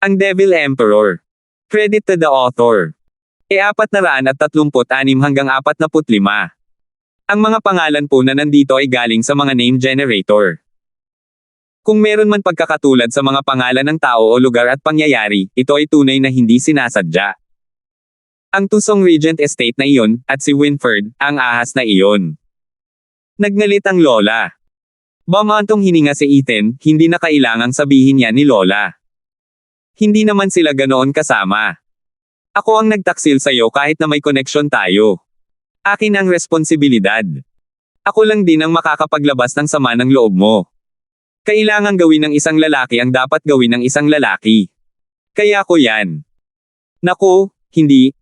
Ang Devil Emperor. Credit to the author. 436 hanggang 45. Ang mga pangalan po na nandito ay galing sa mga name generator. Kung meron man pagkakatulad sa mga pangalan ng tao o lugar at pangyayari, ito ay tunay na hindi sinasadya. Ang Tusong Regent Estate na iyon, at si Winford, ang ahas na iyon. Nagngalit ang lola. Bumantong hininga si Ethan, hindi na kailangang sabihin niya ni lola. Hindi naman sila ganoon kasama. Ako ang nagtaksil sa'yo kahit na may koneksyon tayo. Akin ang responsibilidad. Ako lang din ang makakapaglabas ng sama ng loob mo. Kailangang gawin ng isang lalaki ang dapat gawin ng isang lalaki. Kaya ko yan. Naku, hindi.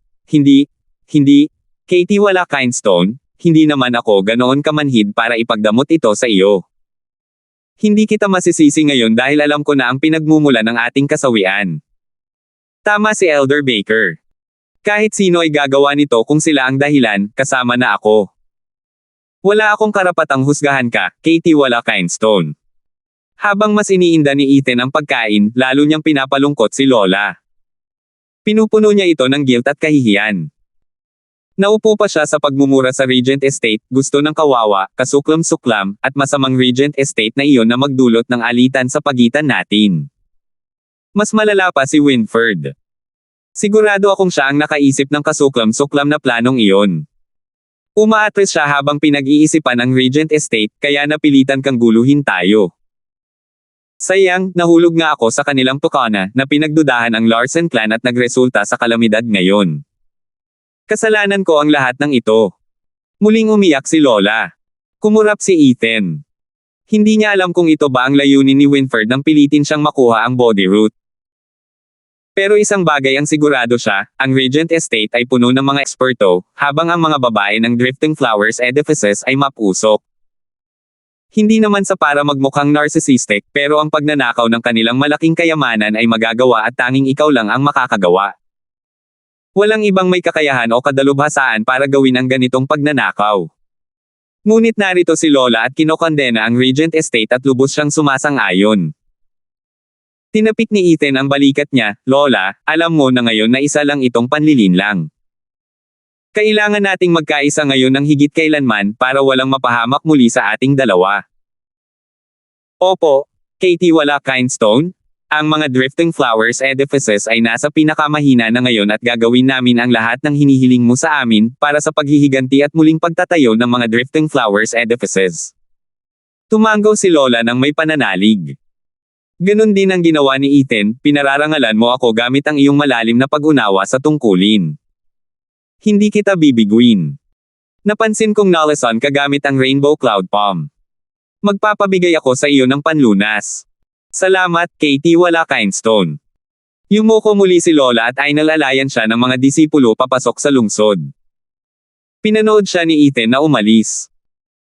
Katie wala Kindstone, hindi naman ako ganoon kamanhid para ipagdamot ito sa iyo. Hindi kita masisisi ngayon dahil alam ko na ang pinagmumula ng ating kasawian. Tama si Elder Baker. Kahit sino ay gagawa nito kung sila ang dahilan, kasama na ako. Wala akong karapatang husgahan ka, Katie wala Kindstone. Habang mas iniinda ni Ethan ang pagkain, lalo niyang pinapalungkot si Lola. Pinupuno niya ito ng guilt at kahihiyan. Naupo pa siya sa pagmumura sa Regent Estate, gusto ng kawawa, kasuklam-suklam, at masamang Regent Estate na iyon na magdulot ng alitan sa pagitan natin. Mas malala pa si Winford. Sigurado akong siya ang nakaisip ng kasuklam-suklam na planong iyon. Umaatras siya habang pinag-iisipan ang Regent Estate, kaya napilitan kang guluhin tayo. Sayang, nahulog nga ako sa kanilang tukana na pinagdudahan ang Larsen clan at nagresulta sa kalamidad ngayon. Kasalanan ko ang lahat ng ito. Muling umiyak si Lola. Kumurap si Ethan. Hindi niya alam kung ito ba ang layunin ni Winford nang pilitin siyang makuha ang body root. Pero isang bagay ang sigurado siya, ang Regent Estate ay puno ng mga eksperto, habang ang mga babae ng Drifting Flowers edifices ay mapusok. Hindi naman sa para magmukhang narcissistic, pero ang pagnanakaw ng kanilang malaking kayamanan ay magagawa at tanging ikaw lang ang makakagawa. Walang ibang may kakayahan o kadalubhasaan para gawin ang ganitong pagnanakaw. Ngunit narito si Lola at kinokondena ang Regent Estate at lubos siyang sumasang-ayon. Tinapik ni Ethan ang balikat niya, Lola, alam mo na ngayon na isa lang itong panlilinlang. Kailangan nating magkaisa ngayon ng higit kailanman para walang mapahamak muli sa ating dalawa. Opo, Katie wala Kindstone? Ang mga Drifting Flowers edifices ay nasa pinakamahina na ngayon at gagawin namin ang lahat ng hinihiling mo sa amin para sa paghihiganti at muling pagtatayo ng mga Drifting Flowers edifices. Tumanggaw si Lola ng may pananalig. Ganon din ang ginawa ni Ethan, pinararangalan mo ako gamit ang iyong malalim na pag-unawa sa tungkulin. Hindi kita bibiguin. Napansin kong nalasan ka gamit ang Rainbow Cloud Palm. Magpapabigay ako sa iyo ng panlunas. Salamat, Katie wala Kindstone. Yumuko muli si Lola at ainalalayan siya ng mga disipulo papasok sa lungsod. Pinanood siya ni Ethan na umalis.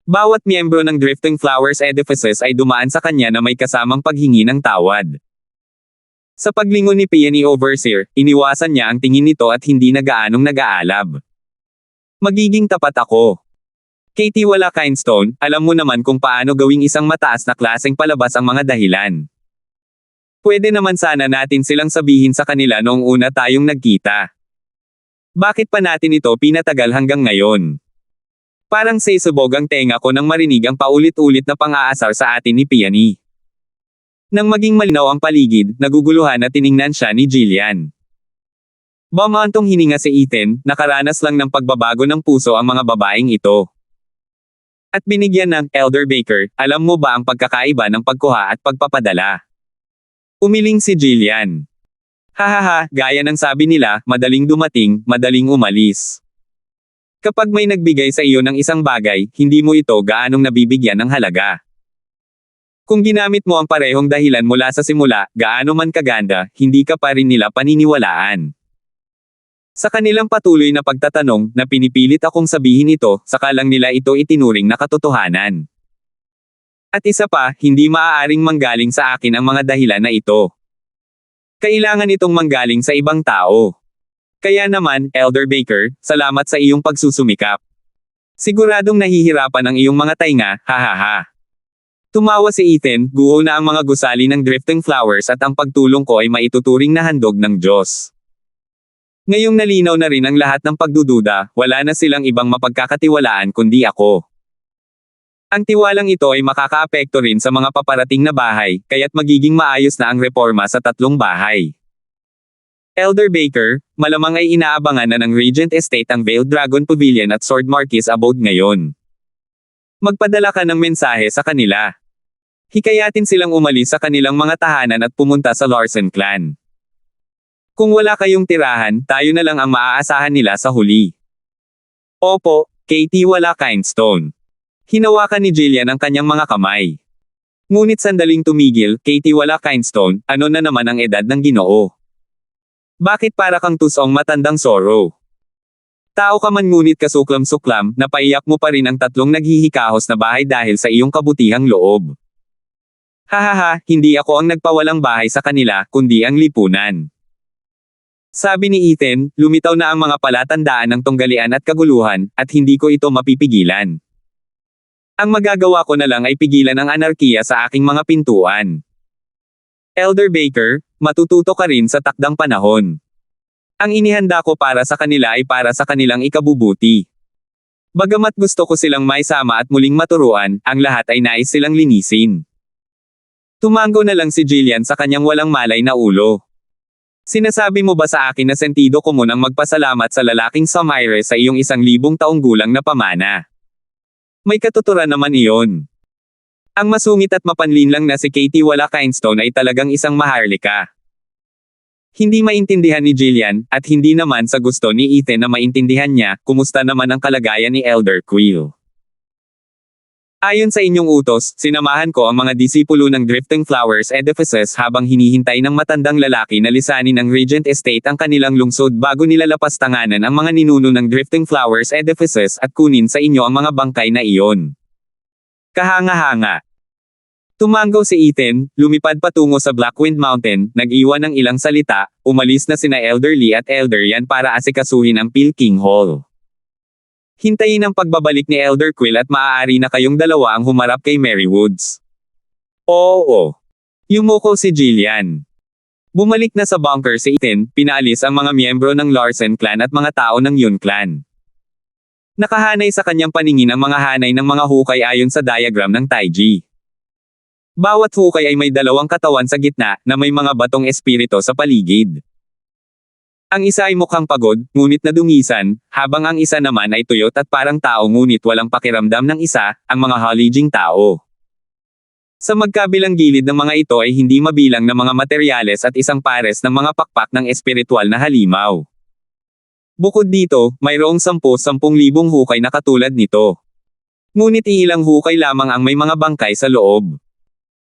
Bawat miyembro ng Drifting Flowers edifices ay dumaan sa kanya na may kasamang paghingi ng tawad. Sa paglingon ni Peony Overseer, iniwasan niya ang tingin nito at hindi na gaanong nag-aalab. Magiging tapat ako. Katie wala Kindstone, alam mo naman kung paano gawing isang mataas na klaseng palabas ang mga dahilan. Pwede naman sana natin silang sabihin sa kanila noong una tayong nagkita. Bakit pa natin ito pinatagal hanggang ngayon? Parang sesabog ang tenga ko nang marinig ang paulit-ulit na pang-aasar sa atin ni Peony. Nang maging malinaw ang paligid, naguguluhan na tiningnan siya ni Jillian. Bumantong hininga si Ethan, nakaranas lang ng pagbabago ng puso ang mga babaeng ito. At binigyan ng Elder Baker, alam mo ba ang pagkakaiba ng pagkuha at pagpapadala? Umiling si Jillian. Hahaha, gaya ng sabi nila, madaling dumating, madaling umalis. Kapag may nagbigay sa iyo ng isang bagay, hindi mo ito gaanong nabibigyan ng halaga. Kung ginamit mo ang parehong dahilan mula sa simula, gaano man kaganda, hindi ka pa rin nila paniniwalaan. Sa kanilang patuloy na pagtatanong, na pinipilit akong sabihin ito, saka lang nila ito itinuring na katotohanan. At isa pa, hindi maaaring manggaling sa akin ang mga dahilan na ito. Kailangan itong manggaling sa ibang tao. Kaya naman, Elder Baker, salamat sa iyong pagsusumikap. Siguradong nahihirapan ang iyong mga tainga, hahaha. Tumawa si Ethan, guho na ang mga gusali ng drifting flowers at ang pagtulong ko ay maituturing na handog ng Diyos. Ngayong nalinaw na rin ang lahat ng pagdududa, wala na silang ibang mapagkakatiwalaan kundi ako. Ang tiwalang ito ay makakaapekto rin sa mga paparating na bahay, kaya't magiging maayos na ang reforma sa 3 bahay. Elder Baker, malamang ay inaabangan na ng Regent Estate ang Veiled Dragon Pavilion at Sword Marquis Abode ngayon. Magpadala ka ng mensahe sa kanila. Hikayatin silang umalis sa kanilang mga tahanan at pumunta sa Larsen clan. Kung wala kayong tirahan, tayo na lang ang maaasahan nila sa huli. Opo, Katie wala Kindstone. Hinawakan ni Jillian ang kanyang mga kamay. Ngunit sandaling tumigil, Katie wala Kindstone, ano na naman ang edad ng Ginoo? Bakit para kang tusong matandang Sorrow? Tao ka man ngunit kasuklam-suklam, napaiyak mo pa rin ang 3 naghihikahos na bahay dahil sa iyong kabutihang loob. Hahaha, hindi ako ang nagpawalang bahay sa kanila, kundi ang lipunan. Sabi ni Ethan, lumitaw na ang mga palatandaan ng tunggalian at kaguluhan, at hindi ko ito mapipigilan. Ang magagawa ko na lang ay pigilan ang anarkiya sa aking mga pintuan. Elder Baker, matututo ka rin sa takdang panahon. Ang inihanda ko para sa kanila ay para sa kanilang ikabubuti. Bagamat gusto ko silang maisama at muling maturuan, ang lahat ay nais silang linisin. Tumango na lang si Jillian sa kanyang walang malay na ulo. Sinasabi mo ba sa akin na sentido ko munang magpasalamat sa lalaking Samire sa iyong 1,000 taong gulang na pamana? May katuturan naman iyon. Ang masungit at mapanlinlang na si Katie wala Kindstone ay talagang isang maharlika. Hindi maintindihan ni Jillian, at hindi naman sa gusto ni Ethan na maintindihan niya, kumusta naman ang kalagayan ni Elder Quill. Ayon sa inyong utos, sinamahan ko ang mga disipulo ng Drifting Flowers Edifices habang hinihintay ng matandang lalaki na lisanin ng Regent Estate ang kanilang lungsod bago nila lapastanganan ang mga ninuno ng Drifting Flowers Edifices at kunin sa inyo ang mga bangkay na iyon. Kahanga-hanga. Tumango si Ethan, lumipad patungo sa Blackwind Mountain, nag-iwan ng ilang salita, umalis na sina Elder Lee at Elder Yan para asikasuhin ang Pilking Hall. Hintayin ang pagbabalik ni Elder Quill at maaari na kayong dalawa ang humarap kay Mary Woods. Oo. Yumuko si Jillian. Bumalik na sa bunker si Ethan, pinaalis ang mga miyembro ng Larsen clan at mga tao ng Yun clan. Nakahanay sa kanyang paningin ang mga hanay ng mga hukay ayon sa diagram ng Taiji. Bawat hukay ay may 2 katawan sa gitna, na may mga batong espirito sa paligid. Ang isa ay mukhang pagod, ngunit nadungisan, habang ang isa naman ay tuyot at parang tao ngunit walang pakiramdam ng isa, ang mga haliging tao. Sa magkabilang gilid ng mga ito ay hindi mabilang na mga materyales at isang pares ng mga pakpak ng espiritual na halimaw. Bukod dito, mayroong 10,000 hukay na katulad nito. Ngunit ilang hukay lamang ang may mga bangkay sa loob.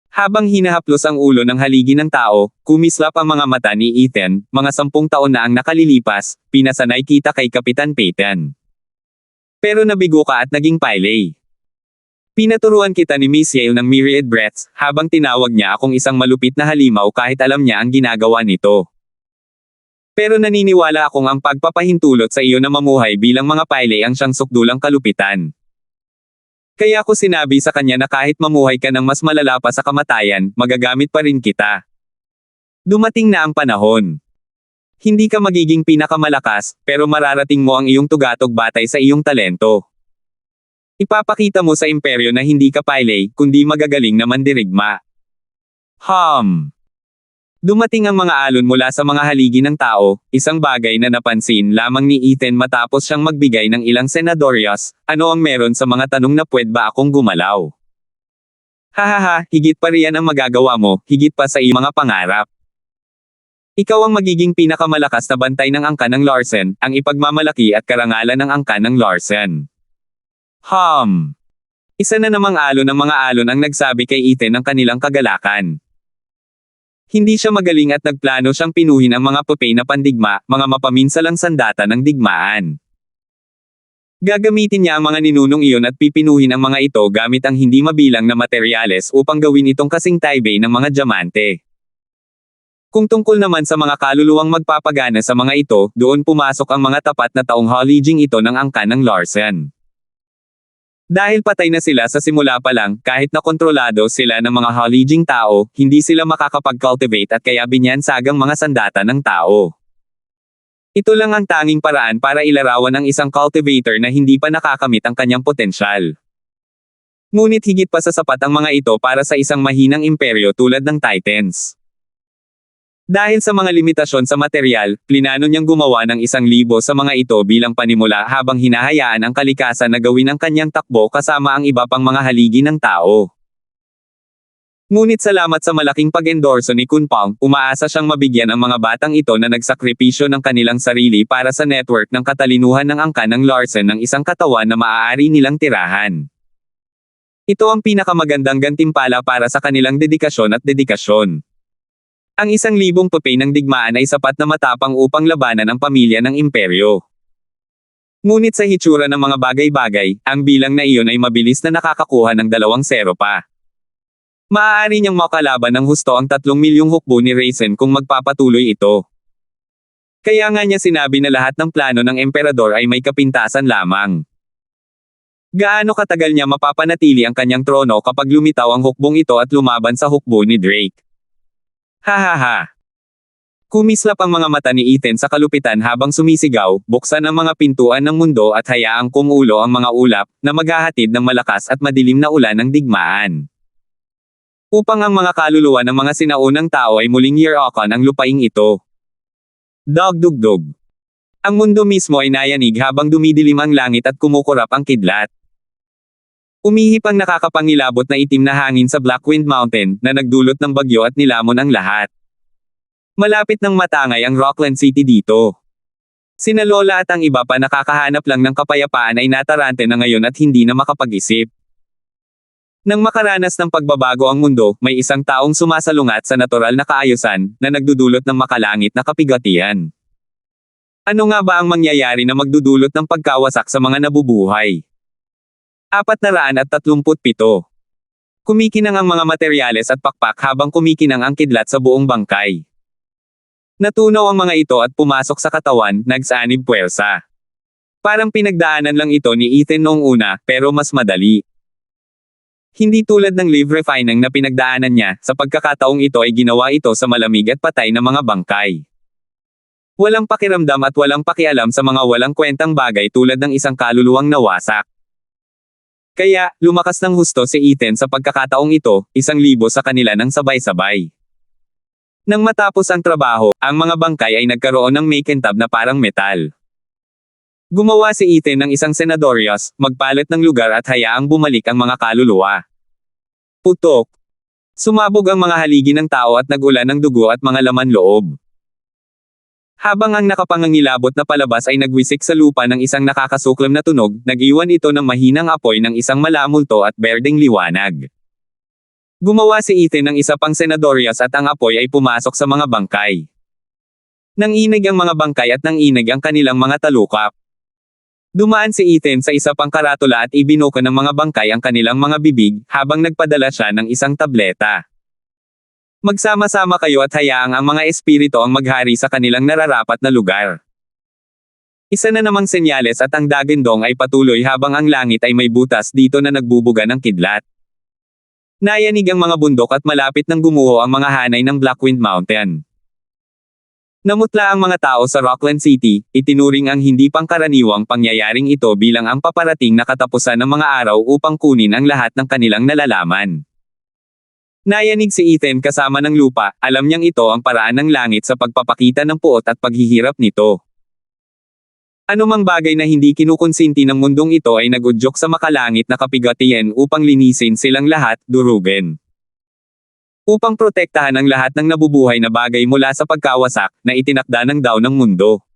Habang hinahaplos ang ulo ng haligi ng tao, kumislap ang mga mata ni Ethan, mga 10 taon na ang nakalilipas, pinasanay kita kay Kapitan Peyton. Pero nabigo ka at naging pilay. Pinaturuan kita ni Miss Yale ng myriad breaths, habang tinawag niya akong isang malupit na halimaw kahit alam niya ang ginagawa nito. Pero naniniwala akong ang pagpapahintulot sa iyo na mamuhay bilang mga pilay ang siyang sukdulang kalupitan. Kaya ko sinabi sa kanya na kahit mamuhay ka ng mas malala pa sa kamatayan, magagamit pa rin kita. Dumating na ang panahon. Hindi ka magiging pinakamalakas, pero mararating mo ang iyong tugatog batay sa iyong talento. Ipapakita mo sa imperyo na hindi ka pilay, kundi magagaling na mandirigma. Dumating ang mga alon mula sa mga haligi ng tao, isang bagay na napansin lamang ni Ethan matapos siyang magbigay ng ilang senadoryas, ano ang meron sa mga tanong na pwede ba akong gumalaw? Hahaha, higit pa riyan ang magagawa mo, higit pa sa iyong mga pangarap. Ikaw ang magiging pinakamalakas na bantay ng angkan ng Larsen, ang ipagmamalaki at karangalan ng angkan ng Larsen. Isa na namang alon ng mga alon ang nagsabi kay Ethan ng kanilang kagalakan. Hindi siya magaling at nagplano siyang pinuhin ang mga papay na pandigma, mga mapaminsalang sandata ng digmaan. Gagamitin niya ang mga ninunong iyon at pipinuhin ang mga ito gamit ang hindi mabilang na materyales upang gawin itong kasing taibay ng mga diamante. Kung tungkol naman sa mga kaluluwang magpapagana sa mga ito, doon pumasok ang mga tapat na taong haliging ito ng angkan ng Larsen. Dahil patay na sila sa simula pa lang, kahit na kontrolado sila ng mga haliging tao, hindi sila makakapag-cultivate at kaya binyansagang mga sandata ng tao. Ito lang ang tanging paraan para ilarawan ang isang cultivator na hindi pa nakakamit ang kanyang potensyal. Ngunit higit pa sa sapat ang mga ito para sa isang mahinang imperyo tulad ng Titans. Dahil sa mga limitasyon sa material, plinano niyang gumawa ng 1,000 sa mga ito bilang panimula habang hinahayaan ang kalikasan na gawin ang kanyang takbo kasama ang iba pang mga haligi ng tao. Ngunit salamat sa malaking pag-endorso ni Kunpang, umaasa siyang mabigyan ang mga batang ito na nagsakripisyo ng kanilang sarili para sa network ng katalinuhan ng angkan ng Larsen ng isang katawan na maaari nilang tirahan. Ito ang pinakamagandang gantimpala para sa kanilang dedikasyon at dedikasyon. Ang 1,000 papel ng digmaan ay sapat na matapang upang labanan ang pamilya ng imperyo. Ngunit sa hitsura ng mga bagay-bagay, ang bilang na iyon ay mabilis na nakakakuha ng 2 pa. Maaari niyang makalaban ng husto ang 3 milyong hukbo ni Raisin kung magpapatuloy ito. Kaya nga niya sinabi na lahat ng plano ng emperador ay may kapintasan lamang. Gaano katagal niya mapapanatili ang kanyang trono kapag lumitaw ang hukbong ito at lumaban sa hukbo ni Drake? Hahaha. Kumislap ang mga mata ni Ethan sa kalupitan habang sumisigaw, buksan ang mga pintuan ng mundo at hayaang kumulo ang mga ulap, na maghahatid ng malakas at madilim na ulan ng digmaan. Upang ang mga kaluluwa ng mga sinaunang tao ay muling year-okan ang lupaing ito. Dagdugdog. Ang mundo mismo ay nayanig habang dumidilim ang langit at kumukurap ang kidlat. Umihip ang nakakapangilabot na itim na hangin sa Blackwind Mountain, na nagdulot ng bagyo at nilamon ang lahat. Malapit ng matangay ang Rockland City dito. Sina Lola at ang iba pa nakakahanap lang ng kapayapaan ay natarante na ngayon at hindi na makapag-isip. Nang makaranas ng pagbabago ang mundo, may isang taong sumasalungat sa natural na kaayusan, na nagdudulot ng makalangit na kapigatian. Ano nga ba ang mangyayari na magdudulot ng pagkawasak sa mga nabubuhay? 437. Kumikinang ang mga materyales at pakpak habang kumikinang ang kidlat sa buong bangkay. Natunaw ang mga ito at pumasok sa katawan, nagsanib puwersa. Parang pinagdaanan lang ito ni Ethan noong una, pero mas madali. Hindi tulad ng live refining na pinagdaanan niya, sa pagkakataong ito ay ginawa ito sa malamig at patay na mga bangkay. Walang pakiramdam at walang pakialam sa mga walang kwentang bagay tulad ng isang kaluluwang nawasak. Kaya, lumakas ng husto si Ethan sa pagkakataong ito, 1,000 sa kanila ng sabay-sabay. Nang matapos ang trabaho, ang mga bangkay ay nagkaroon ng makintab na parang metal. Gumawa si Ethan ng isang senadorios, magpalit ng lugar at hayaang bumalik ang mga kaluluwa. Putok. Sumabog ang mga haligi ng tao at nagulan ng dugo at mga laman loob. Habang ang nakapangangilabot na palabas ay nagwisik sa lupa ng isang nakakasuklam na tunog, nag-iwan ito ng mahinang apoy ng isang malamulto at berdeng liwanag. Gumawa si Ethan ng isa pang senadorias at ang apoy ay pumasok sa mga bangkay. Nanginig ang mga bangkay at nanginig ang kanilang mga talukap. Dumaan si Ethan sa isa pang karatula at ibinuka ng mga bangkay ang kanilang mga bibig, habang nagpadala siya ng isang tableta. Magsama-sama kayo at hayaang ang mga espiritu ang maghari sa kanilang nararapat na lugar. Isa na namang senyales at ang dagindong ay patuloy habang ang langit ay may butas dito na nagbubuga ng kidlat. Nayanig ang mga bundok at malapit nang gumuho ang mga hanay ng Blackwind Mountain. Namutla ang mga tao sa Rockland City, itinuring ang hindi pangkaraniwang pangyayaring ito bilang ang paparating na katapusan ng mga araw upang kunin ang lahat ng kanilang nalalaman. Nayanig si Ethan kasama ng lupa, alam niyang ito ang paraan ng langit sa pagpapakita ng puot at paghihirap nito. Anumang bagay na hindi kinukonsinti ng mundong ito ay nagudyok sa makalangit na kapigatian upang linisin silang lahat, durugin. Upang protektahan ang lahat ng nabubuhay na bagay mula sa pagkawasak, na itinakda ng daw ng mundo.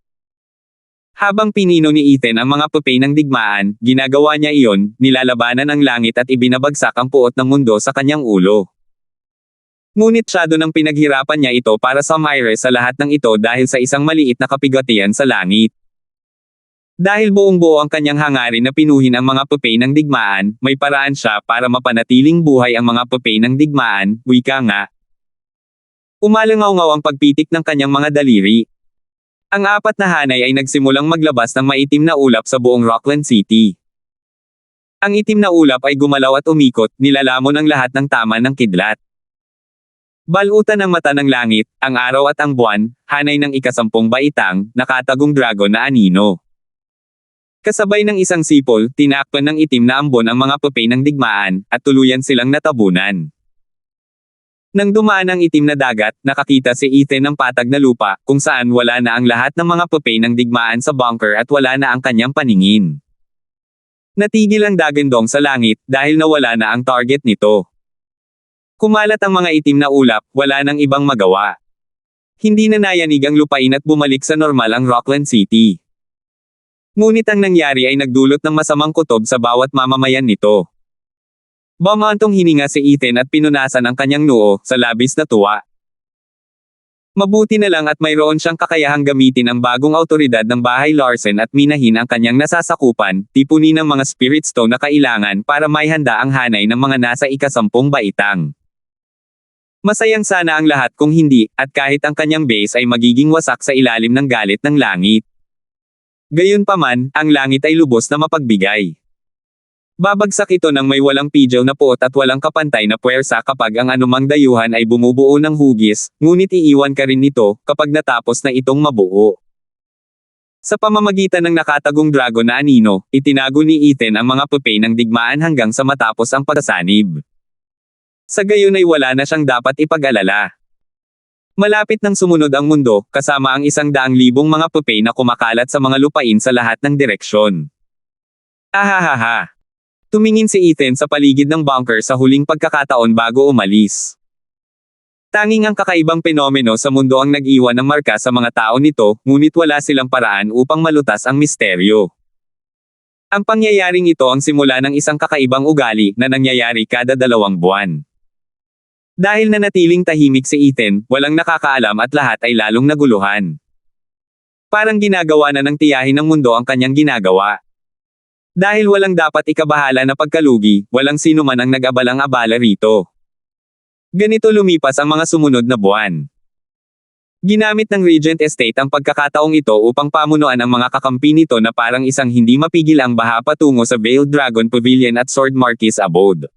Habang pinino ni Ethan ang mga papel ng digmaan, ginagawa niya iyon, nilalabanan ang langit at ibinabagsak ang puot ng mundo sa kanyang ulo. Ngunit syado ng pinaghirapan niya ito para sumire sa lahat ng ito dahil sa isang maliit na kapigatian sa langit. Dahil buong-buo ang kanyang hangarin na pinuhin ang mga papel ng digmaan, may paraan siya para mapanatiling buhay ang mga papel ng digmaan, wika nga. Umalangaw-ngaw ang pagpitik ng kanyang mga daliri. Ang 4 na hanay ay nagsimulang maglabas ng maitim na ulap sa buong Rockland City. Ang itim na ulap ay gumalaw at umikot, nilalamon ang lahat ng tama ng kidlat. Balutan ng mata ng langit, ang araw at ang buwan, hanay ng ikasampung baitang, nakatagong dragon na anino. Kasabay ng isang sipol, tinakpan ng itim na ambon ang mga papay ng digmaan, at tuluyan silang natabunan. Nang dumaan ang itim na dagat, nakakita si Ethan ng patag na lupa, kung saan wala na ang lahat ng mga papay ng digmaan sa bunker at wala na ang kanyang paningin. Natigil ang dagandong sa langit, dahil nawala na ang target nito. Kumalat ang mga itim na ulap, wala nang ibang magawa. Hindi na nayanig ang lupain at bumalik sa normal ang Rockland City. Ngunit ang nangyari ay nagdulot ng masamang kutob sa bawat mamamayan nito. Bumantong hininga si Ethan at pinunasan ang kanyang noo, sa labis na tuwa. Mabuti na lang at mayroon siyang kakayahang gamitin ang bagong autoridad ng bahay Larsen at minahin ang kanyang nasasakupan, tipunin ng mga spirit stone na kailangan para maihanda ang hanay ng mga nasa ikasampung baitang. Masayang sana ang lahat kung hindi, at kahit ang kanyang base ay magiging wasak sa ilalim ng galit ng langit. Gayunpaman, ang langit ay lubos na mapagbigay. Babagsak ito ng may walang pidyaw na puot at walang kapantay na puwersa kapag ang anumang dayuhan ay bumubuo ng hugis, ngunit iiwan ka rin nito, kapag natapos na itong mabuo. Sa pamamagitan ng nakatagong dragon na anino, itinago ni Ethan ang mga papay ng digmaan hanggang sa matapos ang pagsasanib. Sa gayon ay wala na siyang dapat ipag-alala. Malapit nang sumunod ang mundo, kasama ang 100,000 mga papay na kumakalat sa mga lupain sa lahat ng direksyon. Ahahaha! Tumingin si Ethan sa paligid ng bunker sa huling pagkakataon bago umalis. Tanging ang kakaibang penomeno sa mundo ang nag-iwan ng marka sa mga tao nito, ngunit wala silang paraan upang malutas ang misteryo. Ang pangyayaring ito ang simula ng isang kakaibang ugali na nangyayari kada 2 buwan. Dahil nanatiling tahimik si Ethan, walang nakakaalam at lahat ay lalong naguluhan. Parang ginagawa na ng tiyahin ng mundo ang kanyang ginagawa. Dahil walang dapat ikabahala na pagkalugi, walang sino man ang nag-abalang-abala rito. Ganito lumipas ang mga sumunod na buwan. Ginamit ng Regent Estate ang pagkakataong ito upang pamunuan ang mga kakampi nito na parang isang hindi mapigil ang baha patungo sa Veiled Dragon Pavilion at Sword Marquis Abode.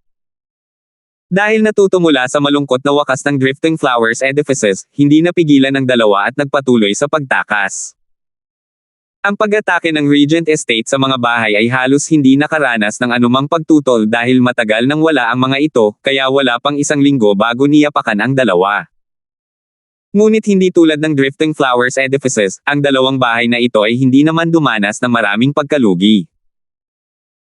Dahil natuto mula sa malungkot na wakas ng Drifting Flowers edifices, hindi napigilan ng dalawa at nagpatuloy sa pagtakas. Ang pag-atake ng Regent Estate sa mga bahay ay halos hindi nakaranas ng anumang pagtutol dahil matagal nang wala ang mga ito, kaya wala pang 1 linggo bago niyapakan ang dalawa. Ngunit hindi tulad ng Drifting Flowers edifices, ang 2 bahay na ito ay hindi naman dumanas ng maraming pagkalugi.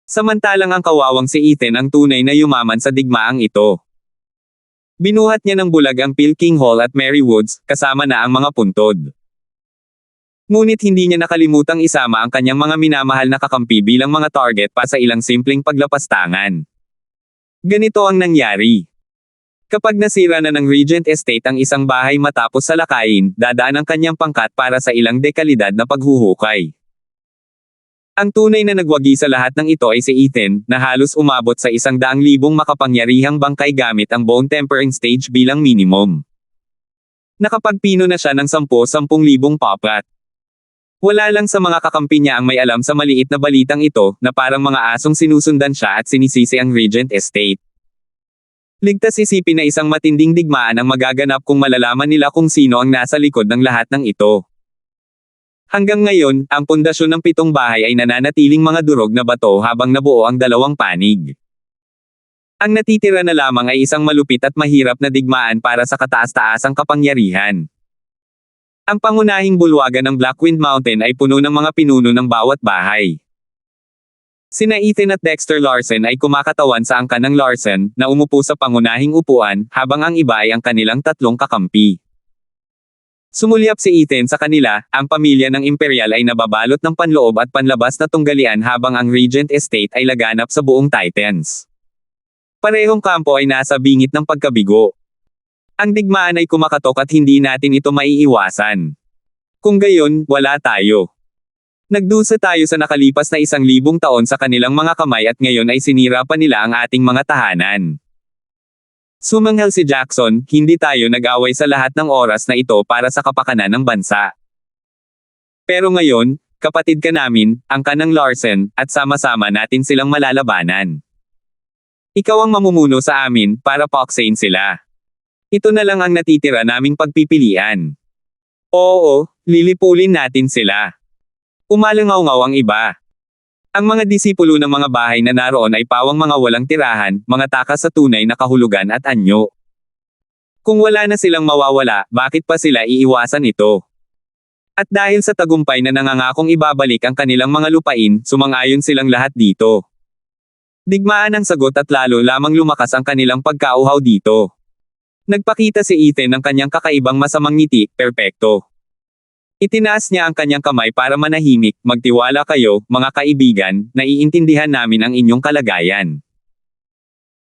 Samantalang ang kawawang si Ethan ang tunay na yumaman sa digmaang ito. Binuhat niya ng bulag ang Pilking Hall at Mary Woods, kasama na ang mga puntod. Ngunit hindi niya nakalimutang isama ang kanyang mga minamahal na kakampi bilang mga target pa sa ilang simpleng paglapastangan. Ganito ang nangyari. Kapag nasira na ng Regent Estate ang isang bahay matapos salakayin, dadaan ang kanyang pangkat para sa ilang dekalidad na paghuhukay. Ang tunay na nagwagi sa lahat ng ito ay si Ethan, na halos umabot sa 100,000 makapangyarihang bangkay gamit ang Bone Tempering Stage bilang minimum. Nakapagpino na siya ng 10,000 papat. Wala lang sa mga kakampi niya ang may alam sa maliit na balitang ito, na parang mga asong sinusundan siya at sinisisi ang Regent Estate. Ligtas isipin na isang matinding digmaan ang magaganap kung malalaman nila kung sino ang nasa likod ng lahat ng ito. Hanggang ngayon, ang pundasyon ng 7 bahay ay nananatiling mga durog na bato habang nabuo ang 2 panig. Ang natitira na lamang ay isang malupit at mahirap na digmaan para sa kataas-taasang kapangyarihan. Ang pangunahing bulwagan ng Blackwind Mountain ay puno ng mga pinuno ng bawat bahay. Sina Ethan at Dexter Larsen ay kumakatawan sa angkan ng Larsen, na umupo sa pangunahing upuan, habang ang iba ay ang kanilang 3 kakampi. Sumulyap si Ethan sa kanila, ang pamilya ng Imperial ay nababalot ng panloob at panlabas na tunggalian habang ang Regent Estate ay laganap sa buong Titans. Parehong kampo ay nasa bingit ng pagkabigo. Ang digmaan ay kumakatok at hindi natin ito maiiwasan. Kung gayon, wala tayo. Nagdusa tayo sa nakalipas na 1,000 taon sa kanilang mga kamay at ngayon ay sinira pa nila ang ating mga tahanan. Sumanghel si Jackson, hindi tayo nag-away sa lahat ng oras na ito para sa kapakanan ng bansa. Pero ngayon, kapatid ka namin, ang kanang Larsen, at sama-sama natin silang malalabanan. Ikaw ang mamumuno sa amin, para paksain sila. Ito na lang ang natitira naming pagpipilian. Oo, lilipulin natin sila. Umalangaw-ngaw ang iba. Ang mga disipulo ng mga bahay na naroon ay pawang mga walang tirahan, mga takas sa tunay na kahulugan at anyo. Kung wala na silang mawawala, bakit pa sila iiwasan ito? At dahil sa tagumpay na nangangakong ibabalik ang kanilang mga lupain, sumang-ayon silang lahat dito. Digmaan ang sagot at lalo lamang lumakas ang kanilang pagkauhaw dito. Nagpakita si Ethan ng kanyang kakaibang masamang ngiti, perpekto. Itinaas niya ang kanyang kamay para manahimik, magtiwala kayo, mga kaibigan, naiintindihan namin ang inyong kalagayan.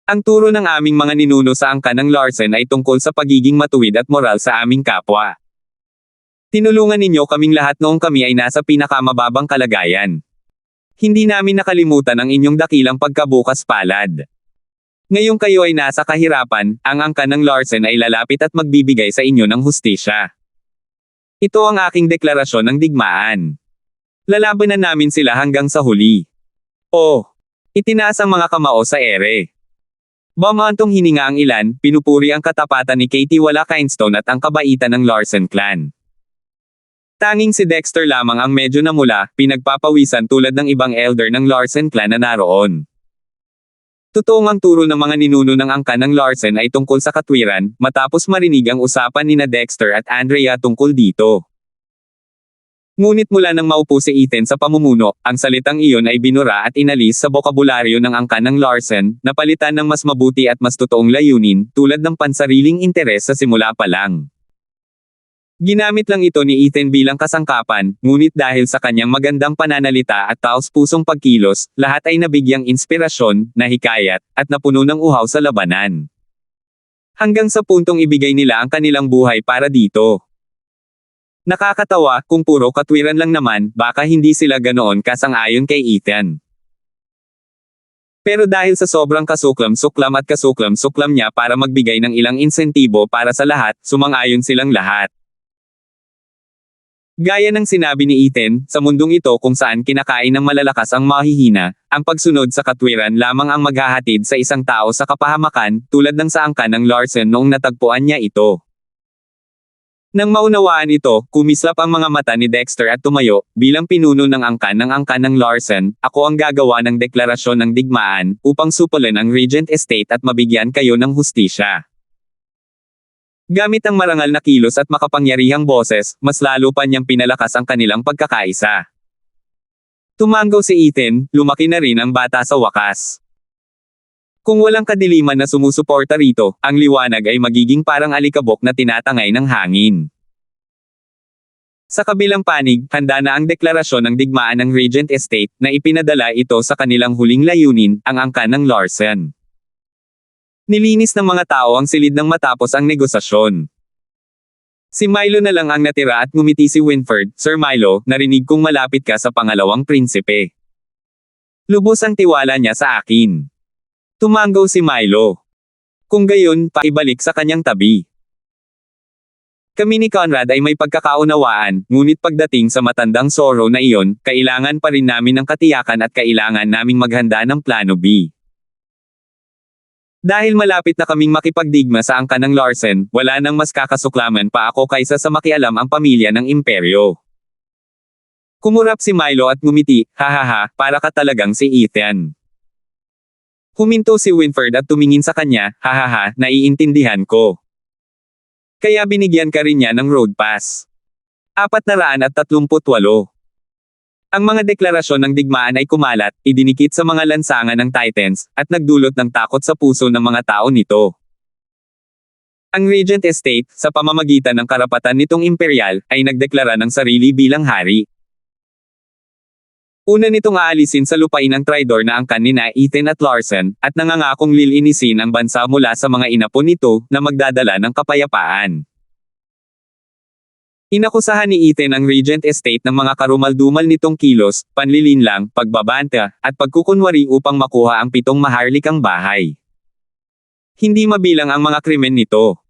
Ang turo ng aming mga ninuno sa angkan ng Larsen ay tungkol sa pagiging matuwid at moral sa aming kapwa. Tinulungan ninyo kaming lahat noong kami ay nasa pinakamababang kalagayan. Hindi namin nakalimutan ang inyong dakilang pagkabukas palad. Ngayong kayo ay nasa kahirapan, ang angkan ng Larsen ay lalapit at magbibigay sa inyo ng hustisya. Ito ang aking deklarasyon ng digmaan. Lalabanan namin sila hanggang sa huli. Oh! Itinaas ang mga kamao sa ere. Bumantong hininga ang ilan, pinupuri ang katapatan ni Katie Wala-Kinestone at ang kabaitan ng Larsen clan. Tanging si Dexter lamang ang medyo namula, pinagpapawisan tulad ng ibang elder ng Larsen clan na naroon. Totoong ang turo ng mga ninuno ng angkan ng Larsen ay tungkol sa katwiran, matapos marinig ang usapan nina Dexter at Andrea tungkol dito. Ngunit mula nang maupo si Ethan sa pamumuno, ang salitang iyon ay binura at inalis sa bokabularyo ng angkan ng Larsen, napalitan ng mas mabuti at mas totoong layunin, tulad ng pansariling interes sa simula pa lang. Ginamit lang ito ni Ethan bilang kasangkapan, ngunit dahil sa kanyang magandang pananalita at taos-pusong pagkilos, lahat ay nabigyang inspirasyon, nahikayat, at napuno ng uhaw sa labanan. Hanggang sa puntong ibigay nila ang kanilang buhay para dito. Nakakatawa, kung puro katwiran lang naman, baka hindi sila ganoon kasang-ayon kay Ethan. Pero dahil sa sobrang kasuklam-suklam at kasuklam-suklam niya para magbigay ng ilang insentibo para sa lahat, sumang-ayon silang lahat. Gaya ng sinabi ni Ethan, sa mundong ito kung saan kinakain ng malalakas ang mahihina, ang pagsunod sa katwiran lamang ang maghahatid sa isang tao sa kapahamakan, tulad ng sa angkan ng Larsen noong natagpuan niya ito. Nang maunawaan ito, kumislap ang mga mata ni Dexter at tumayo, bilang pinuno ng angkan ng Larsen, ako ang gagawa ng deklarasyon ng digmaan, upang supulin ang Regent Estate at mabigyan kayo ng hustisya. Gamit ang marangal na kilos at makapangyarihang boses, mas lalo pa niyang pinalakas ang kanilang pagkakaisa. Tumanggaw si Ethan, lumaki na rin ang bata sa wakas. Kung walang kadiliman na sumusuporta rito, ang liwanag ay magiging parang alikabok na tinatangay ng hangin. Sa kabilang panig, handa na ang deklarasyon ng digmaan ng Regent Estate, na ipinadala ito sa kanilang huling layunin, ang angkan ng Larsen. Nilinis ng mga tao ang silid ng matapos ang negosasyon. Si Milo na lang ang natira at ngumiti si Winford, Sir Milo, narinig kong malapit ka sa pangalawang prinsipe. Lubos ang tiwala niya sa akin. Tumanggaw si Milo. Kung gayon, paibalik sa kanyang tabi. Kami ni Conrad ay may pagkakaunawaan, ngunit pagdating sa matandang Zorro na iyon, kailangan pa rin namin ng katiyakan at kailangan naming maghanda ng plano B. Dahil malapit na kaming makipagdigma sa angkan ng Larsen, wala nang mas kakasuklaman pa ako kaysa sa makialam ang pamilya ng imperyo. Kumurap si Milo at ngumiti, hahaha, para ka talagang si Ethan. Huminto si Winford at tumingin sa kanya, hahaha, naiintindihan ko. Kaya binigyan ka rin niya ng road pass. 438. Ang mga deklarasyon ng digmaan ay kumalat, idinikit sa mga lansangan ng Titans, at nagdulot ng takot sa puso ng mga tao nito. Ang Regent Estate, sa pamamagitan ng karapatan nitong imperial, ay nagdeklara ng sarili bilang hari. Una nitong aalisin sa lupain ang traidor na angkan nina Ethan at Larsen, at nangangakong lilinisin ang bansa mula sa mga inapo nito, na magdadala ng kapayapaan. Inakusahan ni Ethan ang Regent Estate ng mga karumaldumal nitong kilos, panlilinlang, pagbabanta, at pagkukunwari upang makuha ang 7 maharlikang bahay. Hindi mabilang ang mga krimen nito.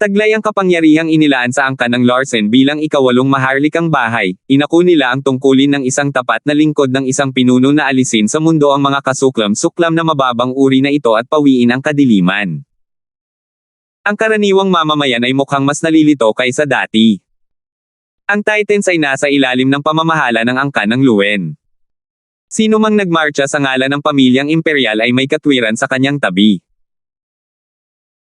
Taglay ang kapangyarihang inilaan sa angkan ng Larsen bilang ikawalong maharlikang bahay, inako nila ang tungkulin ng isang tapat na lingkod ng isang pinuno na alisin sa mundo ang mga kasuklam-suklam na mababang uri na ito at pawiin ang kadiliman. Ang karaniwang mamamayan ay mukhang mas nalilito kaysa dati. Ang Titans ay nasa ilalim ng pamamahala ng angkan ng Luen. Sino mang nagmarcha sa ngalan ng pamilyang imperial ay may katwiran sa kanyang tabi.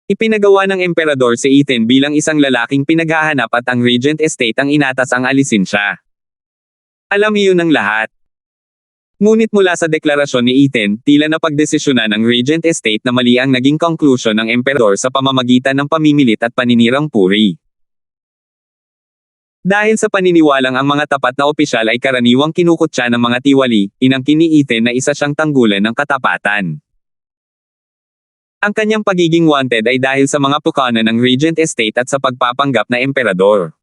Ipinagawa ng emperador si Ethan bilang isang lalaking pinaghahanap at ang Regent Estate ang inatas ang alisin siya. Alam iyon ng lahat. Ngunit mula sa deklarasyon ni Ethan, tila napagdesisyonan ng Regent Estate na mali ang naging conclusion ng emperador sa pamamagitan ng pamimilit at paninirang puri. Dahil sa paniniwalang ang mga tapat na opisyal ay karaniwang kinukutya ng mga tiwali, inangkin ni Ethan na isa siyang tanggulan ng katapatan. Ang kanyang pagiging wanted ay dahil sa mga pukana ng Regent Estate at sa pagpapanggap na emperador.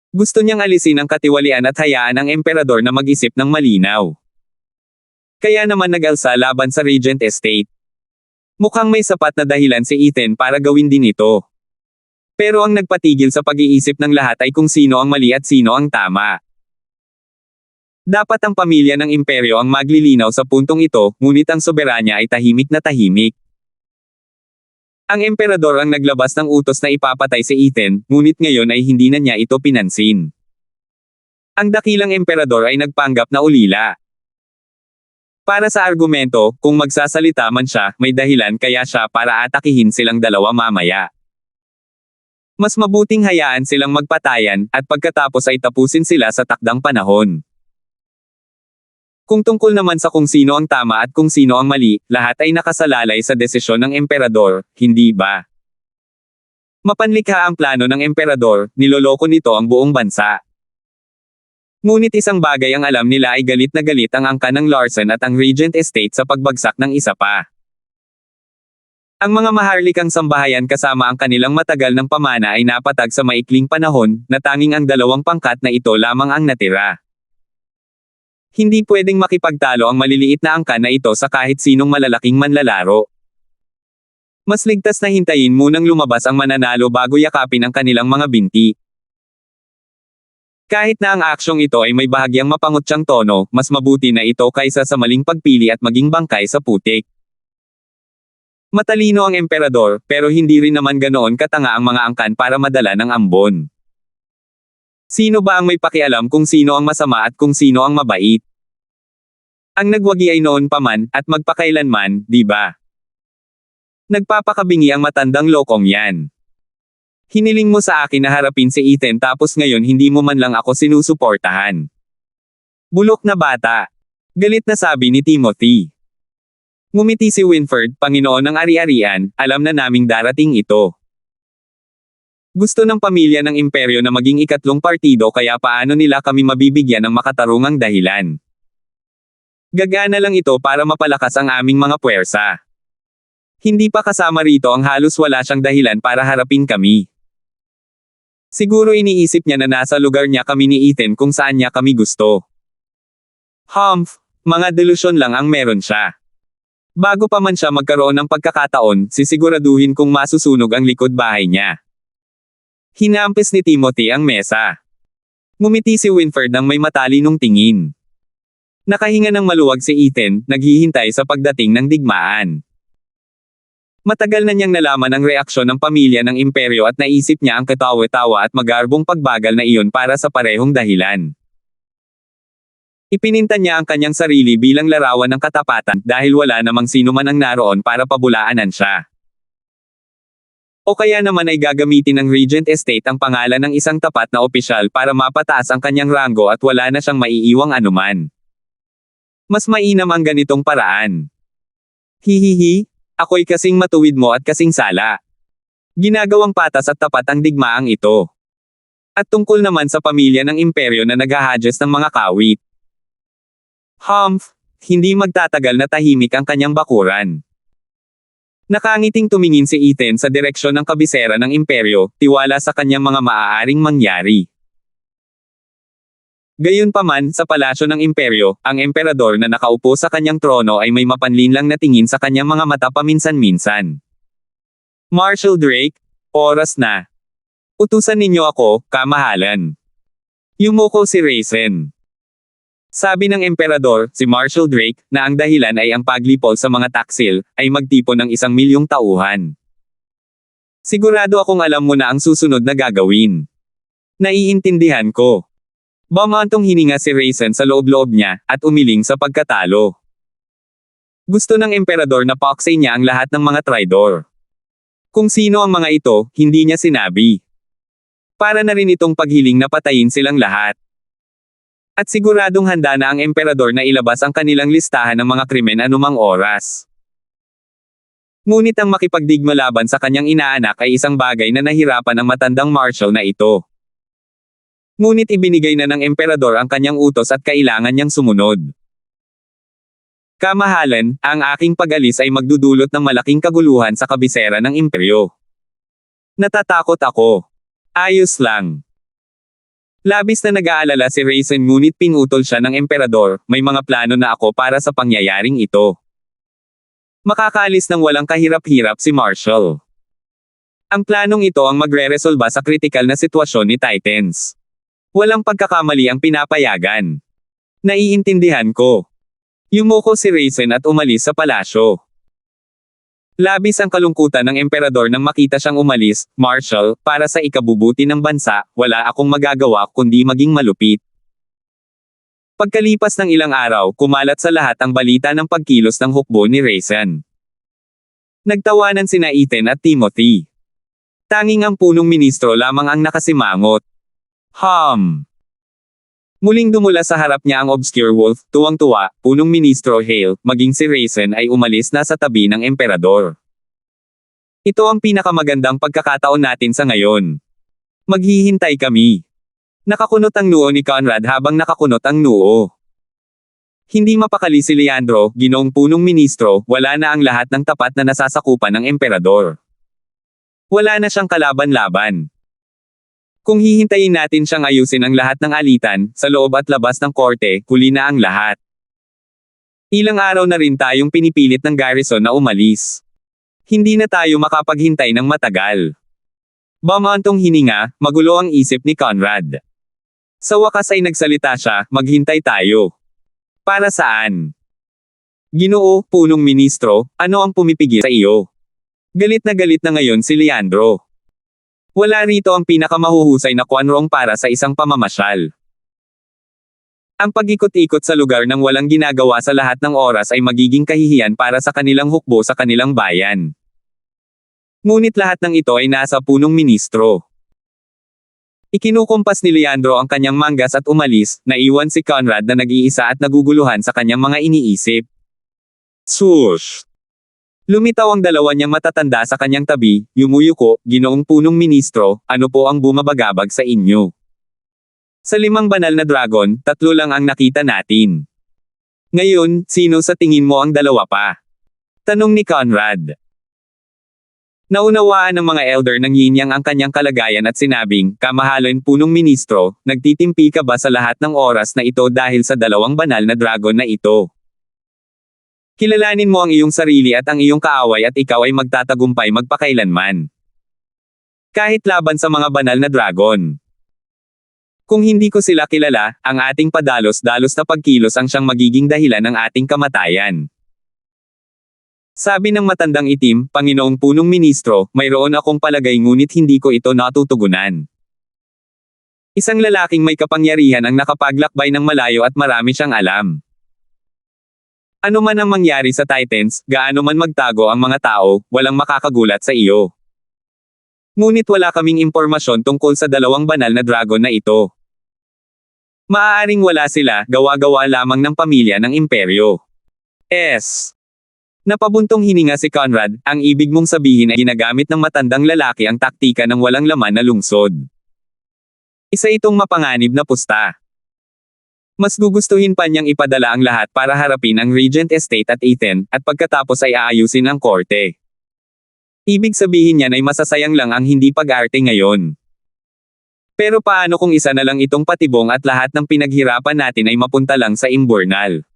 Gusto niyang alisin ang katiwalian at hayaan ang emperador na mag-isip ng malinaw. Kaya naman nag-alsa laban sa Regent Estate. Mukhang may sapat na dahilan si Ethan para gawin din ito. Pero ang nagpatigil sa pag-iisip ng lahat ay kung sino ang mali at sino ang tama. Dapat ang pamilya ng imperyo ang maglilinaw sa puntong ito, ngunit ang soberanya ay tahimik na tahimik. Ang emperador ang naglabas ng utos na ipapatay si Ethan, ngunit ngayon ay hindi na niya ito pinansin. Ang dakilang emperador ay nagpanggap na ulila. Para sa argumento, kung magsasalita man siya, may dahilan kaya siya para atakihin silang dalawa mamaya. Mas mabuting hayaan silang magpatayan, at pagkatapos ay tapusin sila sa takdang panahon. Kung tungkol naman sa kung sino ang tama at kung sino ang mali, lahat ay nakasalalay sa desisyon ng emperador, hindi ba? Mapanlikha ang plano ng emperador, niloloko nito ang buong bansa. Ngunit isang bagay ang alam nila ay galit na galit ang angkan ng Larsen at ang Regent Estate sa pagbagsak ng isa pa. Ang mga maharlikang sambahayan kasama ang kanilang matagal ng pamana ay napatag sa maikling panahon, na tanging ang dalawang pangkat na ito lamang ang natira. Hindi pwedeng makipagtalo ang maliliit na angkan na ito sa kahit sinong malalaking manlalaro. Mas ligtas na hintayin munang lumabas ang mananalo bago yakapin ang kanilang mga binti. Kahit na ang aksyong ito ay may bahagyang mapangutyang tono, mas mabuti na ito kaysa sa maling pagpili at maging bangkay sa putik. Matalino ang emperador, pero hindi rin naman ganoon katanga ang mga angkan para madala ng ambon. Sino ba ang may pakialam kung sino ang masama at kung sino ang mabait? Ang nagwagi ay noon pa man, at magpakailanman, di ba? Nagpapakabingi ang matandang lokong yan. Hiniling mo sa akin na harapin si Ethan tapos ngayon hindi mo man lang ako sinusuportahan. Bulok na bata. Galit na sabi ni Timothy. Ngumiti si Winford, Panginoon ng Ari-arian, alam na naming darating ito. Gusto ng pamilya ng imperyo na maging ikatlong partido kaya paano nila kami mabibigyan ng makatarungang dahilan? Gagana lang ito para mapalakas ang aming mga puwersa. Hindi pa kasama rito ang halos wala siyang dahilan para harapin kami. Siguro iniisip niya na nasa lugar niya kami ni Ethan kung saan niya kami gusto. Mga delusyon lang ang meron siya. Bago pa man siya magkaroon ng pagkakataon, sisiguraduhin kung masusunog ang likod bahay niya. Hinampis ni Timothy ang mesa. Ngumiti si Winford ng may matalinong tingin. Nakahinga ng maluwag si Ethan, naghihintay sa pagdating ng digmaan. Matagal na niyang nalaman ang reaksyon ng pamilya ng imperyo at naisip niya ang katawa-tawa at magarbong pagbagal na iyon para sa parehong dahilan. Ipininta niya ang kanyang sarili bilang larawan ng katapatan dahil wala namang sino man ang naroon para pabulaanan siya. O kaya naman ay gagamitin ng Regent Estate ang pangalan ng isang tapat na opisyal para mapataas ang kanyang ranggo at wala na siyang maiiwang anuman. Mas mainam ang ganitong paraan. Hihihi, ako'y kasing matuwid mo at kasing sala. Ginagawang patas at tapat ang digmaang ito. At tungkol naman sa pamilya ng imperyo na naghahadges ng mga kawit. Hindi magtatagal na tahimik ang kanyang bakuran. Nakangiting tumingin si Ethan sa direksyon ng kabisera ng imperyo, tiwala sa kanyang mga maaaring mangyari. Gayunpaman, sa palasyo ng imperyo, ang emperador na nakaupo sa kanyang trono ay may mapanlinlang na tingin sa kanyang mga mata paminsan-minsan. Marshal Drake, Oras na. Utusan ninyo ako, kamahalan. Yumuko si Raisin. Sabi ng emperador, si Marshal Drake, na ang dahilan ay ang paglipol sa mga taksil, ay magtipon ng 1,000,000 tauhan. Sigurado akong alam mo na ang susunod na gagawin. Naiintindihan ko. Bumantong hininga si Raisin sa loob-loob niya, at umiling sa pagkatalo. Gusto ng emperador na paksay niya ang lahat ng mga traidor. Kung sino ang mga ito, hindi niya sinabi. Para na rin itong paghiling na patayin silang lahat. At siguradong handa na ang emperador na ilabas ang kanilang listahan ng mga krimen anumang oras. Ngunit ang makipagdigma laban sa kanyang inaanak ay isang bagay na nahirapan ang matandang marshal na ito. Ngunit ibinigay na ng emperador ang kanyang utos at kailangan niyang sumunod. Kamahalan, ang aking pag-alis ay magdudulot ng malaking kaguluhan sa kabisera ng imperyo. Natatakot ako. Ayos lang. Labis na nag-aalala si Raisin ngunit pinutol siya ng emperador, may mga plano na ako para sa pangyayaring ito. Makakaalis ng walang kahirap-hirap si Marshal. Ang planong ito ang magre-resolba sa kritikal na sitwasyon ni Titans. Walang pagkakamali ang pinapayagan. Naiintindihan ko. Yumuko si Raisin at umalis sa palasyo. Labis ang kalungkutan ng emperador nang makita siyang umalis, Marshal, para sa ikabubuti ng bansa, wala akong magagawa kundi maging malupit. Pagkalipas ng ilang araw, kumalat sa lahat ang balita ng pagkilos ng hukbo ni Raisin. Nagtawanan sina Ethan at Timothy. Tanging ang punong ministro lamang ang nakasimangot. Muling dumula sa harap niya ang obscure wolf, tuwang-tuwa, punong ministro Hale, maging si Raisin ay umalis na sa tabi ng emperador. Ito ang pinakamagandang pagkakataon natin sa ngayon. Maghihintay kami. Nakakunot ang noo ni Conrad habang nakakunot ang noo. Hindi mapakali si Leandro, ginoong punong ministro, wala na ang lahat ng tapat na nasasakupan ng emperador. Wala na siyang kalaban-laban. Kung hihintayin natin siyang ayusin ang lahat ng alitan, sa loob at labas ng korte, huli na ang lahat. Ilang araw na rin tayong pinipilit ng garrison na umalis. Hindi na tayo makapaghintay ng matagal. Bumantong hininga, magulo ang isip ni Conrad. Sa wakas ay nagsalita siya, maghintay tayo. Para saan? Ginoo, punong ministro, ano ang pumipigil sa iyo? Galit na ngayon si Leandro. Wala rito ang pinakamahuhusay na kwanrong para sa isang pamamasyal. Ang pag-ikot-ikot sa lugar ng walang ginagawa sa lahat ng oras ay magiging kahihiyan para sa kanilang hukbo sa kanilang bayan. Ngunit lahat ng ito ay nasa punong ministro. Ikinukumpas ni Leandro ang kanyang manggas at umalis, naiwan si Conrad na nag-iisa at naguguluhan sa kanyang mga iniisip. Swoosh! Lumitaw ang dalawa niyang matatanda sa kanyang tabi, yumuyuko, ginoong punong ministro, ano po ang bumabagabag sa inyo? Sa 5 banal na dragon, 3 lang ang nakita natin. Ngayon, sino sa tingin mo ang 2 pa? Tanong ni Conrad. Naunawaan ng mga elder ng Yinyang ang kanyang kalagayan at sinabing, kamahalan punong ministro, nagtitimpi ka ba sa lahat ng oras na ito dahil sa 2 banal na dragon na ito? Kilalanin mo ang iyong sarili at ang iyong kaaway at ikaw ay magtatagumpay magpakailanman. Kahit laban sa mga banal na dragon. Kung hindi ko sila kilala, ang ating padalos-dalos na pagkilos ang siyang magiging dahilan ng ating kamatayan. Sabi ng matandang itim, Panginoong punong ministro, mayroon akong palagay ngunit hindi ko ito natutugunan. Isang lalaking may kapangyarihan ang nakapaglakbay ng malayo at marami siyang alam. Ano man ang mangyari sa Titans, gaano man magtago ang mga tao, walang makakagulat sa iyo. Ngunit wala kaming impormasyon tungkol sa 2 banal na dragon na ito. Maaaring wala sila, gawa-gawa lamang ng pamilya ng imperyo. Napabuntong hininga si Conrad, ang ibig mong sabihin ay ginagamit ng matandang lalaki ang taktika ng walang laman na lungsod. Isa itong mapanganib na pusta. Mas gugustuhin pa niyang ipadala ang lahat para harapin ang Regent Estate at Ethan, at pagkatapos ay aayusin ang korte. Ibig sabihin niyan ay masasayang lang ang hindi pag-arte ngayon. Pero paano kung isa na lang itong patibong at lahat ng pinaghirapan natin ay mapunta lang sa imburnal?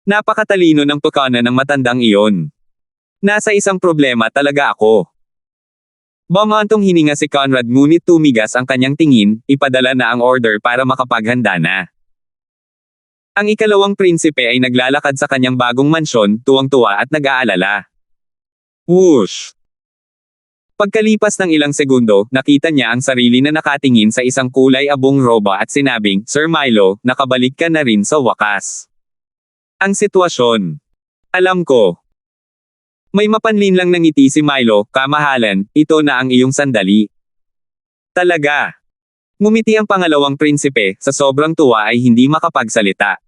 Napakatalino ng tukana ng matandang iyon. Nasa isang problema talaga ako. Bumantong hininga si Conrad ngunit tumigas ang kanyang tingin, ipadala na ang order para makapaghanda na. Ang ikalawang prinsipe ay naglalakad sa kanyang bagong mansyon, tuwang-tuwa at nag-aalala. Whoosh! Pagkalipas ng ilang segundo, nakita niya ang sarili na nakatingin sa isang kulay abong roba at sinabing, Sir Milo, nakabalik ka na rin sa wakas. Ang sitwasyon. Alam ko. May mapanlinlang na ngiti si Milo, kamahalan, ito na ang iyong sandali. Talaga. Ngumiti ang pangalawang prinsipe, sa sobrang tuwa ay hindi makapagsalita.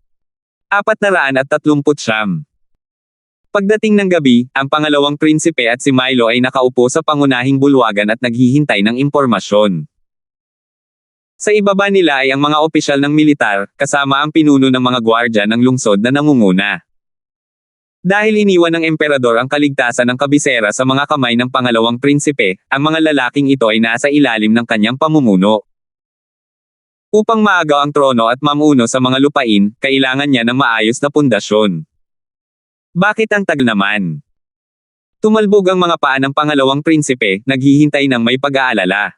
439. Pagdating ng gabi, ang pangalawang prinsipe at si Milo ay nakaupo sa pangunahing bulwagan at naghihintay ng impormasyon. Sa ibaba nila ay ang mga opisyal ng militar, kasama ang pinuno ng mga gwardya ng lungsod na nangunguna. Dahil iniwan ng emperador ang kaligtasan ng kabisera sa mga kamay ng pangalawang prinsipe, ang mga lalaking ito ay nasa ilalim ng kanyang pamumuno. Upang maagaw ang trono at mamuno sa mga lupain, kailangan niya ng maayos na pundasyon. Bakit ang tagal naman? Tumalbog ang mga paa ng pangalawang prinsipe, naghihintay ng may pag-aalala.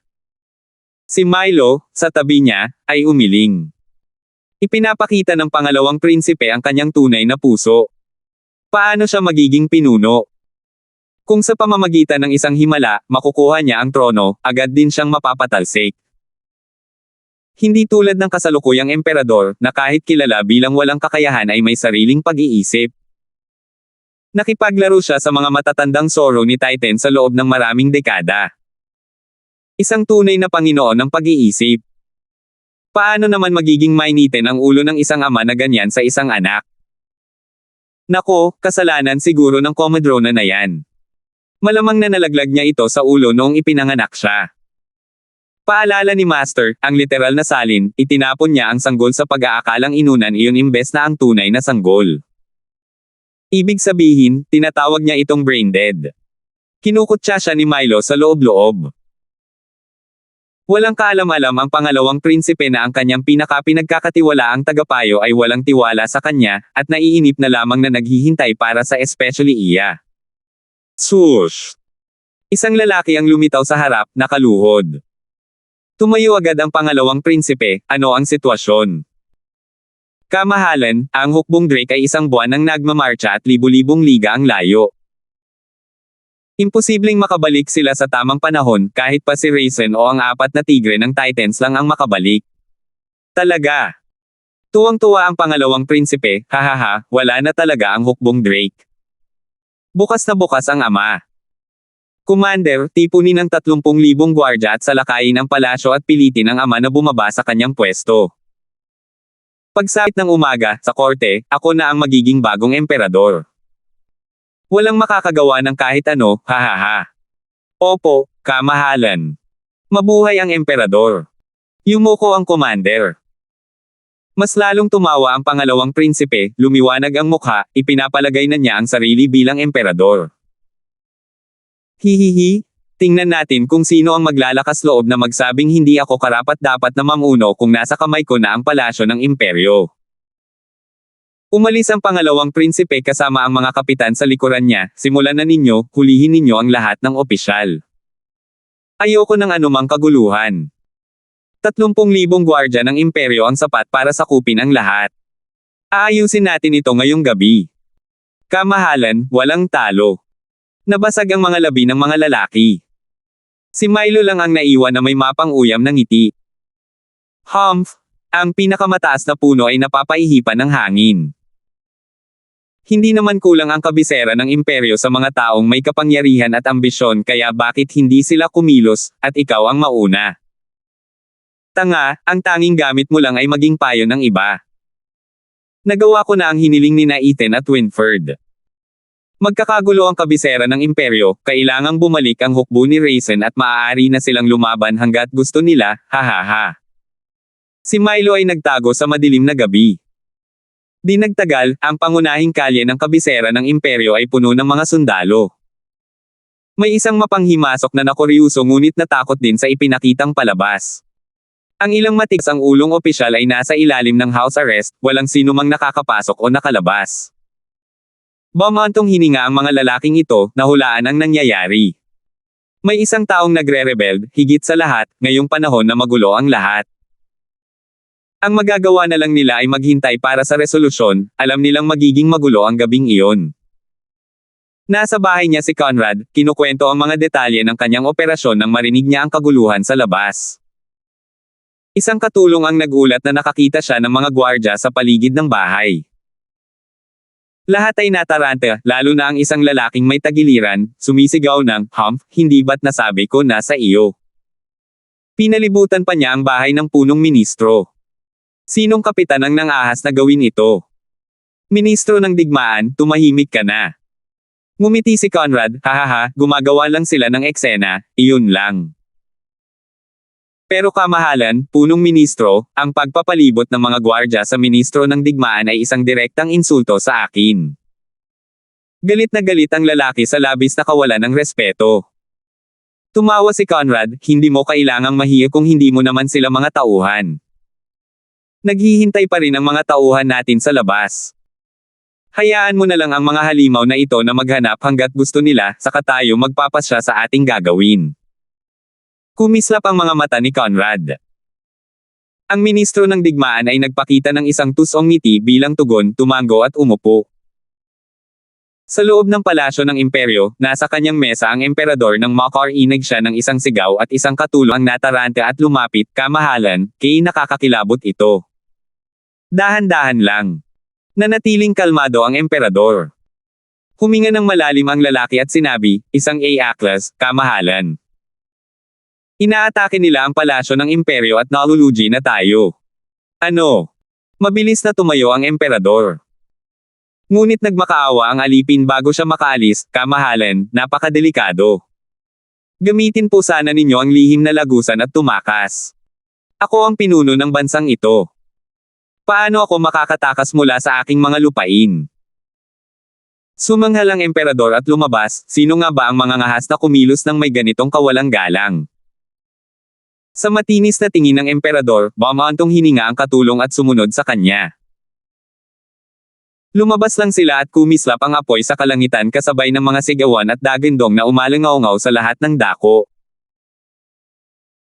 Si Milo, sa tabi niya, ay umiling. Ipinapakita ng pangalawang prinsipe ang kanyang tunay na puso. Paano siya magiging pinuno? Kung sa pamamagitan ng isang himala, makukuha niya ang trono, agad din siyang mapapatalsik. Hindi tulad ng kasalukuyang emperador, na kahit kilala bilang walang kakayahan ay may sariling pag-iisip. Nakipaglaro siya sa mga matatandang soro ni Titan sa loob ng maraming dekada. Isang tunay na Panginoon ng pag-iisip. Paano naman magiging mainitin ang ulo ng isang ama na ganyan sa isang anak? Nako, kasalanan siguro ng Commodore na yan. Malamang na nalaglag niya ito sa ulo noong ipinanganak siya. Paalala ni Master, ang literal na salin, itinapon niya ang sanggol sa pag-aakalang inunan iyon imbes na ang tunay na sanggol. Ibig sabihin, tinatawag niya itong brain dead. Kinukutya siya ni Milo sa loob-loob. Walang kaalam-alam ang pangalawang prinsipe na ang kanyang pinagkakatiwalaang tagapayo ay walang tiwala sa kanya, at naiinip na lamang na naghihintay para sa especially iya. Swoosh! Isang lalaki ang lumitaw sa harap, nakaluhod. Tumayo agad ang pangalawang prinsipe, ano ang sitwasyon? Kamahalan, ang hukbong Drake ay isang buwan ng nagmamarcha at libu-libong liga ang layo. Imposibleng makabalik sila sa tamang panahon, kahit pa si Raisin o ang 4 na tigre ng Titans lang ang makabalik. Talaga. Tuwang-tuwa ang pangalawang prinsipe, hahaha, wala na talaga ang hukbong Drake. Bukas na bukas ang ama. Commander, tipunin ng 30,000 gwardya at salakayin ang palasyo at pilitin ang ama na bumaba sa kanyang pwesto. Pagsapit ng umaga, sa korte, ako na ang magiging bagong emperador. Walang makakagawa ng kahit ano, hahaha. Opo, kamahalan. Mabuhay ang emperador. Yumuko ang commander. Mas lalong tumawa ang pangalawang prinsipe, lumiwanag ang mukha, ipinapalagay na niya ang sarili bilang emperador. Hihihi, tingnan natin kung sino ang maglalakas loob na magsabing hindi ako karapat-dapat na mamuno kung nasa kamay ko na ang palasyo ng imperyo. Umalis ang pangalawang prinsipe kasama ang mga kapitan sa likuran niya, simulan na ninyo, hulihin ninyo ang lahat ng opisyal. Ayoko ng anumang kaguluhan. 30,000 gwardya ng imperyo ang sapat para sakupin ang lahat. Aayusin natin ito ngayong gabi. Kamahalan, walang talo. Nabasag ang mga labi ng mga lalaki. Si Milo lang ang naiwan na may mapang uyam ng ngiti. Humph! Ang pinakamataas na puno ay napapaihipan ng hangin. Hindi naman kulang ang kabisera ng imperyo sa mga taong may kapangyarihan at ambisyon kaya bakit hindi sila kumilos, at ikaw ang mauna? Tanga, ang tanging gamit mo lang ay maging payo ng iba. Nagawa ko na ang hiniling ni Ethan at Winford. Magkakagulo ang kabisera ng imperyo, kailangang bumalik ang hukbo ni Raisin at maaari na silang lumaban hanggat gusto nila, hahaha. Si Milo ay nagtago sa madilim na gabi. Di nagtagal, ang pangunahing kalye ng kabisera ng imperyo ay puno ng mga sundalo. May isang mapanghimasok na nakuryuso ngunit natakot din sa ipinakitang palabas. Ang ilang matigas ang ulong opisyal ay nasa ilalim ng house arrest, walang sinumang nakakapasok o nakalabas. Bumantong hininga ang mga lalaking ito, nahulaan ang nangyayari. May isang taong nagre-rebel, higit sa lahat, ngayong panahon na magulo ang lahat. Ang magagawa na lang nila ay maghintay para sa resolusyon, alam nilang magiging magulo ang gabing iyon. Nasa bahay niya si Conrad, kinukwento ang mga detalye ng kanyang operasyon nang marinig niya ang kaguluhan sa labas. Isang katulong ang nagulat na nakakita siya ng mga gwardya sa paligid ng bahay. Lahat ay nataranta, lalo na ang isang lalaking may tagiliran, sumisigaw ng, "Humph, hindi ba't nasabi ko nasa iyo?" Pinalibutan pa niya ang bahay ng punong ministro. Sinong kapitan ang nangahas na gawin ito? Ministro ng digmaan, tumahimik ka na. Ngumiti si Conrad, hahaha, gumagawa lang sila ng eksena, iyon lang. Pero kamahalan, punong ministro, ang pagpapalibot ng mga gwardya sa ministro ng digmaan ay isang direktang insulto sa akin. Galit na galit ang lalaki sa labis na kawalan ng respeto. Tumawa si Conrad, hindi mo kailangang mahiya kung hindi mo naman sila mga tauhan. Naghihintay pa rin ang mga tauhan natin sa labas. Hayaan mo na lang ang mga halimaw na ito na maghanap hanggat gusto nila, saka tayo magpapasya sa ating gagawin. Kumislap ang mga mata ni Conrad. Ang ministro ng digmaan ay nagpakita ng isang tusong ngiti bilang tugon, tumango at umupo. Sa loob ng palasyo ng imperyo, nasa kanyang mesa ang emperador ng Makar, inig siya ng isang sigaw at isang katulong ang nataranta at lumapit, kamahalan, kay nakakakilabot ito. Dahan-dahan lang. Nanatiling kalmado ang emperador. Huminga ng malalim ang lalaki at sinabi, isang A-class, kamahalan. Inaatake nila ang palasyo ng imperyo at nalulugi na tayo. Ano? Mabilis na tumayo ang emperador. Ngunit nagmakaawa ang alipin bago siya makaalis, kamahalan, napakadelikado. Gamitin po sana ninyo ang lihim na lagusan at tumakas. Ako ang pinuno ng bansang ito. Paano ako makakatakas mula sa aking mga lupain? Sumanghal ang emperador at lumabas, sino nga ba ang mga ngahas na kumilos ng may ganitong kawalang galang? Sa matinis na tingin ng emperador, bumantong hininga ang katulong at sumunod sa kanya. Lumabas lang sila at kumislap ang apoy sa kalangitan kasabay ng mga sigawan at dagindong na umalangaw-ngaw sa lahat ng dako.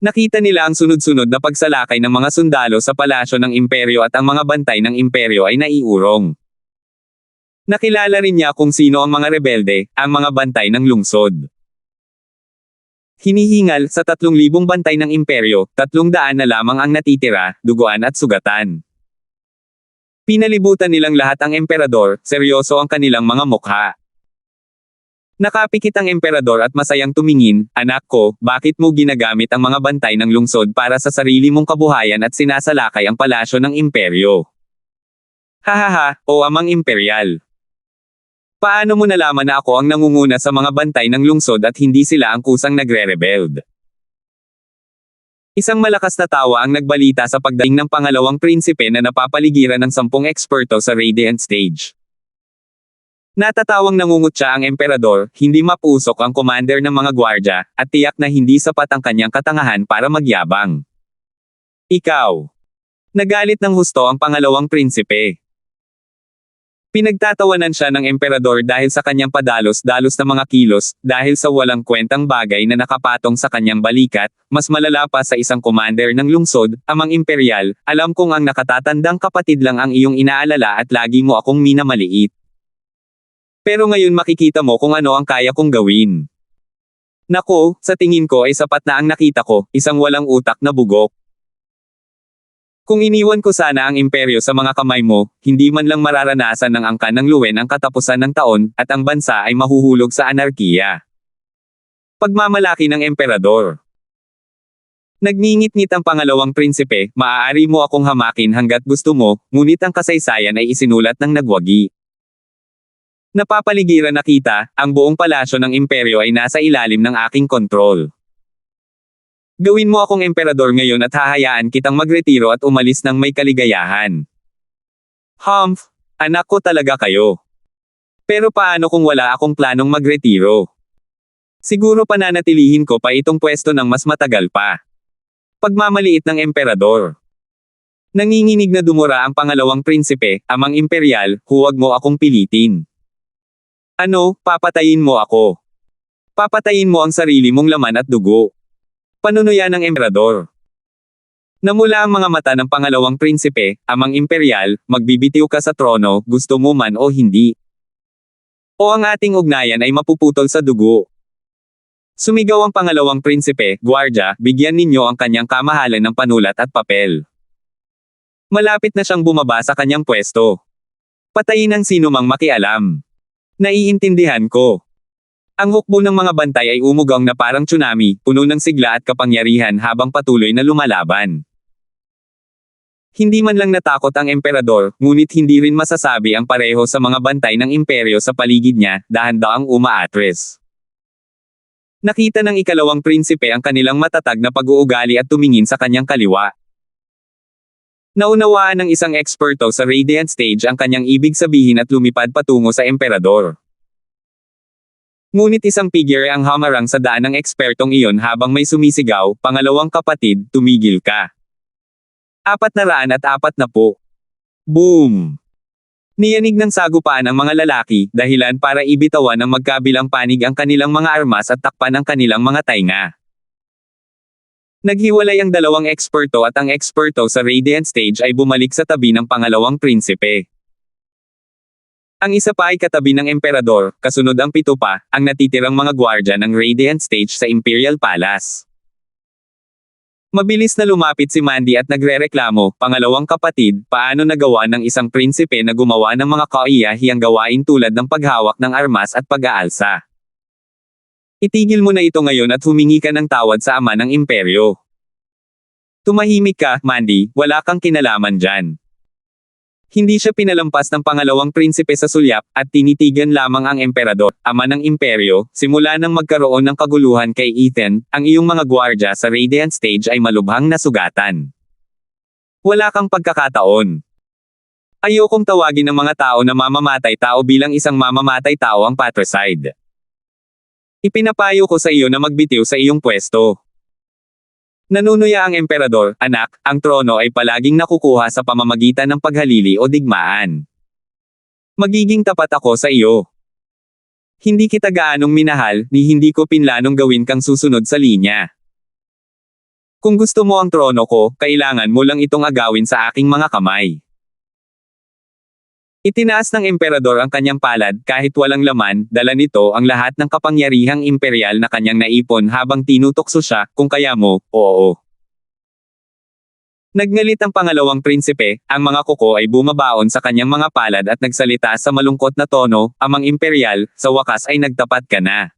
Nakita nila ang sunod-sunod na pagsalakay ng mga sundalo sa palasyo ng imperyo at ang mga bantay ng imperyo ay naiurong. Nakilala rin niya kung sino ang mga rebelde, ang mga bantay ng lungsod. Hinihingal, sa 3,000 bantay ng imperyo, 300 na lamang ang natitira, duguan at sugatan. Pinalibutan nilang lahat ang emperador, seryoso ang kanilang mga mukha. Nakapikit ang emperador at masayang tumingin, anak ko, bakit mo ginagamit ang mga bantay ng lungsod para sa sarili mong kabuhayan at sinasalakay ang palasyo ng imperyo? Hahaha, o amang imperial. Paano mo nalaman na ako ang nangunguna sa mga bantay ng lungsod at hindi sila ang kusang nagre-rebelled? Isang malakas na tawa ang nagbalita sa pagdating ng pangalawang prinsipe na napapaligiran ng 10 eksperto sa Radiant Stage. Natatawang nangungutya ang emperador, hindi mapusok ang commander ng mga gwardya, at tiyak na hindi sapat ang kanyang katangahan para magyabang. Ikaw. Nagalit ng husto ang pangalawang prinsipe. Pinagtatawanan siya ng emperador dahil sa kanyang padalos-dalos na mga kilos, dahil sa walang kwentang bagay na nakapatong sa kanyang balikat, mas malala pa sa isang commander ng lungsod, amang imperial, alam kong ang nakatatandang kapatid lang ang iyong inaalala at lagi mo akong minamaliit. Pero ngayon makikita mo kung ano ang kaya kong gawin. Nako, sa tingin ko ay sapat na ang nakita ko, isang walang utak na bugok. Kung iniwan ko sana ang imperyo sa mga kamay mo, hindi man lang mararanasan ng angkan ng luwen ang katapusan ng taon, at ang bansa ay mahuhulog sa anarkiya. Pagmamalaki ng emperador. Nagngingit-ngit ang pangalawang prinsipe, maaari mo akong hamakin hanggat gusto mo, ngunit ang kasaysayan ay isinulat ng nagwagi. Napapaligiran na kita, ang buong palasyo ng imperyo ay nasa ilalim ng aking kontrol. Gawin mo akong emperador ngayon at hahayaan kitang magretiro at umalis ng may kaligayahan. Humph, anak ko talaga kayo. Pero paano kung wala akong planong magretiro? Siguro pananatilihin ko pa itong pwesto ng mas matagal pa. Pagmamaliit ng emperador. Nanginginig na dumura ang pangalawang prinsipe, amang imperial, huwag mo akong pilitin. Ano, papatayin mo ako? Papatayin mo ang sarili mong laman at dugo. Panunuya ng emperador. Namula ang mga mata ng pangalawang prinsipe, amang imperial, magbibitiw ka sa trono, gusto mo man o hindi. O ang ating ugnayan ay mapuputol sa dugo. Sumigaw ang pangalawang prinsipe, Guardia, bigyan ninyo ang kanyang kamahalan ng panulat at papel. Malapit na siyang bumaba sa kanyang pwesto. Patayin ang sinumang makialam. Naiintindihan ko. Ang hukbo ng mga bantay ay umugaw na parang tsunami, puno ng sigla at kapangyarihan habang patuloy na lumalaban. Hindi man lang natakot ang emperador, ngunit hindi rin masasabi ang pareho sa mga bantay ng imperyo sa paligid niya, dahan-daang umaatres. Nakita ng ikalawang prinsipe ang kanilang matatag na pag-uugali at tumingin sa kanyang kaliwa. Naunawaan ng isang eksperto sa Radiant Stage ang kanyang ibig sabihin at lumipad patungo sa emperador. Ngunit isang figure ang hamarang sa daan ng ekspertong iyon habang may sumisigaw, pangalawang kapatid, tumigil ka. 440. Boom! Niyanig ng sagupaan ang mga lalaki, dahilan para ibitawan ng magkabilang panig ang kanilang mga armas at takpan ang kanilang mga tainga. Naghiwalay ang dalawang eksperto at ang eksperto sa Radiant Stage ay bumalik sa tabi ng pangalawang prinsipe. Ang isa pa ay katabi ng emperador, kasunod ang 7 pa, ang natitirang mga gwardya ng Radiant Stage sa Imperial Palace. Mabilis na lumapit si Mandy at nagrereklamo, pangalawang kapatid, paano nagawa ng isang prinsipe na gumawa ng mga kaiyahiyang gawain tulad ng paghawak ng armas at pag-aalsa. Itigil mo na ito ngayon at humingi ka ng tawad sa ama ng imperyo. Tumahimik ka, Mandy, wala kang kinalaman dyan. Hindi siya pinalampas ng pangalawang prinsipe sa sulyap, at tinitigan lamang ang emperador, ama ng imperyo, simula nang magkaroon ng kaguluhan kay Ethan, ang iyong mga gwardya sa Radiant Stage ay malubhang nasugatan. Wala kang pagkakataon. Ayokong tawagin ng mga tao na mamamatay tao bilang isang mamamatay tao ang patricide. Ipinapayo ko sa iyo na magbitiw sa iyong pwesto. Nanunuya ang emperador, anak, ang trono ay palaging nakukuha sa pamamagitan ng paghalili o digmaan. Magiging tapat ako sa iyo. Hindi kita gaanong minahal, ni hindi ko pinlanong gawin kang susunod sa linya. Kung gusto mo ang trono ko, kailangan mo lang itong agawin sa aking mga kamay. Itinaas ng emperador ang kanyang palad, kahit walang laman, dala nito ang lahat ng kapangyarihang imperial na kanyang naipon habang tinutokso siya, kung kaya mo, oo. Nagngalit ang pangalawang prinsipe, ang mga kuko ay bumabaon sa kanyang mga palad at nagsalita sa malungkot na tono, amang imperial, sa wakas ay nagtapat ka na.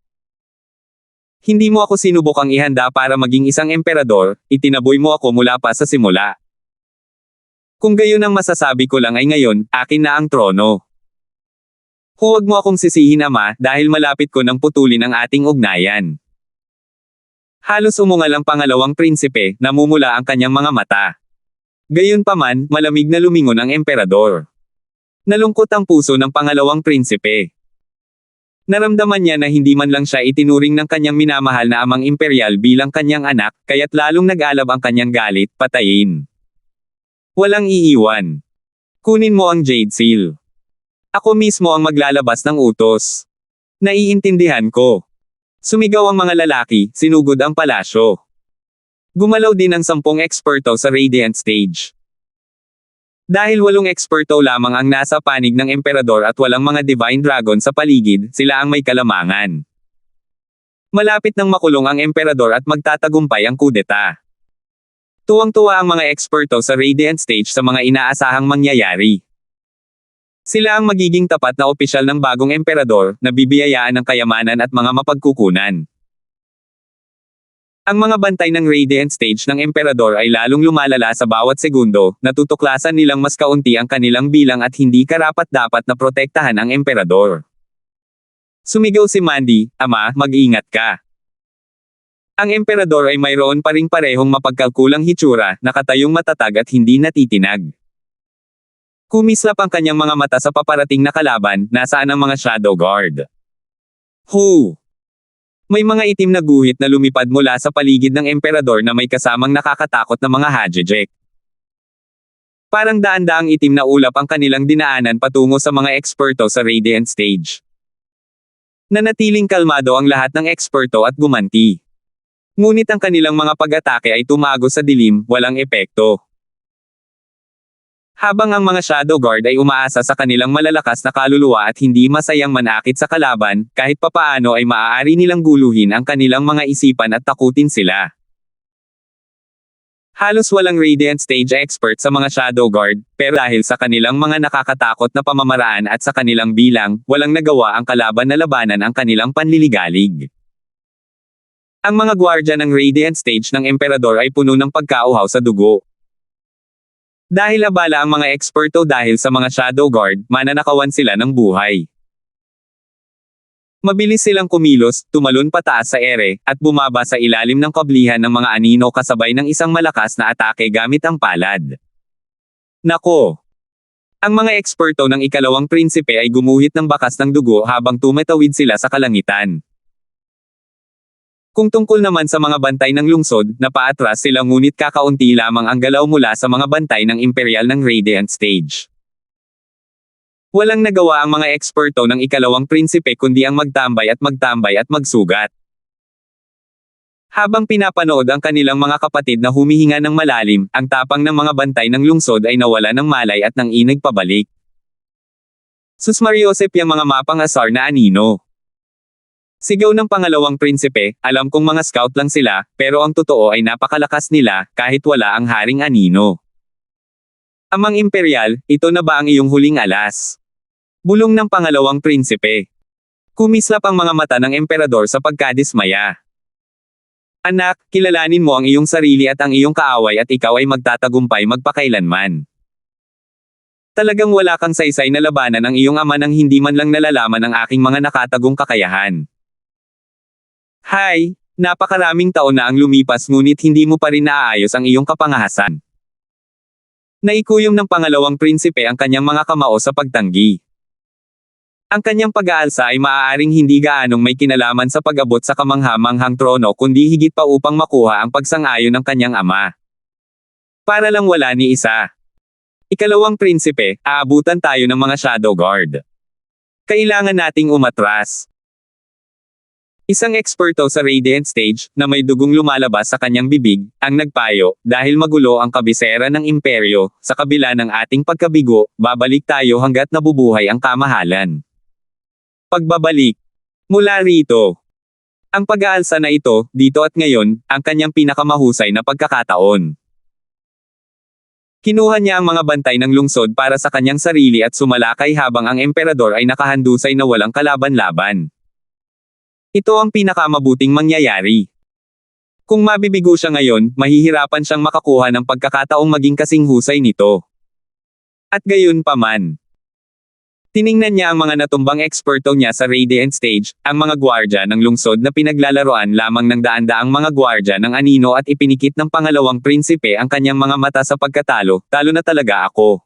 Hindi mo ako sinubukang ihanda para maging isang emperador, itinaboy mo ako mula pa sa simula. Kung gayon ang masasabi ko lang ay ngayon, akin na ang trono. Huwag mo akong sisihin ama, dahil malapit ko nang putulin ang ating ugnayan. Halos umungal ang pangalawang prinsipe, namumula ang kanyang mga mata. Gayunpaman, malamig na lumingon ang emperador. Nalungkot ang puso ng pangalawang prinsipe. Naramdaman niya na hindi man lang siya itinuring ng kanyang minamahal na amang imperial bilang kanyang anak, kaya't lalong nag-alab ang kanyang galit, patayin. Walang iiwan. Kunin mo ang Jade Seal. Ako mismo ang maglalabas ng utos. Naiintindihan ko. Sumigaw ang mga lalaki, sinugod ang palasyo. Gumalaw din ang 10 eksperto sa Radiant Stage. Dahil 8 eksperto lamang ang nasa panig ng emperador at walang mga Divine Dragon sa paligid, sila ang may kalamangan. Malapit nang makulong ang emperador at magtatagumpay ang kudeta. Tuwang-tuwa ang mga eksperto sa Radiant Stage sa mga inaasahang mangyayari. Sila ang magiging tapat na opisyal ng bagong emperador, na bibiyayaan ng kayamanan at mga mapagkukunan. Ang mga bantay ng Radiant Stage ng emperador ay lalong lumalala sa bawat segundo, natutuklasan nilang mas kaunti ang kanilang bilang at hindi karapat-dapat na protektahan ang emperador. Sumigaw si Mandy, ama, mag-ingat ka. Ang emperador ay mayroon pa ring parehong mapagkalkulang hitsura, nakatayong matatag at hindi natitinag. Kumislap ang kanyang mga mata sa paparating na kalaban, nasaan ang mga Shadow Guard. Hu! May mga itim na guhit na lumipad mula sa paligid ng emperador na may kasamang nakakatakot na mga hajejek. Parang daan-daang itim na ulap ang kanilang dinaanan patungo sa mga eksperto sa Radiant Stage. Nanatiling kalmado ang lahat ng eksperto at gumanti. Ngunit ang kanilang mga pag-atake ay tumago sa dilim, walang epekto. Habang ang mga Shadow Guard ay umaasa sa kanilang malalakas na kaluluwa at hindi masayang manakit sa kalaban, kahit papaano ay maaari nilang guluhin ang kanilang mga isipan at takutin sila. Halos walang Radiant Stage expert sa mga Shadow Guard, pero dahil sa kanilang mga nakakatakot na pamamaraan at sa kanilang bilang, walang nagawa ang kalaban na labanan ang kanilang panliligalig. Ang mga gwardya ng Radiant Stage ng Emperador ay puno ng pagkauhaw sa dugo. Dahil abala ang mga eksperto dahil sa mga Shadow Guard, mananakawan sila ng buhay. Mabilis silang kumilos, tumalon pataas sa ere, at bumaba sa ilalim ng kablihan ng mga anino kasabay ng isang malakas na atake gamit ang palad. Nako! Ang mga eksperto ng ikalawang prinsipe ay gumuhit ng bakas ng dugo habang tumatawid sila sa kalangitan. Kung tungkol naman sa mga bantay ng lungsod, napaatras sila ngunit kakaunti lamang ang galaw mula sa mga bantay ng Imperial ng Radiant Stage. Walang nagawa ang mga eksperto ng ikalawang prinsipe kundi ang magtambay at magsugat. Habang pinapanood ang kanilang mga kapatid na humihinga ng malalim, ang tapang ng mga bantay ng lungsod ay nawala ng malay at nang inig pabalik. Susmariosep yung mga mapang asar na anino. Sigaw ng pangalawang prinsipe, alam kong mga scout lang sila, pero ang totoo ay napakalakas nila, kahit wala ang haring anino. Amang Imperial, ito na ba ang iyong huling alas? Bulong ng pangalawang prinsipe. Kumislap ang mga mata ng emperador sa pagkadismaya. Anak, kilalanin mo ang iyong sarili at ang iyong kaaway at ikaw ay magtatagumpay magpakailanman. Talagang wala kang saysay na labanan ang iyong ama nang hindi man lang nalalaman ang aking mga nakatagong kakayahan. Hay, napakaraming taon na ang lumipas ngunit hindi mo pa rin naaayos ang iyong kapangahasan. Naikuyom ng pangalawang prinsipe ang kanyang mga kamao sa pagtanggi. Ang kanyang pag-aalsa ay maaaring hindi gaanong may kinalaman sa pag-abot sa kamangha-manghang trono kundi higit pa upang makuha ang pagsang-ayon ng kanyang ama. Para lang wala ni isa. Ikalawang prinsipe, aabutan tayo ng mga Shadow Guard. Kailangan nating umatras. Isang eksperto sa Radiant Stage, na may dugong lumalabas sa kanyang bibig, ang nagpayo, dahil magulo ang kabisera ng imperyo, sa kabila ng ating pagkabigo, babalik tayo hanggat nabubuhay ang kamahalan. Pagbabalik. Mula rito. Ang pag-aalsa na ito, dito at ngayon, ang kanyang pinakamahusay na pagkakataon. Kinuha niya ang mga bantay ng lungsod para sa kanyang sarili at sumalakay habang ang emperador ay nakahandusay na walang kalaban-laban. Ito ang pinakamabuting mangyayari. Kung mabibigo siya ngayon, mahihirapan siyang makakuha ng pagkakataong maging kasing husay nito. At gayon pa man. Tiningnan niya ang mga natumbang eksperto niya sa Radiant Stage, ang mga gwardya ng lungsod na pinaglalaroan lamang ng daan-daang mga gwardya ng anino at ipinikit ng pangalawang prinsipe ang kanyang mga mata sa pagkatalo, talo na talaga ako.